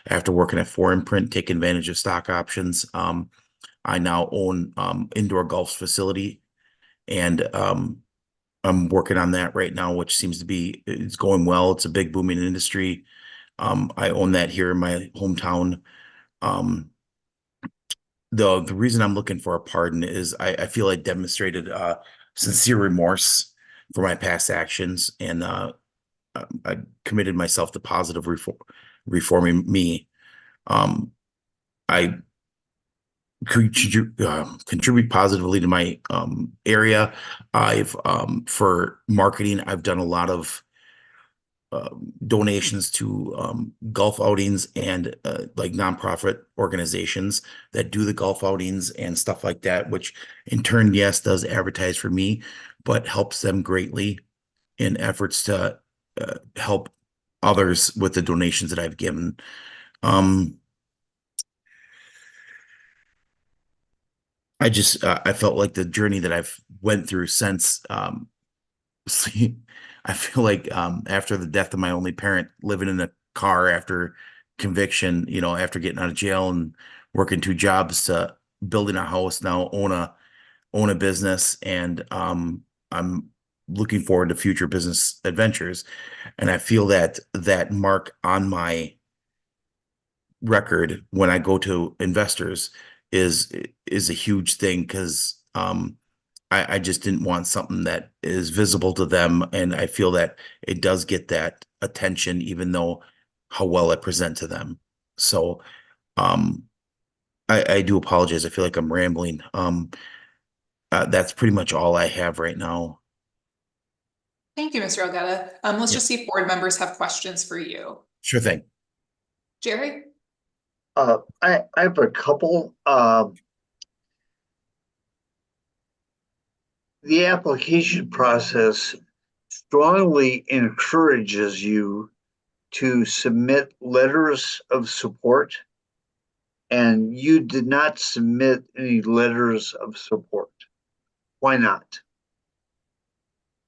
after working at 4imprint, take advantage of stock options. I now own indoor golf facility, and I'm working on that right now, which seems to be, it's going well. It's a big booming industry. I own that here in my hometown. The reason I'm looking for a pardon is I feel I demonstrated sincere remorse for my past actions, and I committed myself to positive reforming me. I contribute positively to my area. I've for marketing, I've done a lot of donations to golf outings and like nonprofit organizations that do the golf outings and stuff like that, which in turn, yes, does advertise for me, but helps them greatly in efforts to help others with the donations that I've given. I felt like the journey that I've went through since I feel like after the death of my only parent, living in a car after conviction, after getting out of jail and working 2 jobs to building a house, now own a business, and I'm looking forward to future business adventures. And I feel that that mark on my record when I go to investors is a huge thing, because I just didn't want something that is visible to them, and I feel that it does get that attention, even though how well I present to them. So I do apologize. I feel like I'm rambling. That's pretty much all I have right now. Thank you, Mr. Aletta. Let's Yeah. just see if board members have questions for you. Sure thing. Jerry? I have a couple. The application process strongly encourages you to submit letters of support, and you did not submit any letters of support. Why not?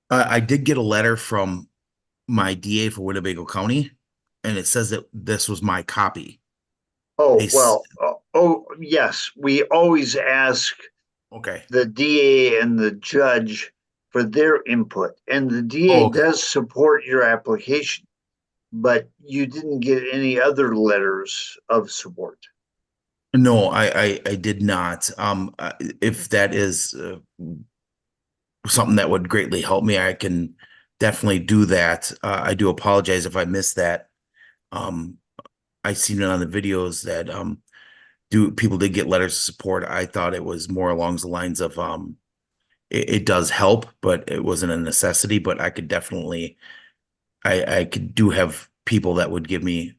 I did get a letter from my DA for Winnebago County, and it says that this was my copy. Oh, well, yes, we always ask Okay. the DA and the judge for their input, and the DA Okay. does support your application, but you didn't get any other letters of support. No, I did not. If that is something that would greatly help me, I can definitely do that. I do apologize if I missed that. I seen it on the videos that people did get letters of support. I thought it was more along the lines of it does help, but it wasn't a necessity. But I could definitely I could do have people that would give me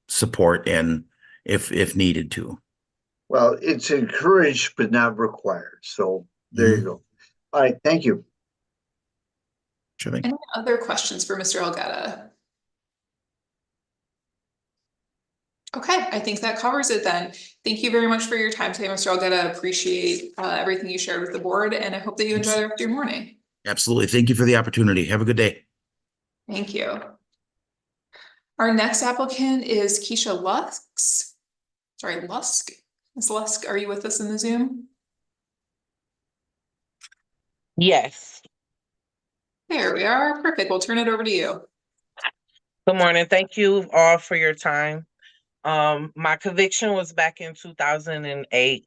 support, and if needed to. Well, it's encouraged but not required. So there you go. All right, thank you. Sure thing. Any other questions for Mr. Aletta? Okay, I think that covers it then. Thank you very much for your time today, Mr. Aletta. Appreciate everything you shared with the board, and I hope that you enjoy the rest of your morning. Absolutely. Thank you for the opportunity. Have a good day. Thank you. Our next applicant is Kesha Lusk. Sorry, Lusk. Ms. Lusk, are you with us in the Zoom? Yes. There we are. Perfect. We'll turn it over to you. Good morning. Thank you all for your time. My conviction was back in 2008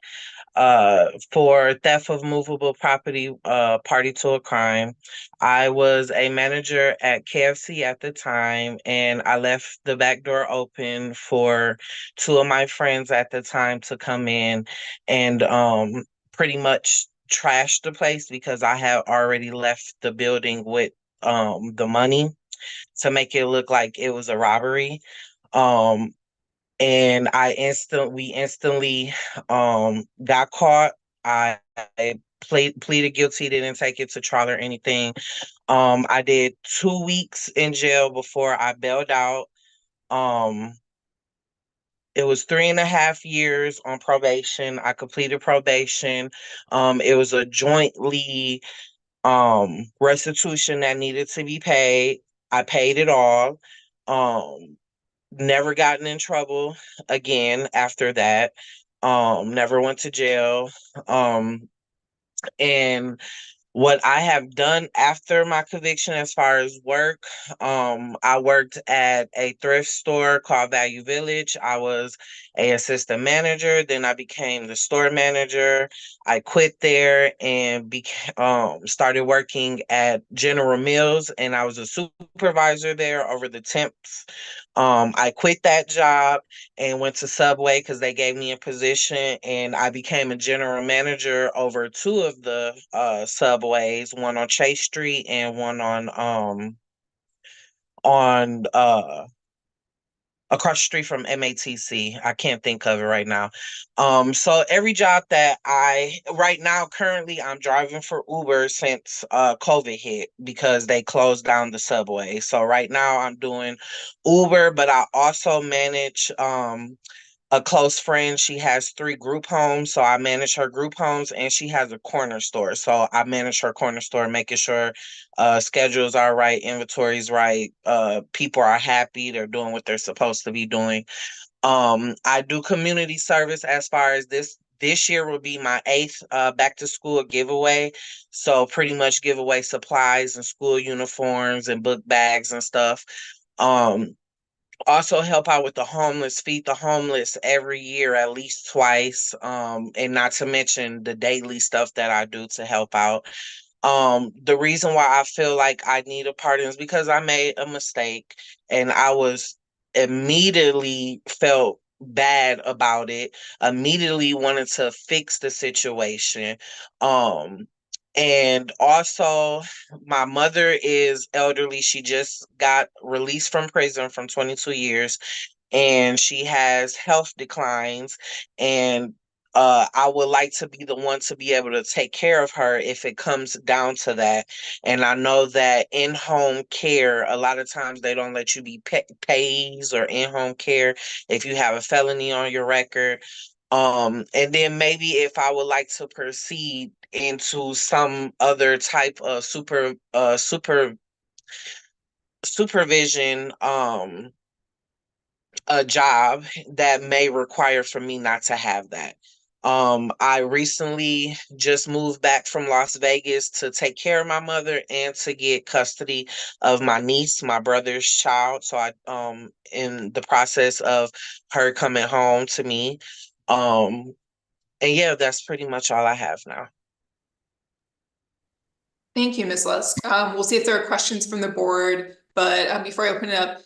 for theft of movable property, party to a crime. I was a manager at KFC at the time, and I left the back door open for 2 of my friends at the time to come in and pretty much trash the place, because I had already left the building with the money to make it look like it was a robbery. And we instantly got caught. I pleaded guilty, didn't take it to trial or anything. I did 2 weeks in jail before I bailed out. It was 3.5 years on probation. I completed probation. It was a jointly restitution that needed to be paid. I paid it all. Never gotten in trouble again after that. Never went to jail. And What I have done after my conviction as far as work, I worked at a thrift store called Value Village. I was a assistant manager, then I became the store manager. I quit there and started working at General Mills, and I was a supervisor there over the temps. I quit that job and went to Subway because they gave me a position, and I became a general manager over two of the Subways, one on Chase Street and one on across the street from MATC. I can't think of it right now. So every job that right now currently I'm driving for Uber since COVID hit because they closed down the Subway. So right now I'm doing Uber, but I also manage a close friend. She has 3 group homes, so I manage her group homes, and she has a corner store. So I manage her corner store, making sure schedules are right, inventory's right, people are happy, they're doing what they're supposed to be doing. I do community service as far as this year will be my 8th back to school giveaway. So pretty much give away supplies and school uniforms and book bags and stuff. Also help out with the homeless, feed the homeless every year at least twice. And not to mention the daily stuff that I do to help out. The reason why I feel like I need a pardon is because I made a mistake and I was immediately felt bad about it, immediately wanted to fix the situation. And also my mother is elderly. She just got released from prison from 22 years and she has health declines, and I would like to be the one to be able to take care of her if it comes down to that. And I know that in-home care, a lot of times they don't let you be pays or in-home care if you have a felony on your record. And then maybe if I would like to proceed into some other type of supervision, a job that may require for me not to have that. I recently just moved back from Las Vegas to take care of my mother and to get custody of my niece, my brother's child. So I in the process of her coming home to me. And yeah, that's pretty much all I have now. Thank you, Ms. Lusk. We'll see if there are questions from the board, but before I open it up,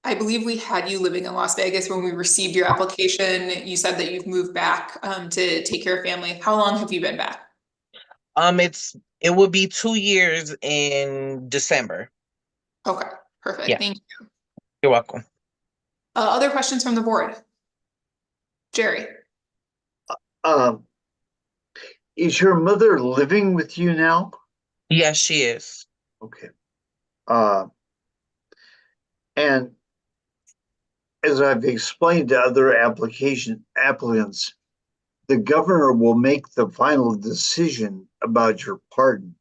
I believe we had you living in Las Vegas when we received your application. You said that you've moved back to take care of family. How long have you been back? It will be 2 years in December. Okay, perfect. Yeah. Thank you. You're welcome. Other questions from the board? Jerry. Is your mother living with you now? Yes, she is. Okay. And as I've explained to other applicants, the governor will make the final decision about your pardon.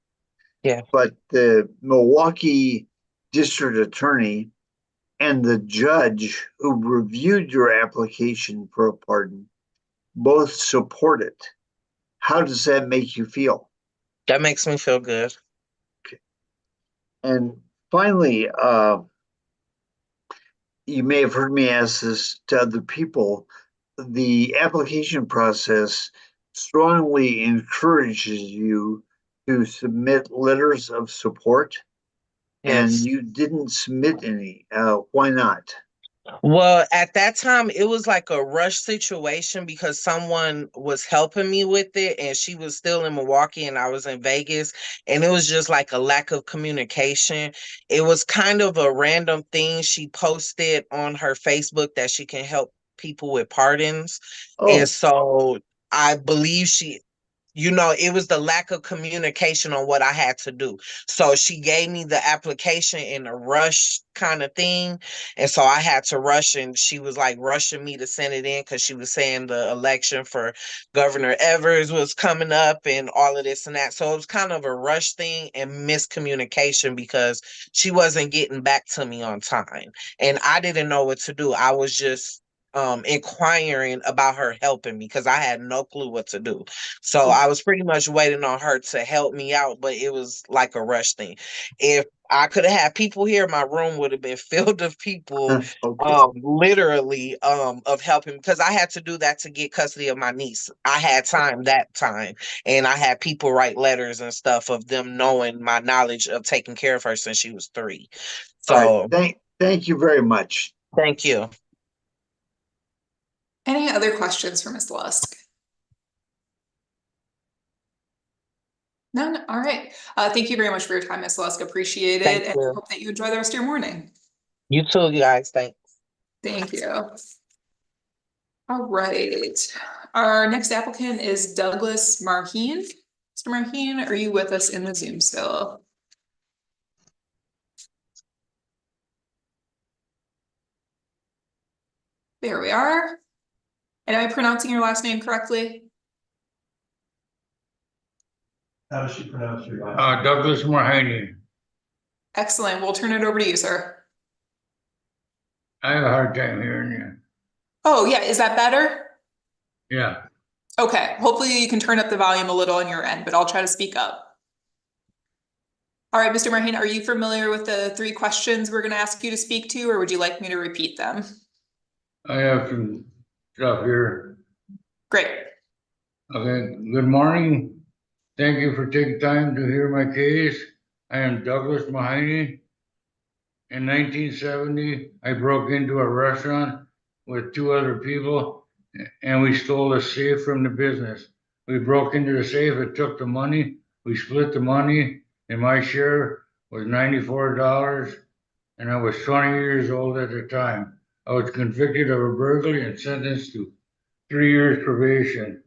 Yeah. But the Milwaukee district attorney and the judge who reviewed your application for a pardon both support it. How does that make you feel? That makes me feel good. Okay. And finally, you may have heard me ask this to other people. The application process strongly encourages you to submit letters of support, and Yes. you didn't submit any. Why not? Well, at that time, it was like a rush situation because someone was helping me with it and she was still in Milwaukee and I was in Vegas. And it was just like a lack of communication. It was kind of a random thing she posted on her Facebook that she can help people with pardons. And so I believe it was the lack of communication on what I had to do. So she gave me the application in a rush kind of thing. And so I had to rush, and she was like rushing me to send it in because she was saying the election for Governor Evers was coming up and all of this and that. So it was kind of a rush thing and miscommunication because she wasn't getting back to me on time. And I didn't know what to do. I was just inquiring about her helping me because I had no clue what to do. So I was pretty much waiting on her to help me out, but it was like a rush thing. If I could have had people here, my room would have been filled of people, literally, of helping, because I had to do that to get custody of my niece. I had time that time, and I had people write letters and stuff of them knowing my knowledge of taking care of her since she was 3. All So right, thank you very much. thank you. Any other questions for Ms. Lusk? None? All right. Thank you very much for your time, Ms. Lusk. Appreciate it. Thank And you. hope that you enjoy the rest of your morning. You too, you guys. Thanks. Thank you. All right. Our next applicant is Douglas Marheen. Mr. Marheen, are you with us in the Zoom still? There we are. And am I pronouncing your last name correctly? How does she pronounce your last name? Douglas Mahiney. Excellent. We'll turn it over to you, sir. I have a hard time hearing you. Oh, yeah. Is that better? Yeah. Okay. Hopefully you can turn up the volume a little on your end, but I'll try to speak up. All right, Mr. Marheen, are you familiar with the 3 questions we're going to ask you to speak to, or would you like me to repeat them? I have some stuff here. Great. Okay. Good morning. Thank you for taking time to hear my case. I am Douglas Mahiney. In 1970, I broke into a restaurant with 2 other people, and we stole a safe from the business. We broke into the safe, it took the money, we split the money, and my share was $94, and I was 20 years old at the time. I was convicted of a burglary and sentenced to 3 years probation.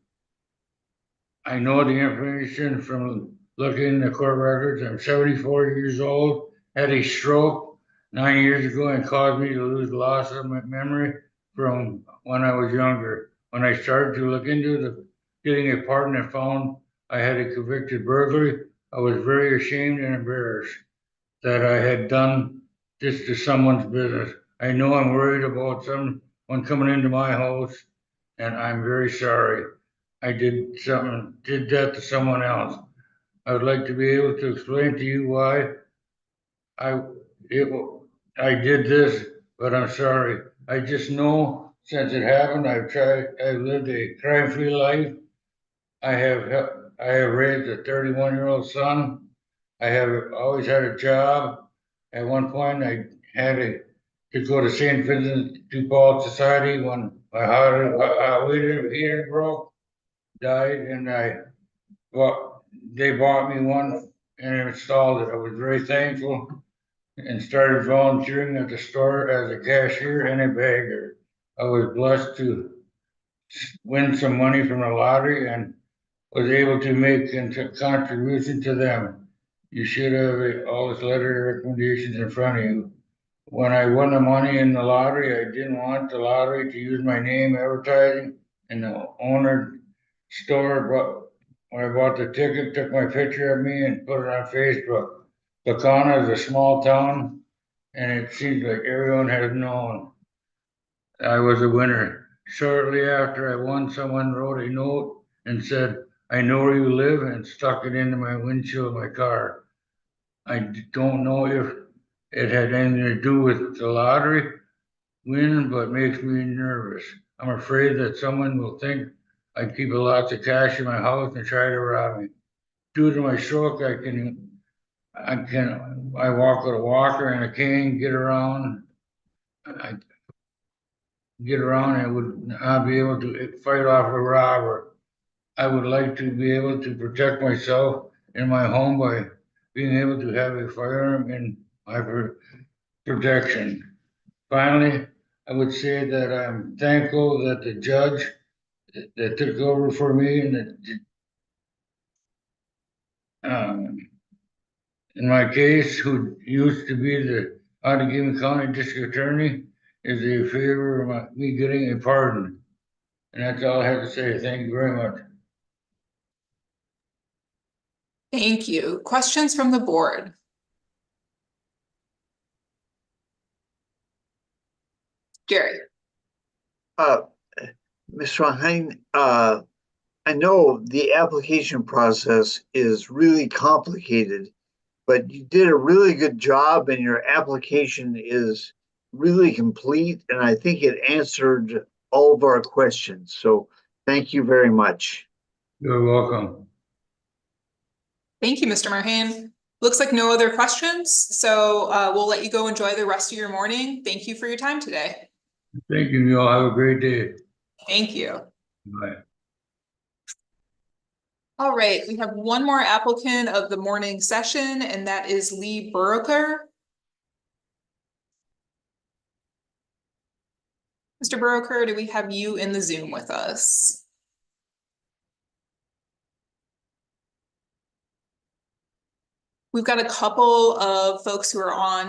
I know the information from looking in the court records. I'm 74 years old, had a stroke 9 years ago and caused me to lose loss of my memory from when I was younger. When I started to look into getting a pardon and found I had a convicted burglary, I was very ashamed and embarrassed that I had done this to someone's business. I know I'm worried about someone coming into my house, and I'm very sorry. I did that to someone else. I would like to be able to explain to you why I did this, but I'm sorry. I just know since it happened, I've lived a crime-free life. I have raised a 31-year-old son. I have always had a job. At one point, I had to go to St. Vincent de Paul Society when my heater broke, died, and they bought me one and installed it. I was very thankful and started volunteering at the store as a cashier and a bagger. I was blessed to win some money from the lottery and was able to make a contribution to them. You should have all this letter of recommendations in front of you. When I won the money in the lottery, I didn't want the lottery to use my name advertising in the owner store, but when I bought the ticket, took my picture of me and put it on Facebook. Lacana is a small town, and it seems like everyone has known I was a winner. Shortly after I won, someone wrote a note and said, "I know where you live," and stuck it into my windshield of my car. I don't know if it had anything to do with the lottery win, but makes me nervous. I'm afraid that someone will think I keep lots of cash in my house and try to rob me. Due to my stroke, I walk with a walker and a cane, get around. I would not be able to fight off a robber. I would like to be able to protect myself in my home by being able to have a firearm in my protection. Finally, I would say that I'm thankful that the judge that took over for me and in my case, who used to be the Outagamie County District Attorney, is in favor of me getting a pardon. And that's all I have to say. Thank you very much. Thank you. Questions from the board? Jerry. Mr. Mahiney, I know the application process is really complicated, but you did a really good job and your application is really complete. And I think it answered all of our questions. So thank you very much. You're welcome. Thank you, Mr. Marhane. Looks like no other questions, so we'll let you go enjoy the rest of your morning. Thank you for your time today. Thank you. You all have a great day. Thank you. Bye. All right, we have one more applicant of the morning session, and that is Lee Buroker. Mr. Buroker, do we have you in the Zoom with us? We've got a couple of folks who are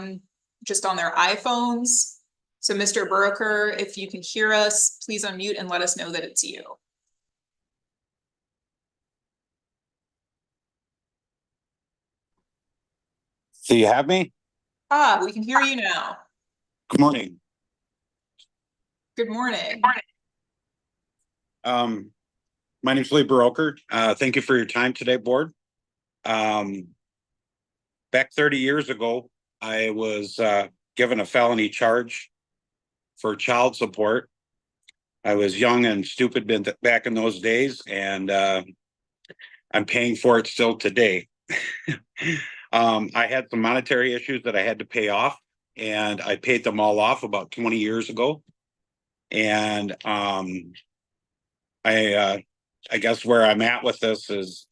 just on their iPhones. So Mr. Buroker, if you can hear us, please unmute and let us know that it's you. So you have me? We can hear you now. Good morning. Good morning. My name's Lee Buroker. Thank you for your time today, board. Back 30 years ago, I was given a felony charge for child support. I was young and stupid back in those days, and I'm paying for it still today. I had some monetary issues that I had to pay off, and I paid them all off about 20 years ago. And I guess where I'm at with this is,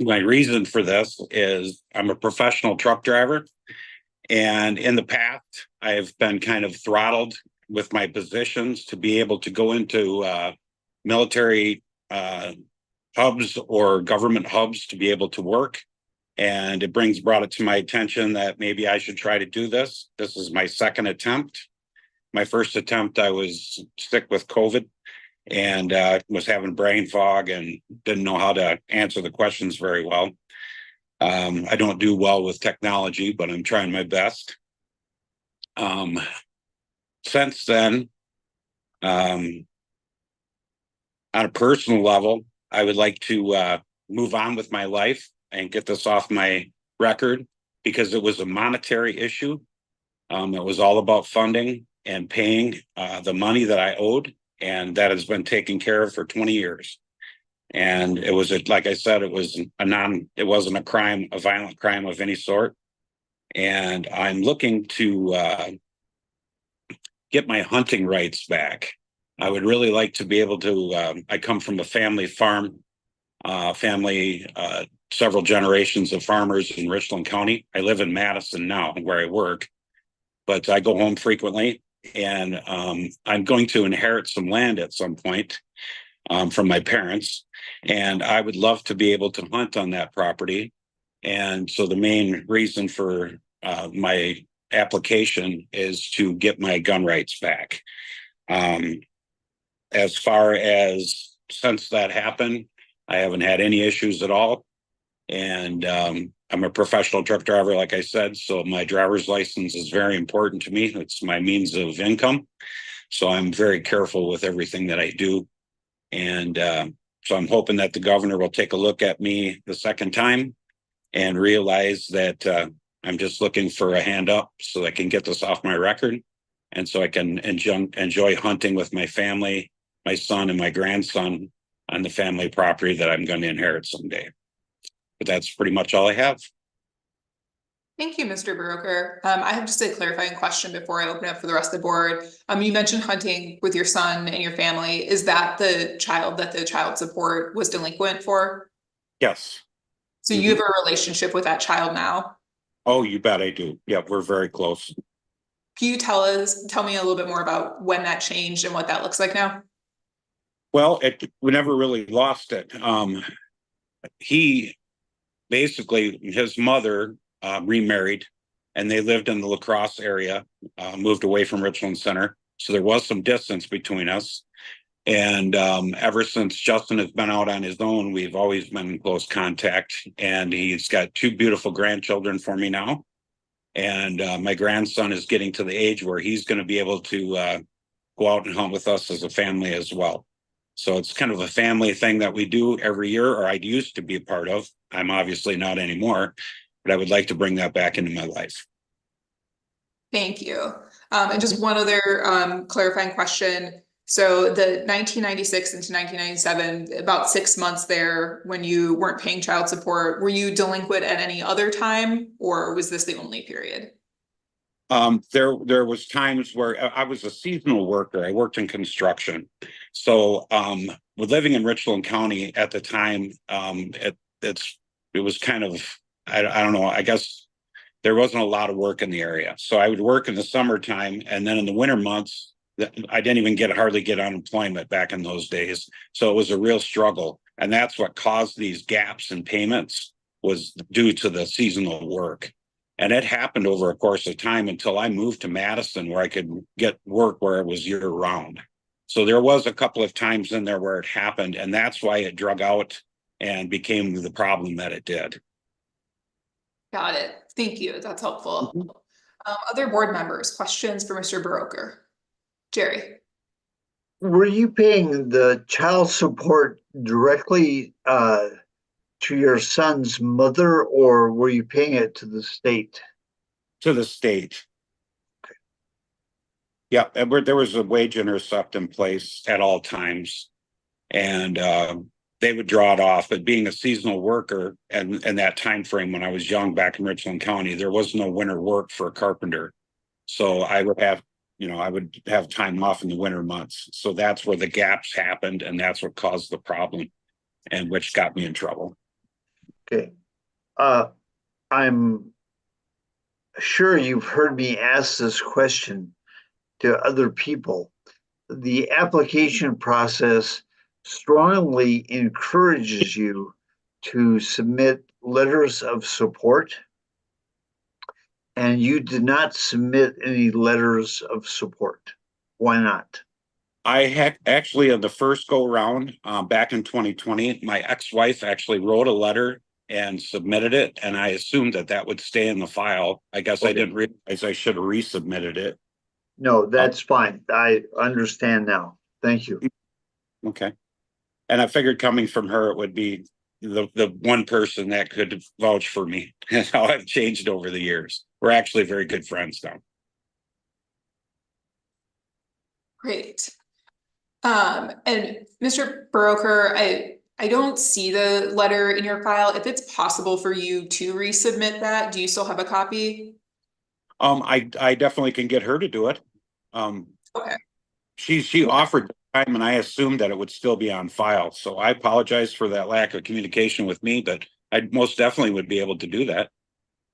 my reason for this is I'm a professional truck driver. And in the past, I've been kind of throttled with my positions to be able to go into military hubs or government hubs to be able to work. And it brought it to my attention that maybe I should try to do this. This is my second attempt. My first attempt, I was sick with COVID and was having brain fog and didn't know how to answer the questions very well. I don't do well with technology, but I'm trying my best. Since then, on a personal level, I would like to move on with my life and get this off my record because it was a monetary issue. It was all about funding and paying the money that I owed, and that has been taken care of for 20 years. And it was, like I said, it wasn't a crime, a violent crime of any sort. And I'm looking to get my hunting rights back. I would really like to be able to, I come from a family farm, several generations of farmers in Richland County. I live in Madison now where I work, but I go home frequently, and I'm going to inherit some land at some point from my parents, and I would love to be able to hunt on that property. And so the main reason for my application is to get my gun rights back. As far as since that happened, I haven't had any issues at all. And I'm a professional truck driver, like I said, so my driver's license is very important to me. It's my means of income. So I'm very careful with everything that I do. And so I'm hoping that the governor will take a look at me the second time and realize that I'm just looking for a hand up so I can get this off my record. And so I can enjoy hunting with my family, my son and my grandson on the family property that I'm going to inherit someday. But that's pretty much all I have. Thank you, Mr. Buroker. I have just a clarifying question before I open up for the rest of the board. You mentioned hunting with your son and your family. Is that the child that the child support was delinquent for? Yes. So you have a relationship with that child now? Oh, you bet I do. Yeah, we're very close. Can you tell me a little bit more about when that changed and what that looks like now? Well, we never really lost it. He basically, his mother remarried, and they lived in the La Crosse area, moved away from Richland Center. So there was some distance between us. And ever since Justin has been out on his own, we've always been in close contact. And he's got two beautiful grandchildren for me now. And my grandson is getting to the age where he's going to be able to go out and hunt with us as a family as well. So it's kind of a family thing that we do every year, or I used to be a part of. I'm obviously not anymore, but I would like to bring that back into my life. Thank you. And just one other clarifying question. So the 1996 into 1997, about 6 months there when you weren't paying child support, were you delinquent at any other time, or was this the only period? There was times where I was a seasonal worker. I worked in construction. So with living in Richland County at the time, it was kind of, I don't know, I guess there wasn't a lot of work in the area. So I would work in the summertime, and then in the winter months, I didn't even hardly get unemployment back in those days. So it was a real struggle. And that's what caused these gaps in payments, was due to the seasonal work. And it happened over a course of time until I moved to Madison, where I could get work where it was year round. So there was a couple of times in there where it happened, and that's why it drug out and became the problem that it did. Got it. Thank you. That's helpful. Other board members, questions for Mr. Buroker? Jerry. Were you paying the child support directly to your son's mother, or were you paying it to the state? To the state. Okay. Yeah, there was a wage intercept in place at all times, and they would draw it off. But being a seasonal worker, and that time frame when I was young back in Richland County, there was no winter work for a carpenter. So I would have time off in the winter months. So that's where the gaps happened, and that's what caused the problem, and which got me in trouble. Okay. I'm sure you've heard me ask this question to other people. The application process strongly encourages you to submit letters of support, and you did not submit any letters of support. Why not? I had actually, on the first go round back in 2020, my ex-wife actually wrote a letter and submitted it, and I assumed that would stay in the file. I guess I didn't realize I should have resubmitted it. No, that's fine. I understand now. Thank you. Okay. And I figured coming from her, it would be the one person that could vouch for me, and how I've changed over the years. We're actually very good friends now. Great. And Mr. Buroker, I don't see the letter in your file. If it's possible for you to resubmit that, do you still have a copy? I definitely can get her to do it. Okay. She offered time, and I assumed that it would still be on file. So I apologize for that lack of communication with me, but I most definitely would be able to do that.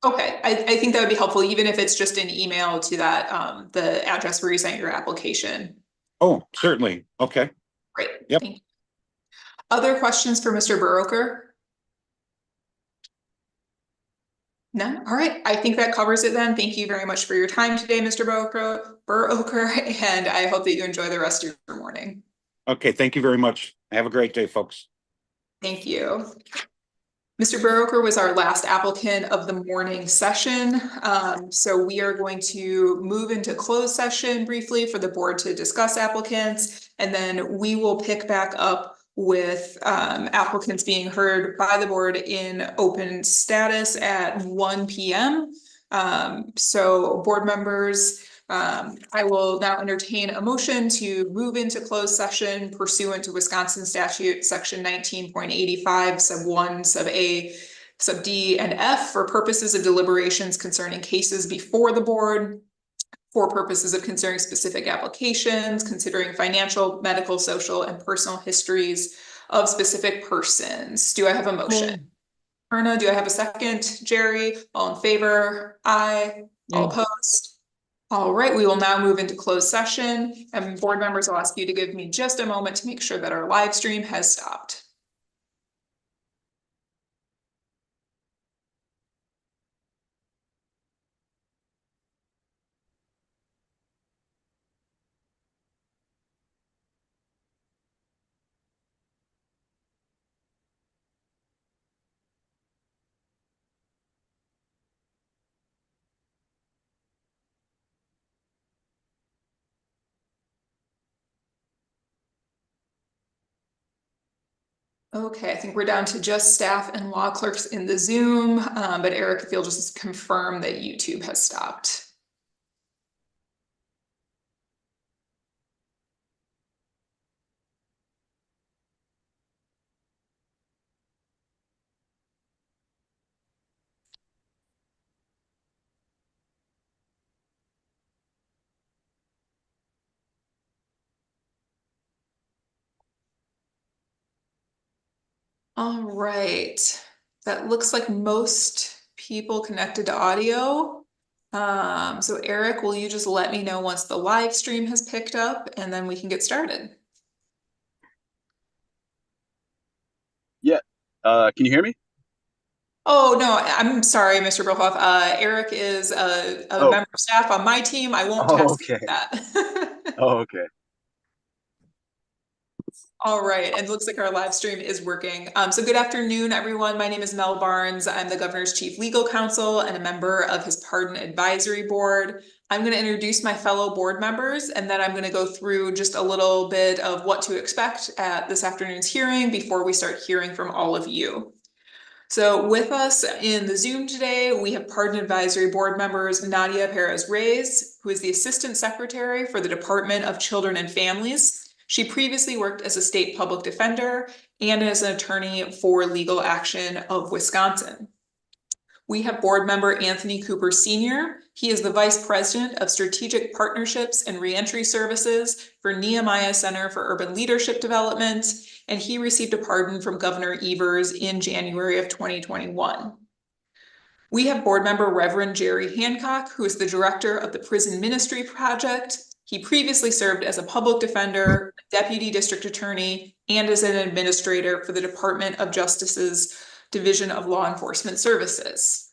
Okay, I think that would be helpful, even if it's just an email to that the address where you sent your application. Oh, certainly. Okay. Great. Yep. Thank you. Other questions for Mr. Buroker? No? All right. I think that covers it then. Thank you very much for your time today, Mr. Buroker, and I hope that you enjoy the rest of your morning. Okay. Thank you very much. Have a great day, folks. Thank you. Mr. Buroker was our last applicant of the morning session. So we are going to move into closed session briefly for the board to discuss applicants, and then we will pick back up with applicants being heard by the board in open status at 1 p.m. So board members, I will now entertain a motion to move into closed session pursuant to Wisconsin statute section 19.85 sub 1 sub A sub D and F for purposes of deliberations concerning cases before the board, for purposes of considering specific applications, considering financial, medical, social, and personal histories of specific persons. Do I have a motion? Erna, do I have a second? Jerry, all in favor? Aye. All opposed? All right, we will now move into closed session, and board members, I'll ask you to give me just a moment to make sure that our live stream has stopped. Okay, I think we're down to just staff and law clerks in the Zoom, but Eric, if you'll just confirm that YouTube has stopped. All right, that looks like most people connected to audio. So Eric, will you just let me know once the live stream has picked up and then we can get started? Yeah. Can you hear me? Oh, no, I'm sorry, Mr. Beroff. Eric is a member of staff on my team. I won't task you with that. Oh, okay. All right, and it looks like our live stream is working. So good afternoon, everyone. My name is Mel Barnes. I'm the governor's chief legal counsel and a member of his pardon advisory board. I'm going to introduce my fellow board members, and then I'm going to go through just a little bit of what to expect at this afternoon's hearing before we start hearing from all of you. So with us in the Zoom today, we have Pardon Advisory Board members Nadia Perez-Reyes, who is the Assistant Secretary for the Department of Children and Families. She previously worked as a state public defender and as an attorney for Legal Action of Wisconsin. We have board member Anthony Cooper Sr. He is the Vice President of Strategic Partnerships and Reentry Services for Nehemiah Center for Urban Leadership Development, and he received a pardon from Governor Evers in January of 2021. We have board member Reverend Jerry Hancock, who is the Director of the Prison Ministry Project. He previously served as a public defender, deputy district attorney, and as an administrator for the Department of Justice's Division of Law Enforcement Services.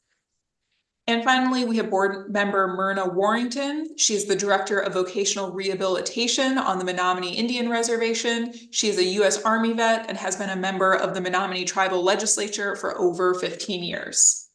And finally, we have board member Myrna Warrington. She is the Director of Vocational Rehabilitation on the Menominee Indian Reservation. She is a U.S. Army vet and has been a member of the Menominee Tribal Legislature for over 15 years.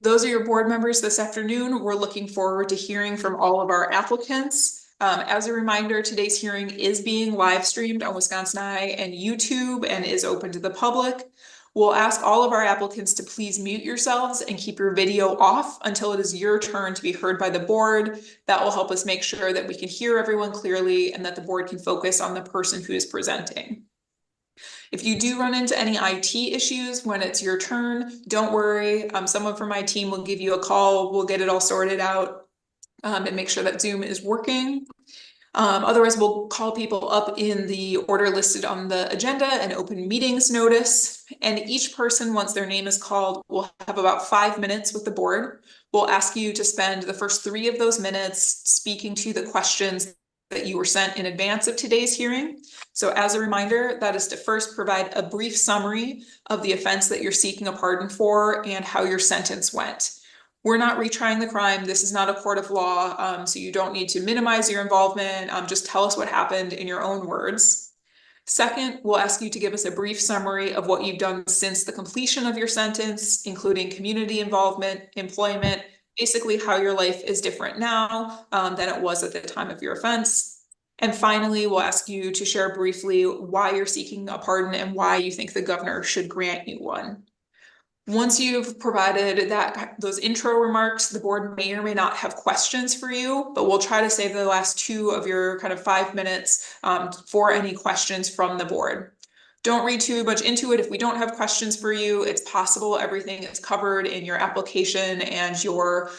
Those are your board members this afternoon. We're looking forward to hearing from all of our applicants. As a reminder, today's hearing is being live streamed on Wisconsin Eye and YouTube and is open to the public. We'll ask all of our applicants to please mute yourselves and keep your video off until it is your turn to be heard by the board. That will help us make sure that we can hear everyone clearly and that the board can focus on the person who is presenting. If you do run into any IT issues when it's your turn, don't worry. Someone from my team will give you a call. We'll get it all sorted out and make sure that Zoom is working. Otherwise, we'll call people up in the order listed on the agenda and open meetings notice. And each person, once their name is called, will have about 5 minutes with the board. We'll ask you to spend the first 3 of those minutes speaking to the questions that you were sent in advance of today's hearing. So as a reminder, that is to first provide a brief summary of the offense that you're seeking a pardon for and how your sentence went. We're not retrying the crime. This is not a court of law, so you don't need to minimize your involvement. Just tell us what happened in your own words. Second, we'll ask you to give us a brief summary of what you've done since the completion of your sentence, including community involvement, employment, basically how your life is different now than it was at the time of your offense. And finally, we'll ask you to share briefly why you're seeking a pardon and why you think the governor should grant you one. Once you've provided those intro remarks, the board may or may not have questions for you, but we'll try to save the last 2 of your kind of 5 minutes for any questions from the board. Don't read too much into it. If we don't have questions for you, it's possible everything is covered in your application and your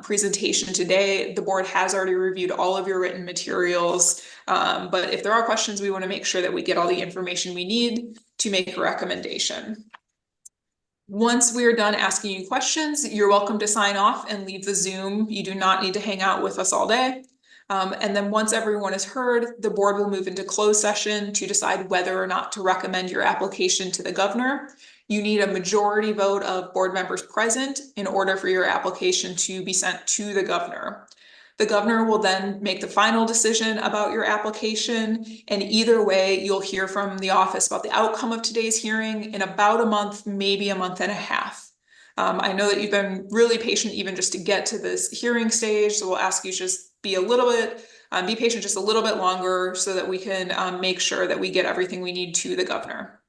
presentation today. The board has already reviewed all of your written materials, but if there are questions, we want to make sure that we get all the information we need to make a recommendation. Once we are done asking you questions, you're welcome to sign off and leave the Zoom. You do not need to hang out with us all day. And then once everyone is heard, the board will move into closed session to decide whether or not to recommend your application to the governor. You need a majority vote of board members present in order for your application to be sent to the governor. The governor will then make the final decision about your application, and either way, you'll hear from the office about the outcome of today's hearing in about a month, maybe a month and a half. I know that you've been really patient even just to get to this hearing stage, so we'll ask you just be patient just a little bit longer so that we can make sure that we get everything we need to the governor.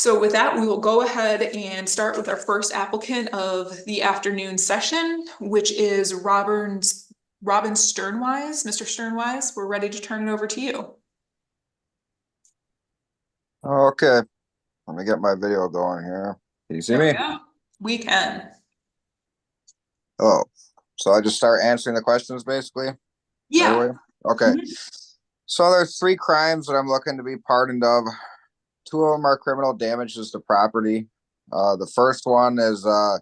So with that, we will go ahead and start with our first applicant of the afternoon session, which is Robin Sternwise. Mr. Sternwise, we're ready to turn it over to you. Okay, let me get my video going here. Can you see me? Yeah, we can. Oh, so I just start answering the questions basically? Yeah. Right away? Okay. So there's 3 crimes that I'm looking to be pardoned of. 2 of them are criminal damages to property. The first one is a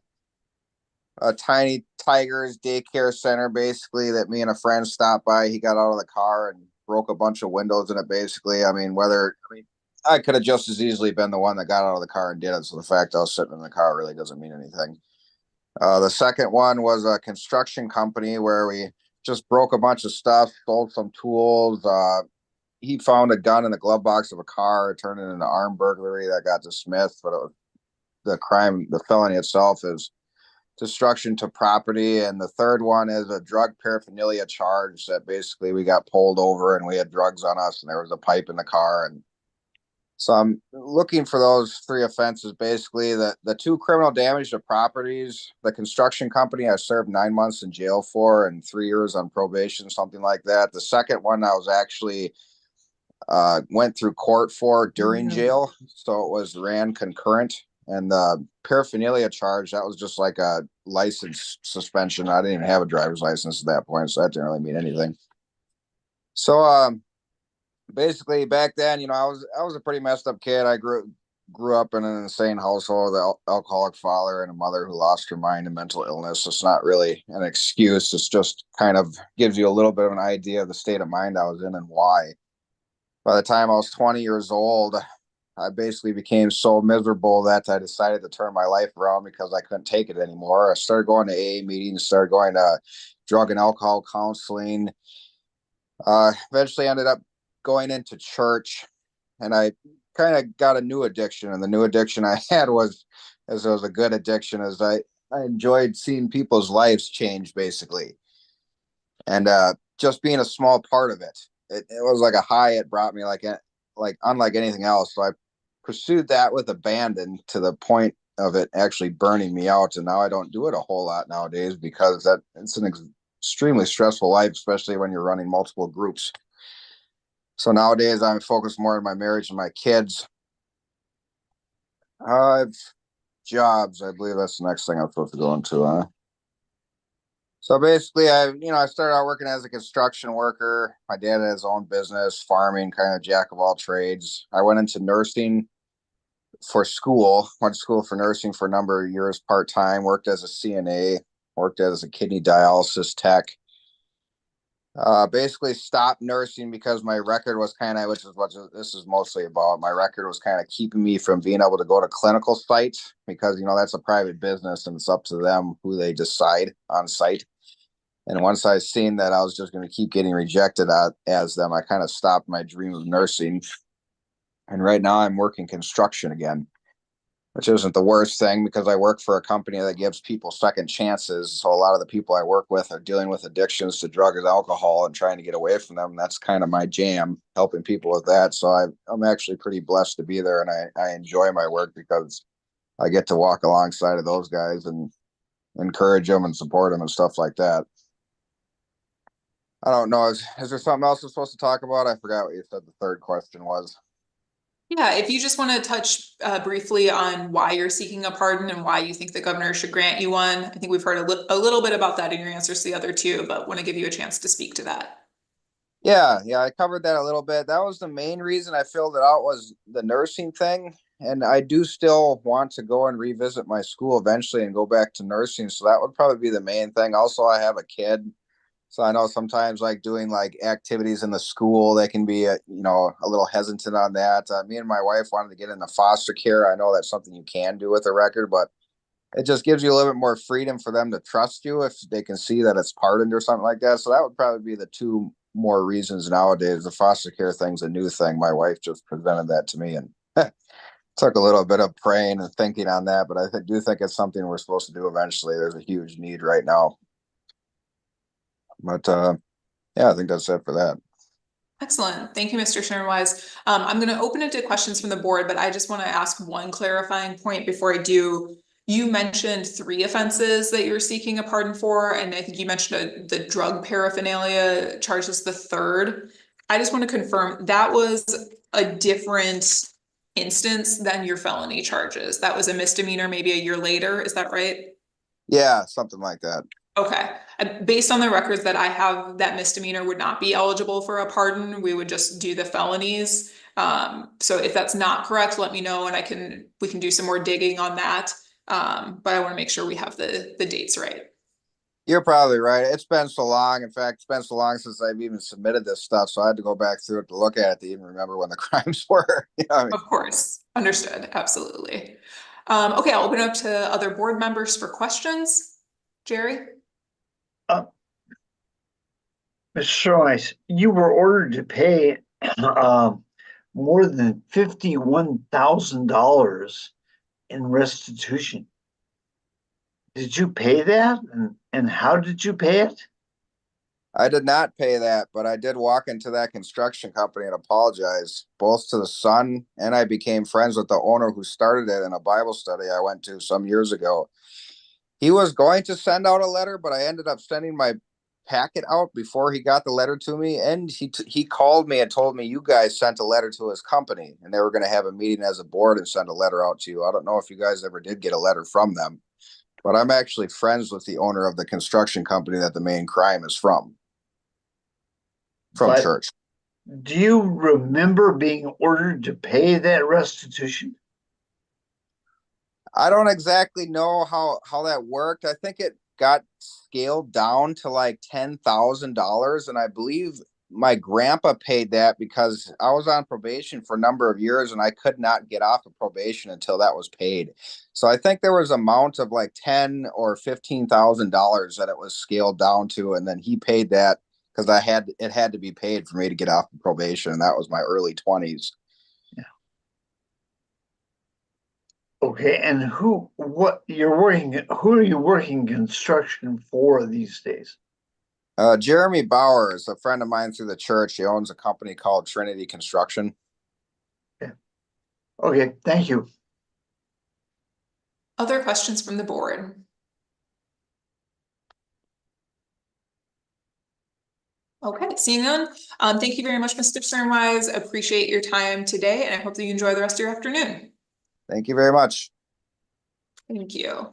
tiny Tigers daycare center, basically, that me and a friend stopped by. He got out of the car and broke a bunch of windows in it, basically. I mean, I could have just as easily been the one that got out of the car and did it. So the fact I was sitting in the car really doesn't mean anything. The second one was a construction company where we just broke a bunch of stuff, stole some tools. He found a gun in the glove box of a car, turned it into armed burglary that got dismissed. But the felony itself is destruction to property. And the third one is a drug paraphernalia charge that basically we got pulled over and we had drugs on us and there was a pipe in the car. And so I'm looking for those 3 offenses, basically. The 2 criminal damage to properties, the construction company I served 9 months in jail for and 3 years on probation, something like that. The second one I was actually went through court for during jail. So it was ran concurrent. And the paraphernalia charge, that was just like a license suspension. I didn't even have a driver's license at that point, so that didn't really mean anything. So basically back then, I was a pretty messed up kid. I grew up in an insane household, an alcoholic father and a mother who lost her mind and mental illness. It's not really an excuse. It's just kind of gives you a little bit of an idea of the state of mind I was in and why. By the time I was 20 years old, I basically became so miserable that I decided to turn my life around because I couldn't take it anymore. I started going to AA meetings, started going to drug and alcohol counseling. Eventually ended up going into church, and I kind of got a new addiction. And the new addiction I had was a good addiction, as I enjoyed seeing people's lives change, basically. And just being a small part of it. It was like a high it brought me, like unlike anything else. So I pursued that with abandon to the point of it actually burning me out. And now I don't do it a whole lot nowadays because it's an extremely stressful life, especially when you're running multiple groups. So nowadays I'm focused more on my marriage and my kids. I've jobs. I believe that's the next thing I'm supposed to go into. So basically, I started out working as a construction worker. My dad had his own business, farming, kind of jack of all trades. I went into nursing for school, went to school for nursing for a number of years part-time, worked as a CNA, worked as a kidney dialysis tech. Basically stopped nursing because my record was kind of, which is what this is mostly about, my record was kind of keeping me from being able to go to clinical sites because, that's a private business and it's up to them who they decide on site. And once I seen that I was just going to keep getting rejected as them, I kind of stopped my dream of nursing. And right now I'm working construction again, which isn't the worst thing because I work for a company that gives people second chances. So a lot of the people I work with are dealing with addictions to drugs and alcohol and trying to get away from them. And that's kind of my jam, helping people with that. So I'm actually pretty blessed to be there, and I enjoy my work because I get to walk alongside of those guys and encourage them and support them and stuff like that. I don't know. Is there something else I'm supposed to talk about? I forgot what you said the third question was. Yeah, if you just want to touch briefly on why you're seeking a pardon and why you think the governor should grant you one. I think we've heard a little bit about that in your answers to the other 2, but want to give you a chance to speak to that. Yeah, I covered that a little bit. That was the main reason I filled it out, was the nursing thing. And I do still want to go and revisit my school eventually and go back to nursing. So that would probably be the main thing. Also, I have a kid. So I know sometimes like doing like activities in the school, they can be, a little hesitant on that. Me and my wife wanted to get into foster care. I know that's something you can do with a record, but it just gives you a little bit more freedom for them to trust you if they can see that it's pardoned or something like that. So that would probably be the 2 more reasons nowadays. The foster care thing's a new thing. My wife just presented that to me and took a little bit of praying and thinking on that, but I do think it's something we're supposed to do eventually. There's a huge need right now. But yeah, I think that's it for that. Excellent. Thank you, Mr. Sternwise. I'm going to open it to questions from the board, but I just want to ask one clarifying point before I do. You mentioned 3 offenses that you're seeking a pardon for, and I think you mentioned the drug paraphernalia charge is the 3rd. I just want to confirm that was a different instance than your felony charges. That was a misdemeanor maybe a year later. Is that right? Yeah, something like that. Okay, based on the records that I have, that misdemeanor would not be eligible for a pardon. We would just do the felonies. So if that's not correct, let me know and we can do some more digging on that. But I want to make sure we have the dates right. You're probably right. It's been so long. In fact, it's been so long since I've even submitted this stuff. So I had to go back through it to look at it to even remember when the crimes were. You know what I mean? Of course, understood, absolutely. Okay, I'll open up to other board members for questions. Jerry? Mr. Rice, you were ordered to pay more than $51,000 in restitution. Did you pay that? And how did you pay it? I did not pay that, but I did walk into that construction company and apologize both to the son, and I became friends with the owner who started it in a Bible study I went to some years ago. He was going to send out a letter, but I ended up sending my packet out before he got the letter to me, and he called me and told me you guys sent a letter to his company and they were going to have a meeting as a board and send a letter out to you. I don't know if you guys ever did get a letter from them, but I'm actually friends with the owner of the construction company that the main crime is from church. Do you remember being ordered to pay that restitution? I don't exactly know how that worked. I think it got scaled down to like $10,000, and I believe my grandpa paid that because I was on probation for a number of years and I could not get off of probation until that was paid. So I think there was an amount of like $10,000 or $15,000 that it was scaled down to, and then he paid that because it had to be paid for me to get off of probation, and that was my early 20s. Okay, and who are you working construction for these days? Jeremy Bauer is a friend of mine through the church. He owns a company called Trinity Construction. Okay, thank you. Other questions from the board? Okay, seeing none. Thank you very much, Mr. Sternwise. Appreciate your time today, and I hope that you enjoy the rest of your afternoon. Thank you very much. Thank you.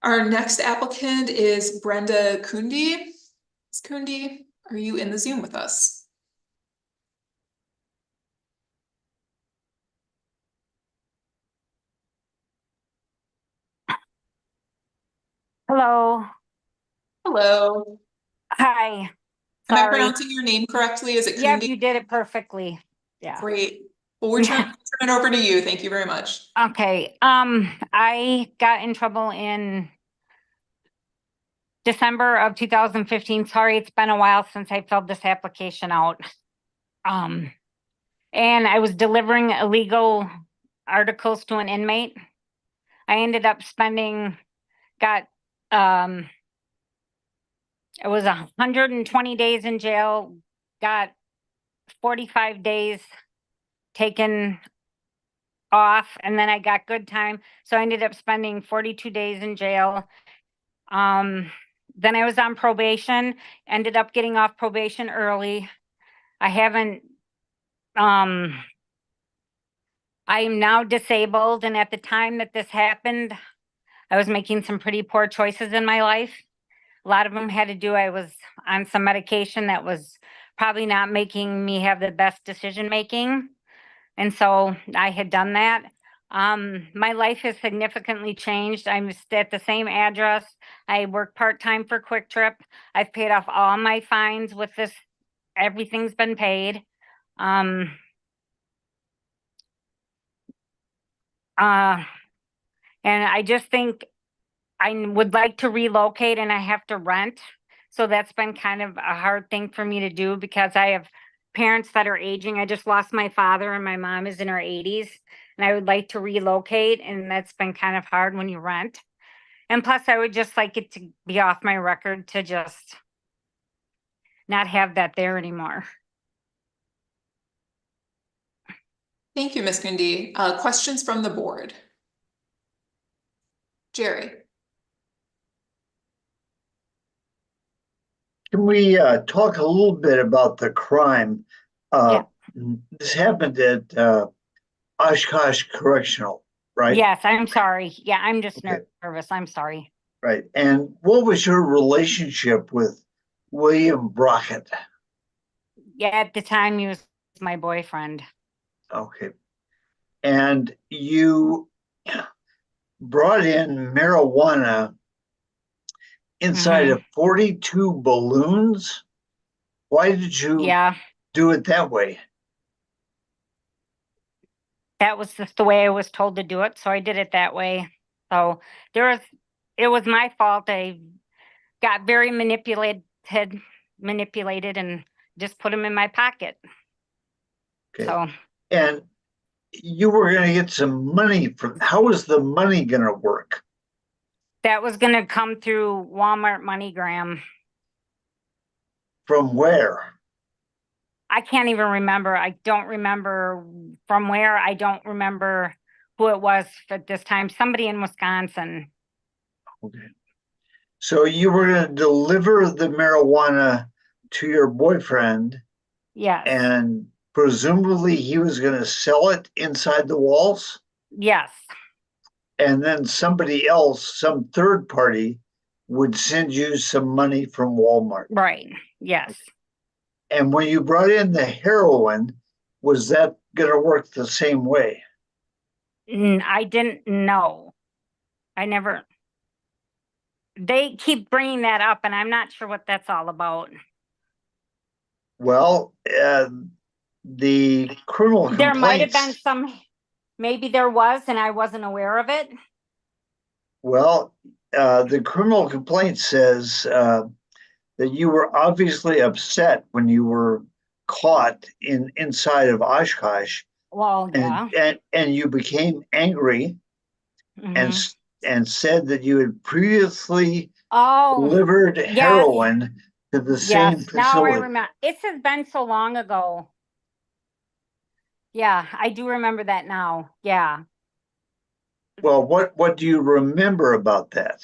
Our next applicant is Brenda Kundi. Ms. Kundi, are you in the Zoom with us? Hello. Hello. Hi. Am I Sorry. pronouncing your name correctly? Is it Yep, Kundi? you did it perfectly. Yeah. Great. Well, we're turning it over to you. Thank you very much. Okay. I got in trouble in December of 2015. Sorry, it's been a while since I filled this application out. And I was delivering illegal articles to an inmate. I ended up it was 120 days in jail, got 45 days taken off, and then I got good time. So I ended up spending 42 days in jail. Then I was on probation, ended up getting off probation early. I am now disabled, and at the time that this happened, I was making some pretty poor choices in my life. A lot of them had to do, I was on some medication that was probably not making me have the best decision making. And so I had done that. My life has significantly changed. I'm at the same address. I work part-time for Quick Trip. I've paid off all my fines with this. Everything's been paid. And I just think I would like to relocate, and I have to rent. So that's been kind of a hard thing for me to do because I have parents that are aging. I just lost my father, and my mom is in her 80s, and I would like to relocate, and that's been kind of hard when you rent. And plus I would just like it to be off my record to just not have that there anymore. Thank you, Ms. Kundi. Questions from the board? Jerry? Can we talk a little bit about the crime? Yeah. This happened at Oshkosh Correctional, right? Yes, I'm sorry. Yeah, I'm just Okay. nervous. I'm sorry. Right. And what was your relationship with William Brockett? Yeah, at the time he was my boyfriend. Okay. And you brought in marijuana inside of 42 balloons. Why did you do it that way? That was just the way I was told to do it, so I did it that way. So it was my fault. I got very manipulated and just put them in my pocket. Okay. So, and you were going to get some money from, how was the money going to work? That was going to come through Walmart MoneyGram. From where? I can't even remember. I don't remember from where. I don't remember who it was at this time. Somebody in Wisconsin. Okay. So you were going to deliver the marijuana to your boyfriend. Yes. And presumably he was going to sell it inside the walls? Yes. And then somebody else, some third party, would send you some money from Walmart. Right. Yes. And when you brought in the heroin, was that going to work the same way? I didn't know. They keep bringing that up, and I'm not sure what that's all about. Well, the criminal complaints. There might have been maybe there was, and I wasn't aware of it. Well, the criminal complaint says that you were obviously upset when you were caught inside of Oshkosh. Well, yeah. And you became angry and said that you had previously delivered heroin to the same facility. Now I remember. It has been so long ago. Yeah, I do remember that now. Yeah. Well, what do you remember about that?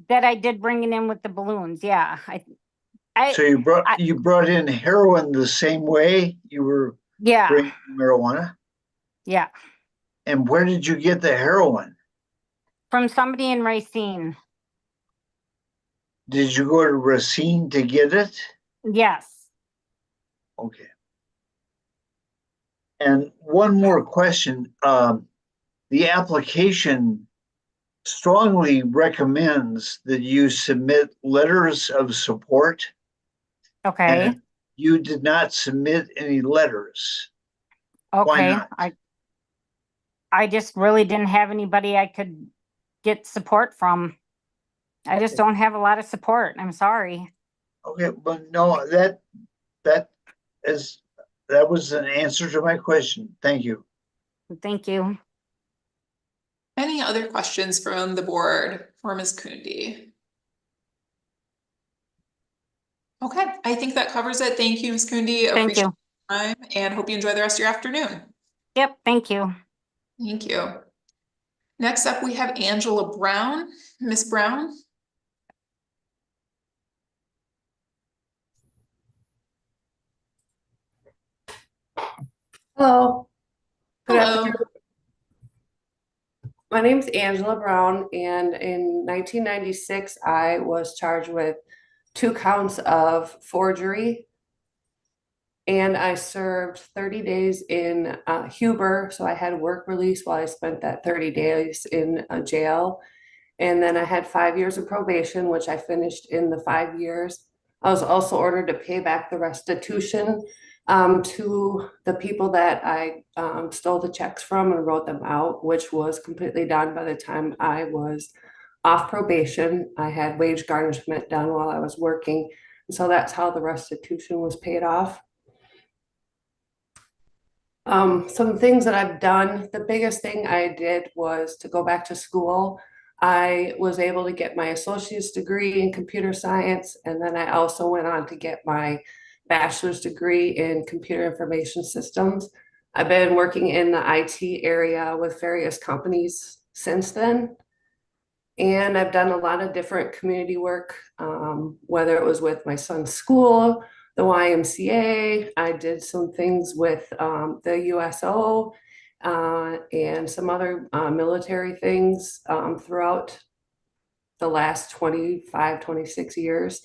That I did bring it in with the balloons. Yeah. So you brought in heroin the same way you were bringing marijuana? Yeah. And where did you get the heroin? From somebody in Racine. Did you go to Racine to get it? Yes. Okay. And one more question. The application strongly recommends that you submit letters of support. Okay. And you did not submit any letters. Okay. Why not? I just really didn't have anybody I could get support from. I just don't have a lot of support. I'm sorry. Okay, but no, that was an answer to my question. Thank you. Thank you. Any other questions from the board for Ms. Kundi? Okay, I think that covers it. Thank you, Ms. Kundi. Thank you. Appreciate your time and hope you enjoy the rest of your afternoon. Yep, thank you. Thank you. Next up, we have Angela Brown. Ms. Brown? Hello. Good Hello. afternoon. My name is Angela Brown, and in 1996, I was charged with 2 counts of forgery, and I served 30 days in Huber, so I had work release while I spent that 30 days in jail, and then I had 5 years of probation, which I finished in the 5 years. I was also ordered to pay back the restitution to the people that I stole the checks from and wrote them out, which was completely done by the time I was off probation. I had wage garnishment done while I was working. So that's how the restitution was paid off. Some things that I've done, the biggest thing I did was to go back to school. I was able to get my associate's degree in computer science, and then I also went on to get my bachelor's degree in computer information systems. I've been working in the IT area with various companies since then. And I've done a lot of different community work, whether it was with my son's school, the YMCA. I did some things with the USO and some other military things throughout the last 25, 26 years.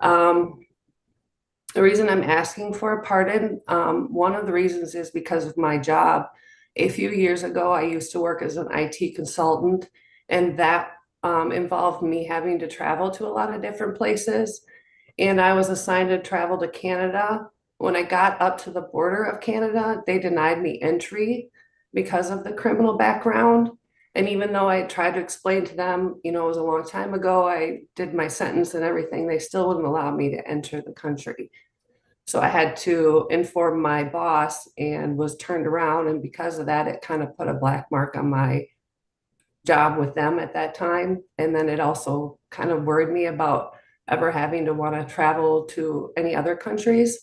The reason I'm asking for a pardon, one of the reasons is because of my job. A few years ago, I used to work as an IT consultant, and that involved me having to travel to a lot of different places. And I was assigned to travel to Canada. When I got up to the border of Canada, they denied me entry because of the criminal background. And even though I tried to explain to them, you know, it was a long time ago, I did my sentence and everything, they still wouldn't allow me to enter the country. So I had to inform my boss and was turned around. And because of that, it kind of put a black mark on my job with them at that time. And then it also kind of worried me about ever having to want to travel to any other countries.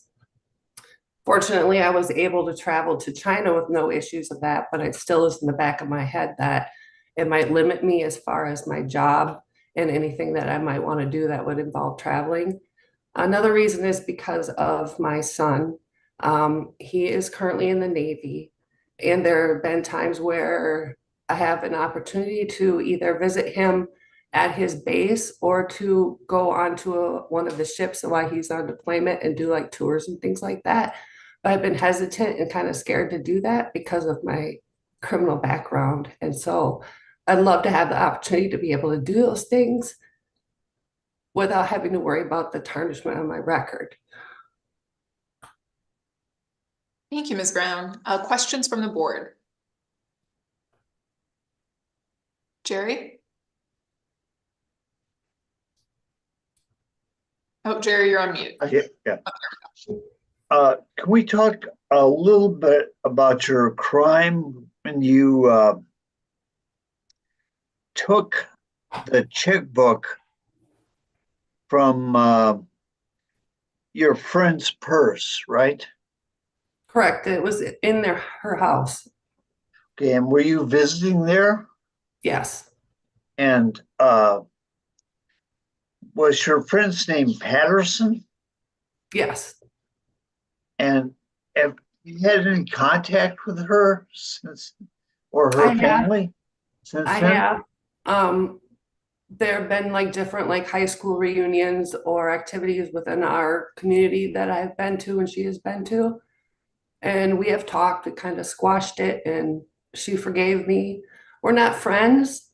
Fortunately, I was able to travel to China with no issues of that, but it still is in the back of my head that it might limit me as far as my job and anything that I might want to do that would involve traveling. Another reason is because of my son. He is currently in the Navy, and there have been times where I have an opportunity to either visit him at his base or to go onto one of the ships while he's on deployment and do like tours and things like that. But I've been hesitant and kind of scared to do that because of my criminal background. And so I'd love to have the opportunity to be able to do those things without having to worry about the tarnishment on my record. Thank you, Ms. Brown. Questions from the board? Jerry? Oh, Jerry, you're on mute. Yeah. Can we talk a little bit about your crime when you took the checkbook from your friend's purse, right? Correct. It was in her house. Okay, and were you visiting there? Yes. And was your friend's name Patterson? Yes. And have you had any contact with her since, or her I family since then? have. There have been like different like high school reunions or activities within our community that I've been to and she has been to. And we have talked, we kind of squashed it, and she forgave me. We're not friends,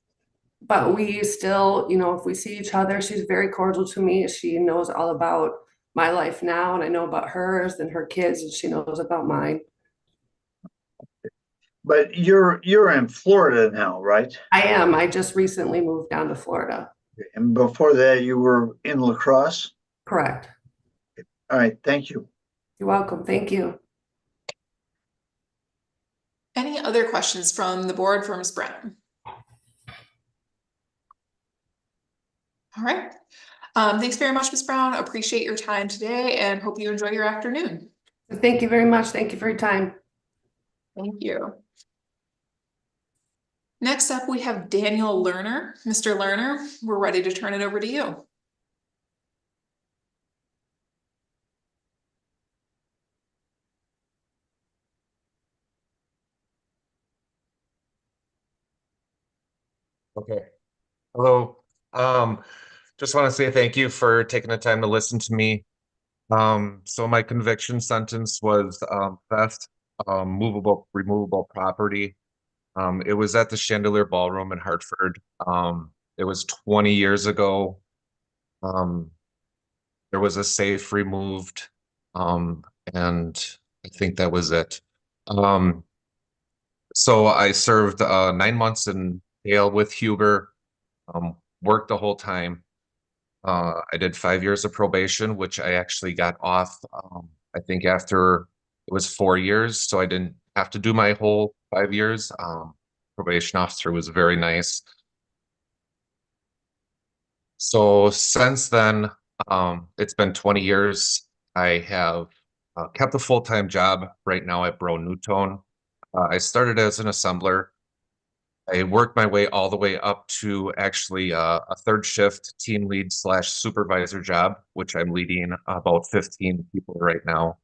but we still, you know, if we see each other, she's very cordial to me. She knows all about my life now, and I know about hers and her kids, and she knows about mine. But you're in Florida now, right? I am. I just recently moved down to Florida. And before that, you were in La Crosse? Correct. All right, thank you. You're welcome. Thank you. Any other questions from the board for Ms. Brown? All right. Thanks very much, Ms. Brown. Appreciate your time today and hope you enjoy your afternoon. Thank you very much. Thank you for your time. Thank you. Next up, we have Daniel Lerner. Mr. Lerner, we're ready to turn it over to you. Okay. Hello. Just want to say thank you for taking the time to listen to me. So my conviction sentence was theft, removable property. It was at the Chandelier Ballroom in Hartford. It was 20 years ago. There was a safe removed, and I think that was it. So I served 9 months in jail with Huber, worked the whole time. I did 5 years of probation, which I actually got off, I think after it was 4 years. So I didn't have to do my whole 5 years. Probation officer was very nice. So since then, it's been 20 years. I have kept a full-time job right now at Bro Newtone. I started as an assembler. I worked my way all the way up to actually a third shift team lead slash supervisor job, which I'm leading about 15 people right now.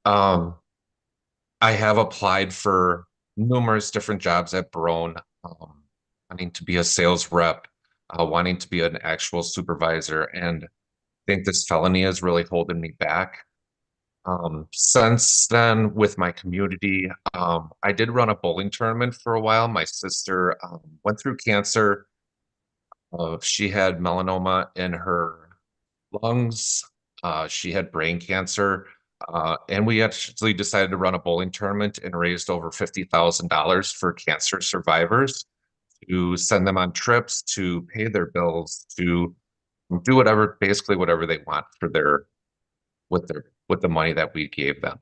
I have applied for numerous different jobs at Barone, wanting to be a sales rep, wanting to be an actual supervisor, and I think this felony is really holding me back. Since then, with my community, I did run a bowling tournament for a while. My sister went through cancer. She had melanoma in her lungs. She had brain cancer. And we actually decided to run a bowling tournament and raised over $50,000 for cancer survivors to send them on trips, to pay their bills, to do whatever, basically whatever they want for with the money that we gave them.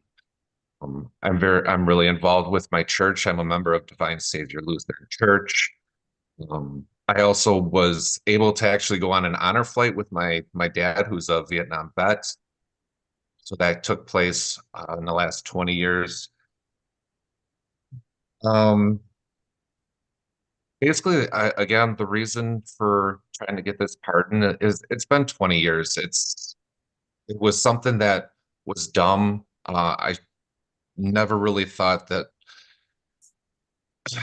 I'm really involved with my church. I'm a member of Divine Savior Lutheran Church. I also was able to actually go on an honor flight with my dad, who's a Vietnam vet. So that took place in the last 20 years. Basically, again, the reason for trying to get this pardon is it's been 20 years. It was something that was dumb. I never really thought that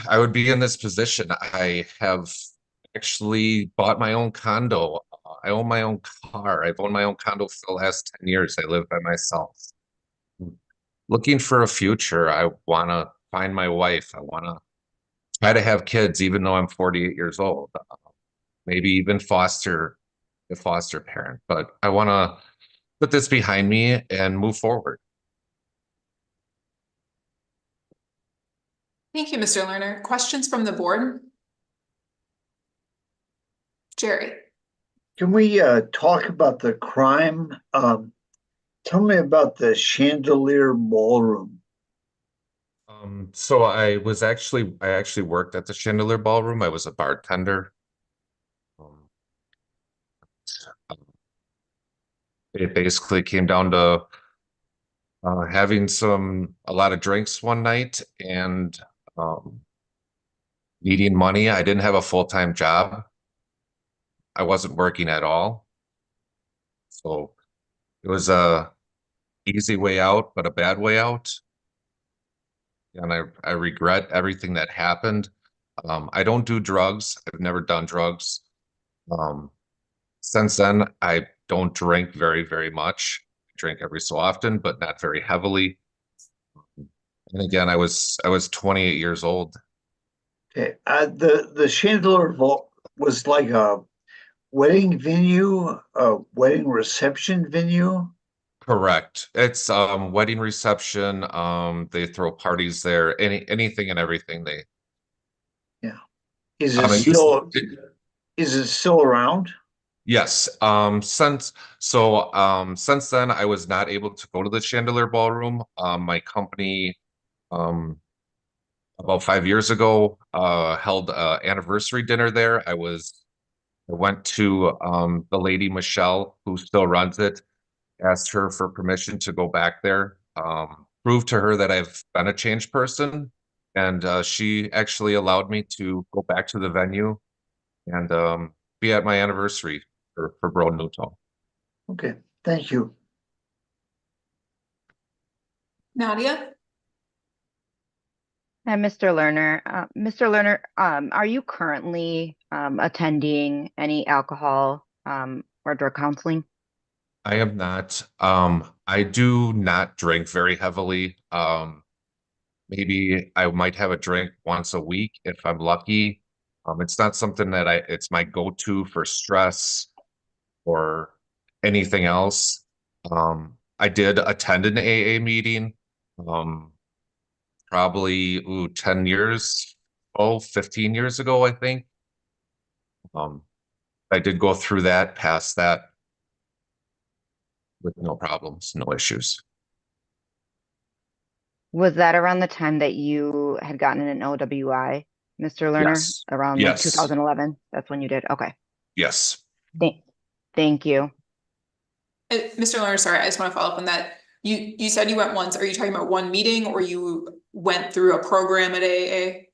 I would be in this position. I have actually bought my own condo. I own my own car. I've owned my own condo for the last 10 years. I live by myself. Looking for a future. I want to find my wife. I want to try to have kids, even though I'm 48 years old. Maybe even a foster parent. But I want to put this behind me and move forward. Thank you, Mr. Lerner. Questions from the board? Jerry. Can we talk about the crime? Tell me about the Chandelier Ballroom. So I actually worked at the Chandelier Ballroom. I was a bartender. It basically came down to having a lot of drinks one night and needing money. I didn't have a full-time job. I wasn't working at all. So it was a easy way out, but a bad way out. And I regret everything that happened. I don't do drugs. I've never done drugs. Since then, I don't drink very, very much. I drink every so often, but not very heavily. And again, I was 28 years old. Okay. The Chandelier Vault was like a wedding venue, a wedding reception venue. Correct. It's wedding reception. They throw parties there. Anything and everything. Yeah. Is it still around? Yes. Since then, I was not able to go to the Chandelier Ballroom. My company, about 5 years ago, held an anniversary dinner there. I went to the lady Michelle, who still runs it, asked her for permission to go back there, proved to her that I've been a changed person, and she actually allowed me to go back to the venue and be at my anniversary for Bro Newtone. Okay, thank you. Nadia? Hi, Mr. Lerner. Mr. Lerner, are you currently attending any alcohol or drug counseling? I am not. I do not drink very heavily. Maybe I might have a drink once a week if I'm lucky. It's not something that it's my go-to for stress or anything else. I did attend an AA meeting, probably 10 years, 15 years ago, I think. I did go through that, past that, with no problems, no issues. Was that around the time that you had gotten an OWI, Mr. Lerner? Yes. Around like 2011? That's when you did? Okay. Yes. Thank you. Mr. Lerner, sorry, I just want to follow up on that. You said you went once. Are you talking about one meeting, or you went through a program at AA?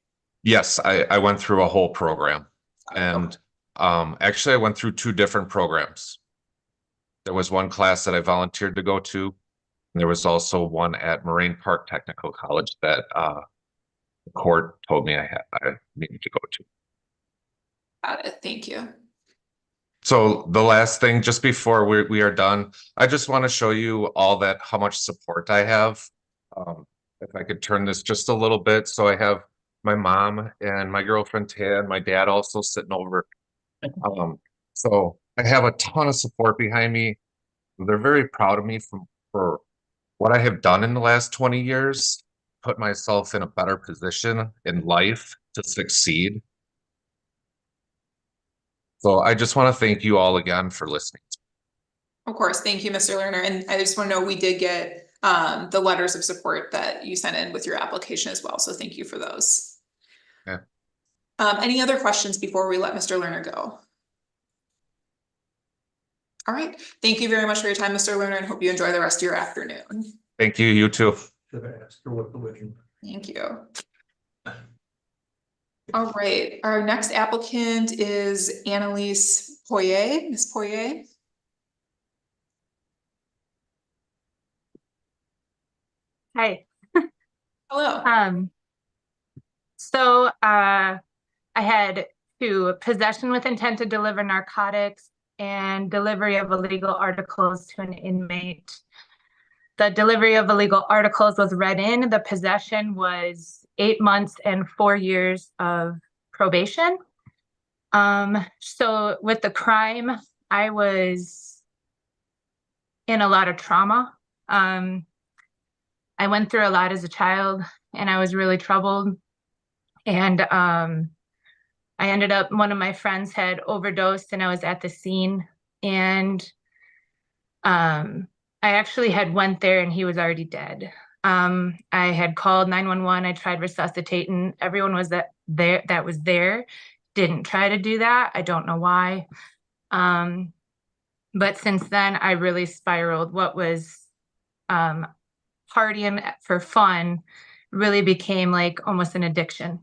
Yes, I went through a whole program. And actually I went through 2 different programs. There was one class that I volunteered to go to, and there was also one at Moraine Park Technical College that the court told me I needed to go to. Got it. Thank you. So the last thing, just before we are done, I just want to show you all that, how much support I have. If I could turn this just a little bit. So I have my mom and my girlfriend Tan, my dad also sitting over. So I have a ton of support behind me. They're very proud of me for what I have done in the last 20 years, put myself in a better position in life to succeed. So I just want to thank you all again for listening. Of course. Thank you, Mr. Lerner. And I just want to know, we did get the letters of support that you sent in with your application as well. So thank you for those. Yeah. Any other questions before we let Mr. Lerner go? All right. Thank you very much for your time, Mr. Lerner, and hope you enjoy the rest of your afternoon. Thank you. You too. Thank you. All right. Our next applicant is Analise Poier. Ms. Poier. Hi. Hello. So I had 2: possession with intent to deliver narcotics and delivery of illegal articles to an inmate. The delivery of illegal articles was read in. The possession was 8 months and 4 years of probation. So with the crime, I was in a lot of trauma. I went through a lot as a child, and I was really troubled. And I ended up, one of my friends had overdosed, and I was at the scene, and I actually had went there and he was already dead. I had called 911. I tried resuscitating. Everyone was that was there didn't try to do that. I don't know why. But since then, I really spiraled. What was partying for fun really became like almost an addiction.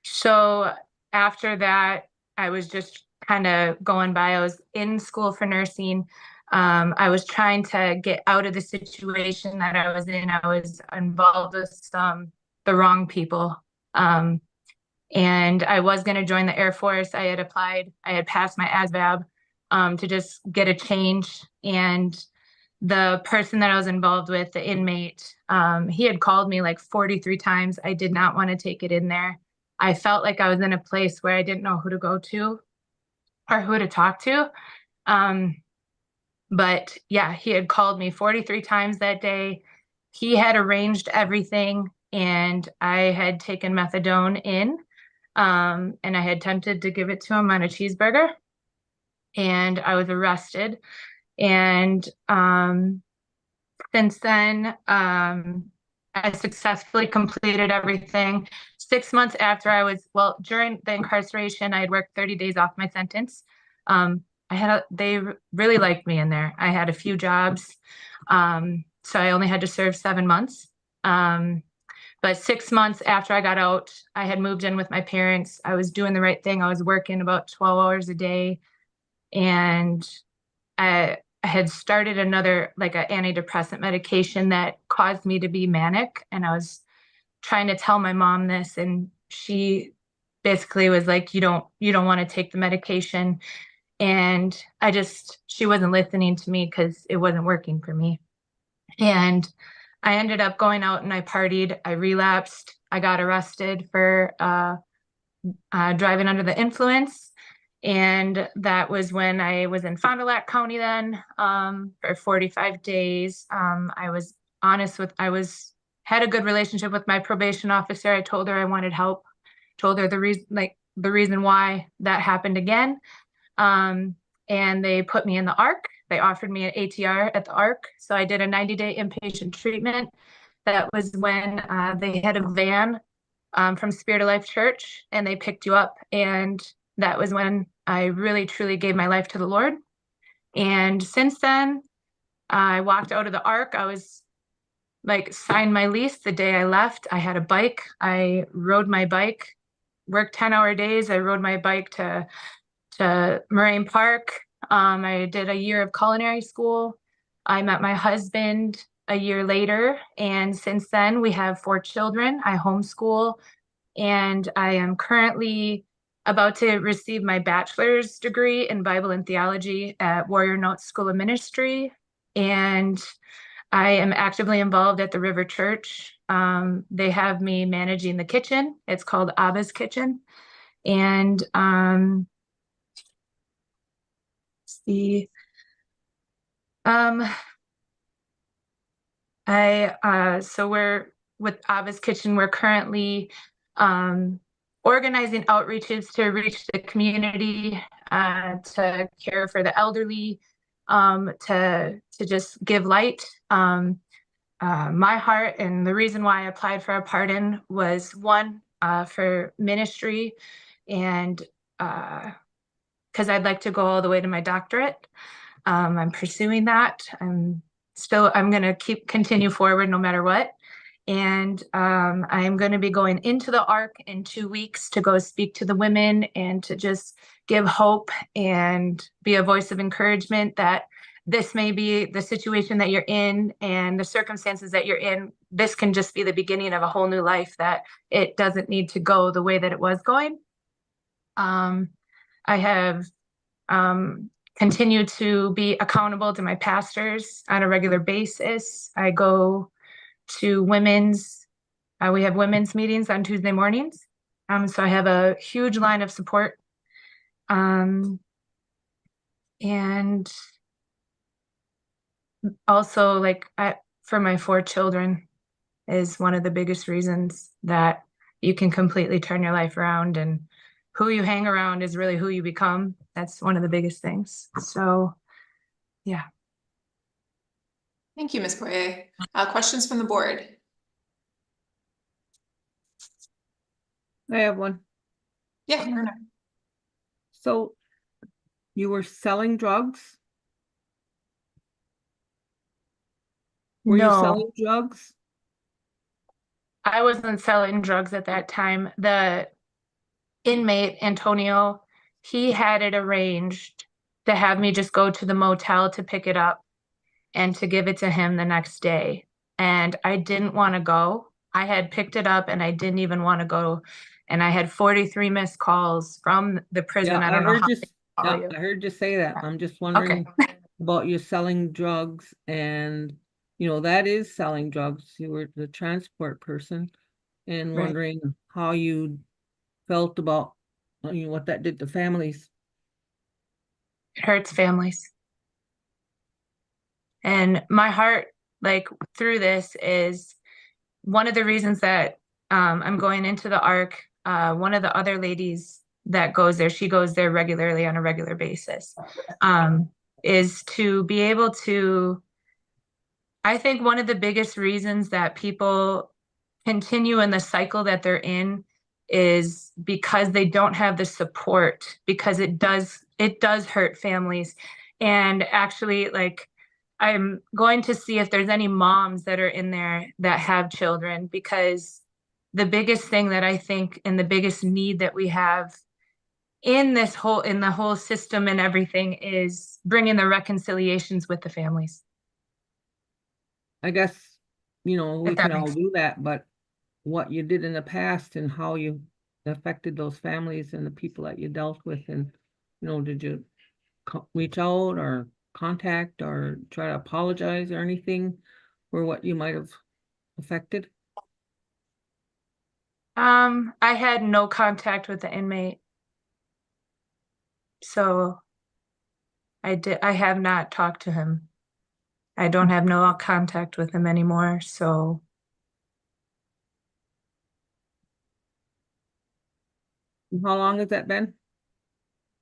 So after that, I was just kind of going by. I was in school for nursing. I was trying to get out of the situation that I was in. I was involved with the wrong people. And I was going to join the Air Force. I had applied. I had passed my ASVAB to just get a change. And the person that I was involved with, the inmate, he had called me like 43 times. I did not want to take it in there. I felt like I was in a place where I didn't know who to go to or who to talk to. But yeah, he had called me 43 times that day. He had arranged everything, and I had taken methadone in, and I had attempted to give it to him on a cheeseburger, and I was arrested. And since then, I successfully completed everything. 6 months after I was, well, during the incarceration, I had worked 30 days off my sentence. They really liked me in there. I had a few jobs. So I only had to serve 7 months. But 6 months after I got out, I had moved in with my parents. I was doing the right thing. I was working about 12 hours a day. And I had started another, like an antidepressant medication that caused me to be manic. And I was trying to tell my mom this, and she basically was like, you don't want to take the medication. And she wasn't listening to me because it wasn't working for me. And I ended up going out and I partied. I relapsed. I got arrested for driving under the influence. And that was when I was in Fond du Lac County then for 45 days. I was honest with, had a good relationship with my probation officer. I told her I wanted help, told her the reason why that happened again. And they put me in the ARC. They offered me an ATR at the ARC. So I did a 90-day inpatient treatment. That was when they had a van from Spirit of Life Church, and they picked you up. And that was when I really truly gave my life to the Lord. And since then, I walked out of the ark. I was like signed my lease the day I left. I had a bike. I rode my bike, worked 10-hour days. I rode my bike to Moraine Park. I did a year of culinary school. I met my husband a year later, and since then we have 4 children. I homeschool, and I am currently about to receive my bachelor's degree in Bible and Theology at Warrior Notes School of Ministry. And I am actively involved at the River Church. They have me managing the kitchen. It's called Abba's Kitchen. And see, so we're with Abba's Kitchen, we're currently organizing outreaches to reach the community, to care for the elderly, to just give light. My heart and the reason why I applied for a pardon was one, for ministry, and because I'd like to go all the way to my doctorate. I'm pursuing that. I'm going to continue forward no matter what. And I'm going to be going into the Ark in 2 weeks to go speak to the women and to just give hope and be a voice of encouragement that this may be the situation that you're in and the circumstances that you're in. This can just be the beginning of a whole new life, that it doesn't need to go the way that it was going. I have continued to be accountable to my pastors on a regular basis. I go to we have women's meetings on Tuesday mornings. So I have a huge line of support. And also, like, for my 4 children is one of the biggest reasons that you can completely turn your life around, and who you hang around is really who you become. That's one of the biggest things. So, yeah. Thank you, Ms. Poier. Questions from the board? I have one. Yeah, Myrna. So you were selling drugs? Were you selling drugs? I wasn't selling drugs at that time. The inmate, Antonio, he had it arranged to have me just go to the motel to pick it up and to give it to him the next day. And I didn't want to go. I had picked it up and I didn't even want to go. And I had 43 missed calls from the prison. Yeah, I don't know how I heard you say that. I'm just wondering about you selling drugs, and that is selling drugs. You were the transport person, and Right. wondering how you felt about what that did to families. It hurts families. And my heart, like, through this is one of the reasons that I'm going into the Ark. One of the other ladies that goes there, she goes there regularly on a regular basis, is to be able to, I think one of the biggest reasons that people continue in the cycle that they're in is because they don't have the support, because it does hurt families. And actually, like, I'm going to see if there's any moms that are in there that have children, because the biggest thing that I think and the biggest need that we have in the whole system and everything is bringing the reconciliations with the families. I guess, we If that can all makes do that, but what you did in the past and how you affected those families and the people that you dealt with, and, did you reach out or contact or try to apologize or anything for what you might have affected? I had no contact with the inmate. So I have not talked to him. I don't have no contact with him anymore. So How long has that been?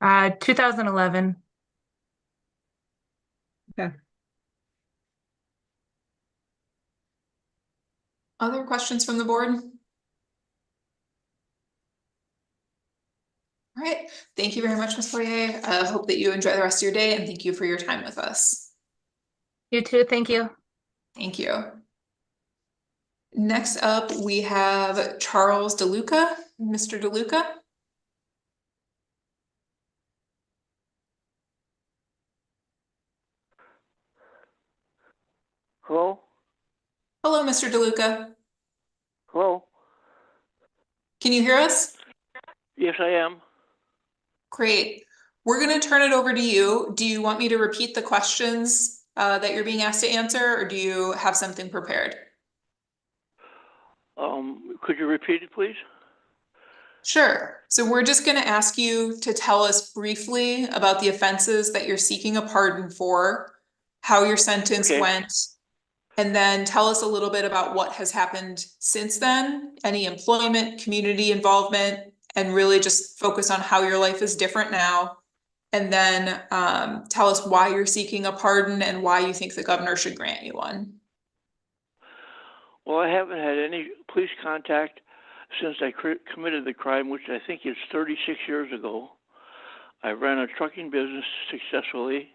2011. Okay. Other questions from the board? All All right. Thank you very much, Ms. Poier. Hope that you enjoy the rest of your day, and thank you for your time with us. You too. Thank you. Thank you. Next up, we have Charles Deluca. Mr. Deluca. Hello? Hello, Mr. Deluca. Hello? Can you hear us? Yes, I am. Great. We're going to turn it over to you. Do you want me to repeat the questions that you're being asked to answer, or do you have something prepared? Could you repeat it, please? Sure. So we're just going to ask you to tell us briefly about the offenses that you're seeking a pardon for, how your sentence went, and then tell us a little bit about what has happened since then, any employment, community involvement, and really just focus on how your life is different now. And then tell us why you're seeking a pardon and why you think the governor should grant you one. Well, I haven't had any police contact since I committed the crime, which I think is 36 years ago. I ran a trucking business successfully.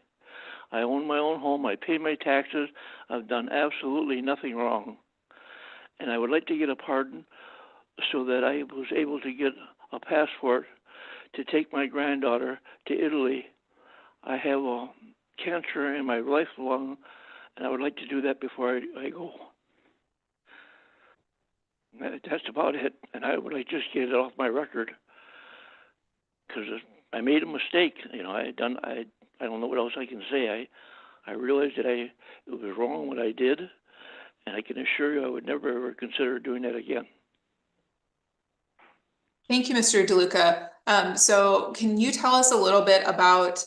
I own my own home. I pay my taxes. I've done absolutely nothing wrong. And I would like to get a pardon so that I was able to get a passport to take my granddaughter to Italy. I have cancer in my left lung, and I would like to do that before I go. That's about it, and I would like to just get it off my record because I made a mistake. You know, I don't know what else I can say. I realized that it was wrong what I did, and I can assure you I would never ever consider doing that again. Thank you, Mr. Deluca. So can you tell us a little bit about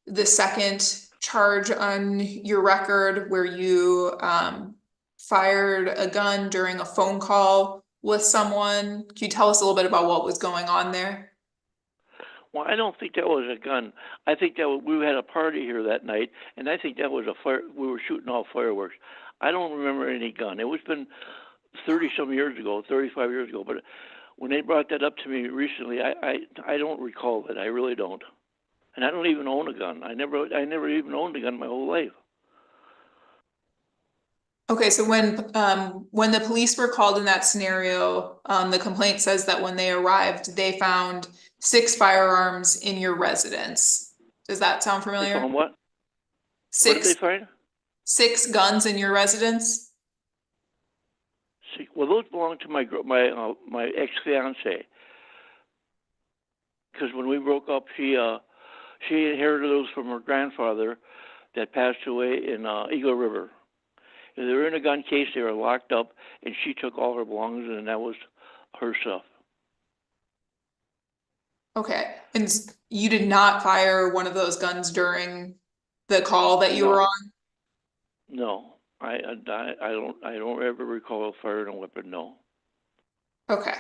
the second charge on your record where you fired a gun during a phone call with someone? Can you tell us a little bit about what was going on there? Well, I don't think that was a gun. I think that we had a party here that night, and I think that was a fire. We were shooting off fireworks. I don't remember any gun. It was been 30-some years ago, 35 years ago. But when they brought that up to me recently, I don't recall it. I really don't. And I don't even own a gun. I never even owned a gun my whole life. Okay, so when the police were called in that scenario, the complaint says that when they arrived, they found 6 firearms in your residence. Does that sound familiar? They found what? 6. What did they find? 6 guns in your residence. Well, those belong to my ex-fiance. Because when we broke up, she inherited those from her grandfather that passed away in Eagle River. They were in a gun case. They were locked up, and she took all her belongings, and that was her stuff. Okay, and you did not fire one of those guns during the call that you were on? No, I don't ever recall firing a weapon. No. Okay.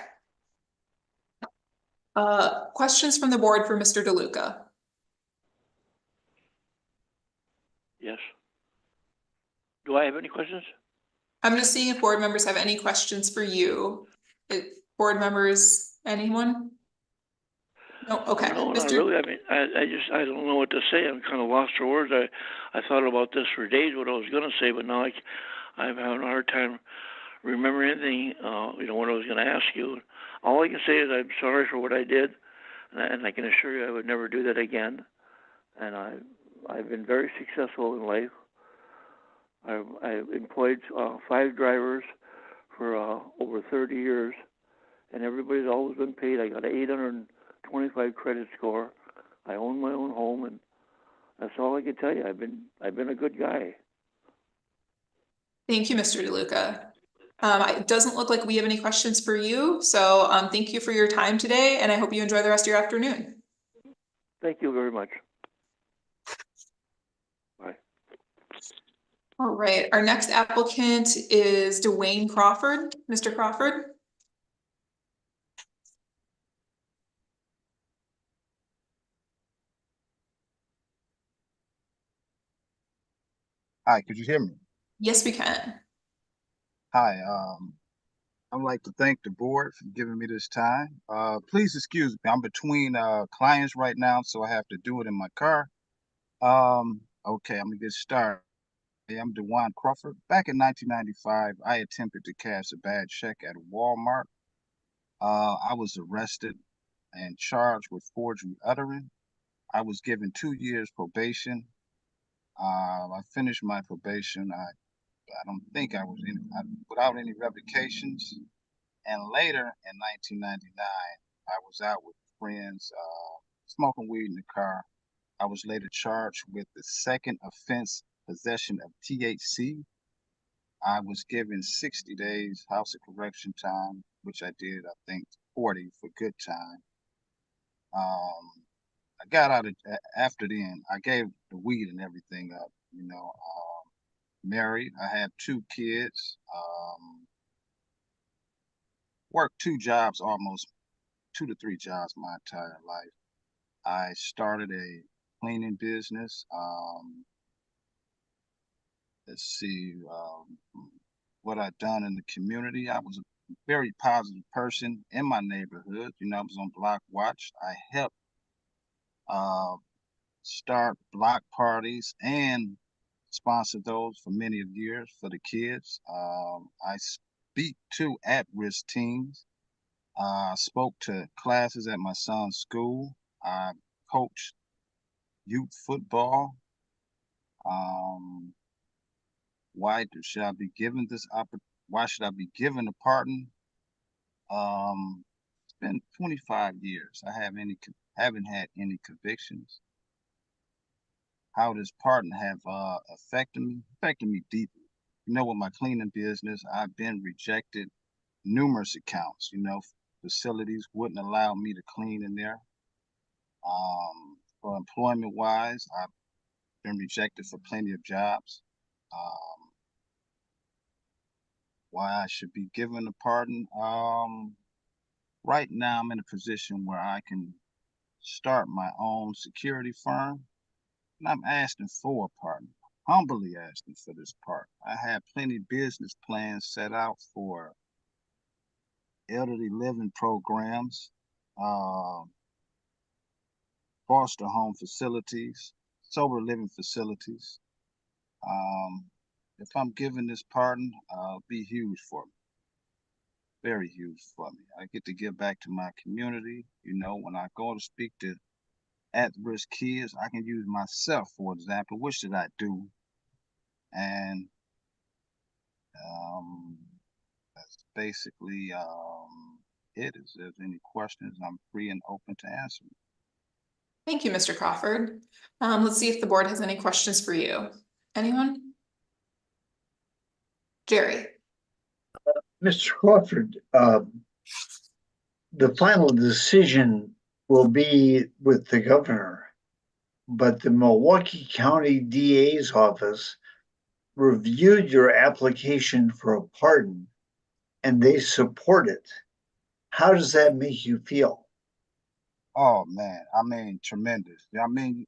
Questions from the board for Mr. Deluca? Yes. Do I have any questions? I'm just seeing if board members have any questions for you. Board members, anyone? No, okay. No, not really. I mean, I don't know what to say. I'm kind of lost for words. I thought about this for days, what I was going to say, but now I'm having a hard time remembering anything, what I was going to ask you. All I can say is I'm sorry for what I did, and I can assure you I would never do that again. And I've been very successful in life. I've employed 5 drivers for over 30 years, and everybody's always been paid. I got an 825 credit score. I own my own home, and that's all I can tell you. I've been a good guy. Thank you, Mr. Deluca. It doesn't look like we have any questions for you, so thank you for your time today, and I hope you enjoy the rest of your afternoon. Thank you very much. Bye. All right, our next applicant is Dwayne Crawford. Mr. Crawford? Hi, could you hear me? Yes, we can. Hi, I'd like to thank the board for giving me this time. Please excuse me. I'm between clients right now, so I have to do it in my car. Okay, I'm gonna get started. I'm Dwayne Crawford. Back in 1995, I attempted to cash a bad check at Walmart. I was arrested and charged with forgery uttering. I was given 2 years probation. I finished my probation. I don't think I was without any revocations. And later in 1999, I was out with friends, smoking weed in the car. I was later charged with the second offense, possession of THC. I was given 60 days house of correction time, which I did, I think, 40 for good time. I got out after then. I gave the weed and everything up, married. I have 2 kids. Worked 2 jobs, almost 2 to 3 jobs my entire life. I started a cleaning business. Let's see what I've done in the community. I was a very positive person in my neighborhood. I was on Block Watch. I helped start block parties and sponsor those for many of years for the kids. I speak to at-risk teens. Spoke to classes at my son's school. I coached youth football. Why should I be given this Why should I be given a pardon? It's been 25 years. I haven't had any convictions. How does pardon have affected me? Affected me deeply. With my cleaning business, I've been rejected numerous accounts. Facilities wouldn't allow me to clean in there. For employment wise, I've been rejected for plenty of jobs. Why I should be given a pardon? Right now I'm in a position where I can start my own security firm, and I'm asking for a pardon, humbly asking for this pardon. I have plenty of business plans set out for elderly living programs, foster home facilities, sober living facilities. If I'm given this pardon, it'll be huge for me. Very huge for me. I get to give back to my community. When I go to speak to at-risk kids, I can use myself, for example. What should I do? And that's basically it. If there's any questions, I'm free and open to answer. Thank you, Mr. Crawford. Let's see if the board has any questions for you. Anyone? Jerry. Mr. Crawford, the final decision will be with the governor, but the Milwaukee County DA's office reviewed your application for a pardon and they support it. How does that make you feel? Oh man, tremendous. I'm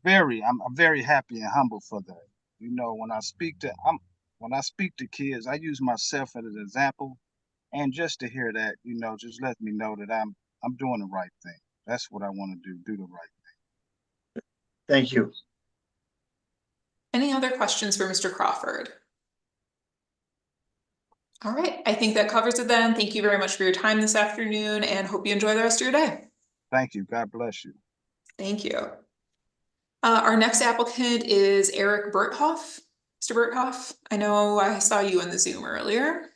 very happy and humble for that. When I speak to kids, I use myself as an example, and just to hear that, just let me know that I'm doing the right thing. That's what I want to do the right thing. Thank you. Any other questions for Mr. Crawford? All right, I think that covers it then. Thank you very much for your time this afternoon and hope you enjoy the rest of your day. Thank you. God bless you. Thank you. Our next applicant is Eric Berthoff. Mr. Berthoff, I know I saw you in the Zoom earlier.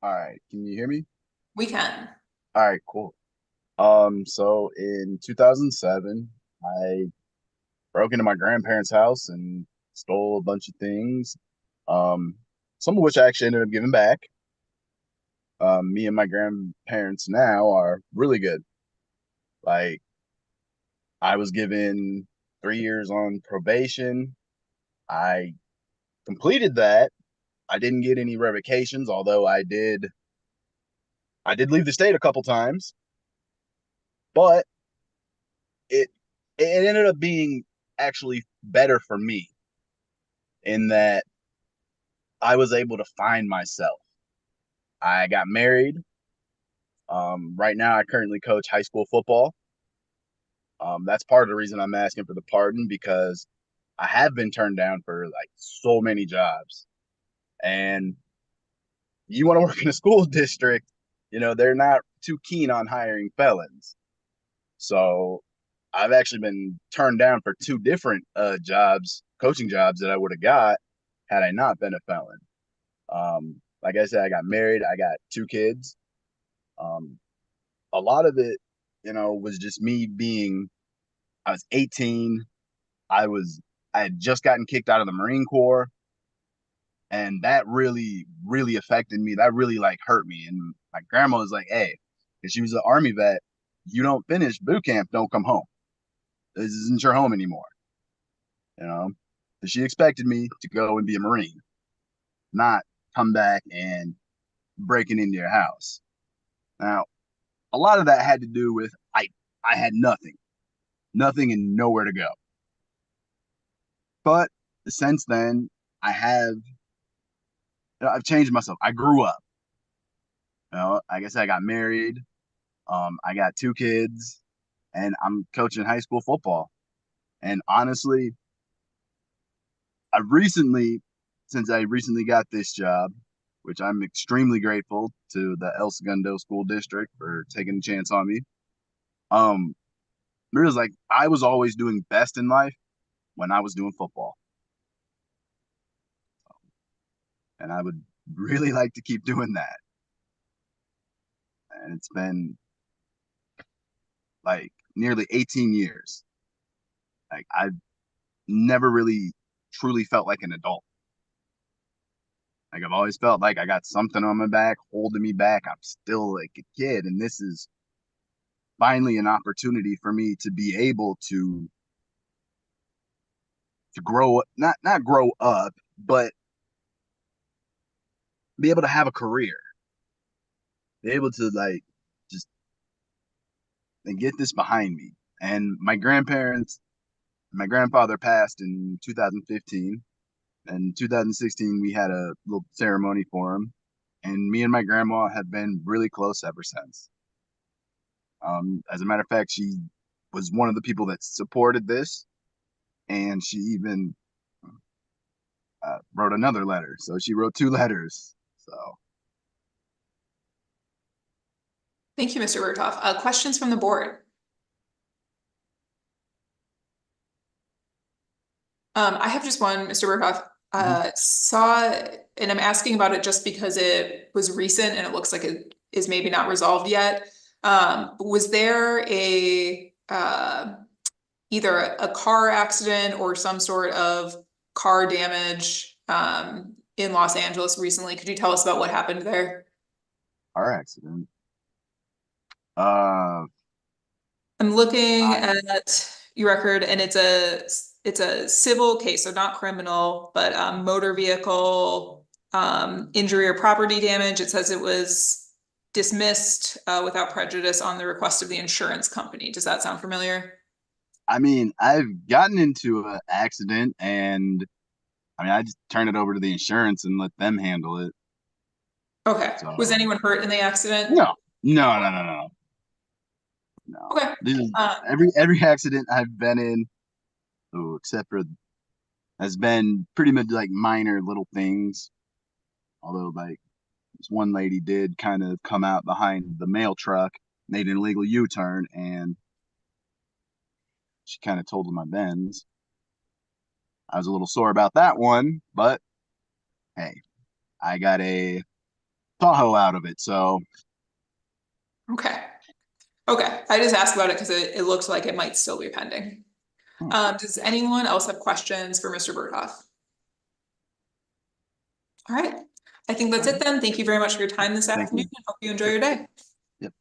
All right, can you hear me? We can. All right, cool. So in 2007, I broke into my grandparents' house and stole a bunch of things, some of which I actually ended up giving back. Me and my grandparents now are really good. Like, I was given 3 years on probation. I completed that. I didn't get any revocations, although I did leave the state a couple times. But it ended up being actually better for me in that I was able to find myself. I got married. Right now, I currently coach high school football. That's part of the reason I'm asking for the pardon, because I have been turned down for like so many jobs. And you want to work in a school district, they're not too keen on hiring felons. So I've actually been turned down for 2 different jobs, coaching jobs that I would have got had I not been a felon. Like I said, I got married, I got 2 kids. A lot of it, was just me I was 18. I had just gotten kicked out of the Marine Corps. And that really, really affected me. That really like hurt me. And my grandma was like, hey, because she was an Army vet, you don't finish boot camp, don't come home. This isn't your home anymore. She expected me to go and be a Marine, not come back and breaking into your house. Now, a lot of that had to do with I had nothing and nowhere to go. But since then, I've changed myself. I grew up. Like I said, I got married. I got 2 kids, and I'm coaching high school football. And honestly, since I recently got this job, which I'm extremely grateful to the El Segundo School District for taking a chance on me. It was like I was always doing best in life when I was doing football. And I would really like to keep doing that. And it's been like nearly 18 years. Like I've never really truly felt like an adult. Like I've always felt like I got something on my back, holding me back. I'm still like a kid. And this is finally an opportunity for me to be able to grow up, not grow up, but be able to have a career. Be able to like just and get this behind me. And my grandfather passed in 2015. And in 2016, we had a little ceremony for him. And me and my grandma have been really close ever since. As a matter of fact, she was one of the people that supported this. And she even wrote another letter. So she wrote 2 letters. So. Thank you, Mr. Berghoff. Questions from the board? I have just one, Mr. Berghoff. And I'm asking about it just because it was recent and it looks like it is maybe not resolved yet. Was there either a car accident or some sort of car damage in Los Angeles recently? Could you tell us about what happened there? Car accident. I'm looking at your record, and it's a civil case, so not criminal, but motor vehicle injury or property damage. It says it was dismissed without prejudice on the request of the insurance company. Does that sound familiar? I mean, I've gotten into an accident, and I just turn it over to the insurance and let them handle it. Okay. So, was anyone hurt in the accident? No. Okay. This is every accident I've been in, except for, has been pretty much like minor little things. Although like this one lady did kind of come out behind the mail truck, made an illegal U-turn, and she kind of totaled my Benz. I was a little sore about that one, but hey, I got a Tahoe out of it, so. Okay. I just asked about it because it looks like it might still be pending. Does anyone else have questions for Mr. Berghoff? All right. I think that's it then. Thank you very much for your time this afternoon, and hope you enjoy your day. Yep.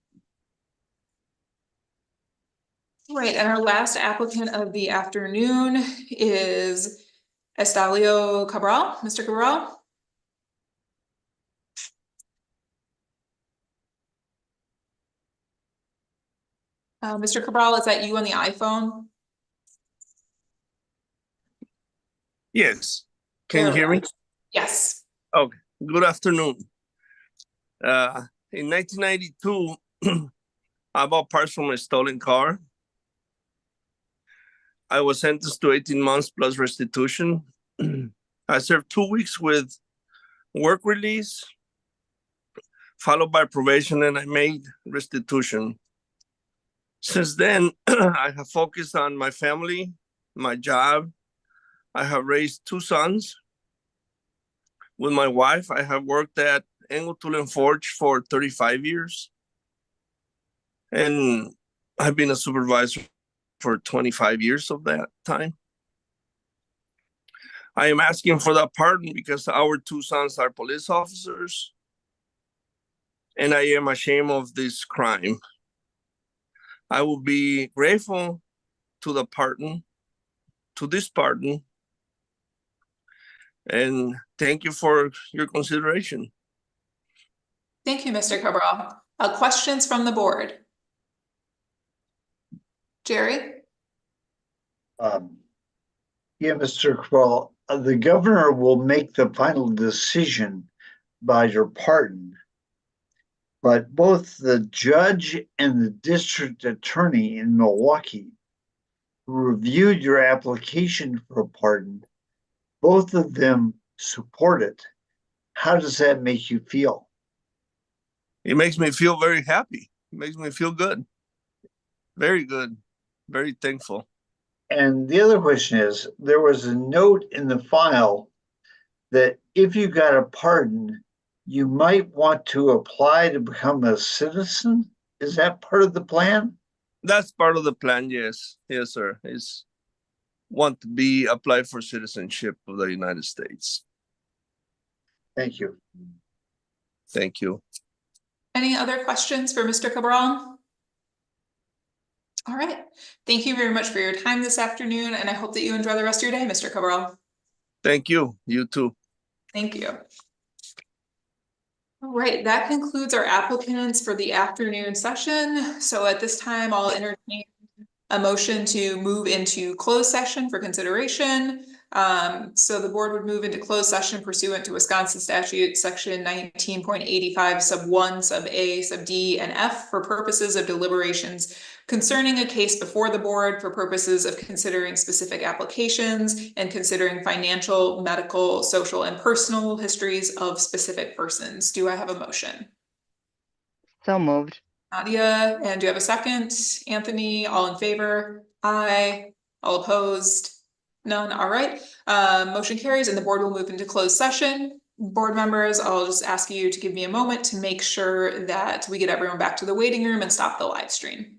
All right, and our last applicant of the afternoon is Estalo Cabal. Mr. Cabal. Mr. Cabral, is that you on the iPhone? Yes. Can you hear me? Yes. Okay, good afternoon. In 1992, I bought parts from a stolen car. I was sentenced to 18 months plus restitution. I served 2 weeks with work release, followed by probation, and I made restitution. Since then, I have focused on my family, my job. I have raised 2 sons. With my wife, I have worked at Engle Tool & Forge for 35 years. And I've been a supervisor for 25 years of that time. I am asking for that pardon because our 2 sons are police officers. And I am ashamed of this crime. I will be grateful to the pardon, to this pardon. And thank you for your consideration. Thank you, Mr. Cabral. Questions from the board? Jerry? Yeah, Mr. Cabal, the governor will make the final decision by your pardon. But both the judge and the district attorney in Milwaukee who reviewed your application for a pardon, both of them support it. How does that make you feel? It makes me feel very happy. It makes me feel good. Very good. Very thankful. And the other question is, there was a note in the file that if you got a pardon, you might want to apply to become a citizen. Is that part of the plan? That's part of the plan, yes. Yes, sir. Is want to apply for citizenship of the United States. Thank you. Thank you. Any other questions for Mr. Cabral? All right. Thank you very much for your time this afternoon, and I hope that you enjoy the rest of your day, Mr. Cabral. Thank you. You too. Thank you. All right, that concludes our applicants for the afternoon session. So at this time, I'll entertain a motion to move into closed session for consideration. So the board would move into closed session pursuant to Wisconsin statute section 19.85 sub 1 sub A sub D and F for purposes of deliberations concerning a case before the board for purposes of considering specific applications and considering financial, medical, social, and personal histories of specific persons. Do I have a motion? So moved. Nadia, and do you have a second? Anthony, all in favor? Aye. All opposed? None. All right. Motion carries and the board will move into closed session. Board members, I'll just ask you to give me a moment to make sure that we get everyone back to the waiting room and stop the live stream.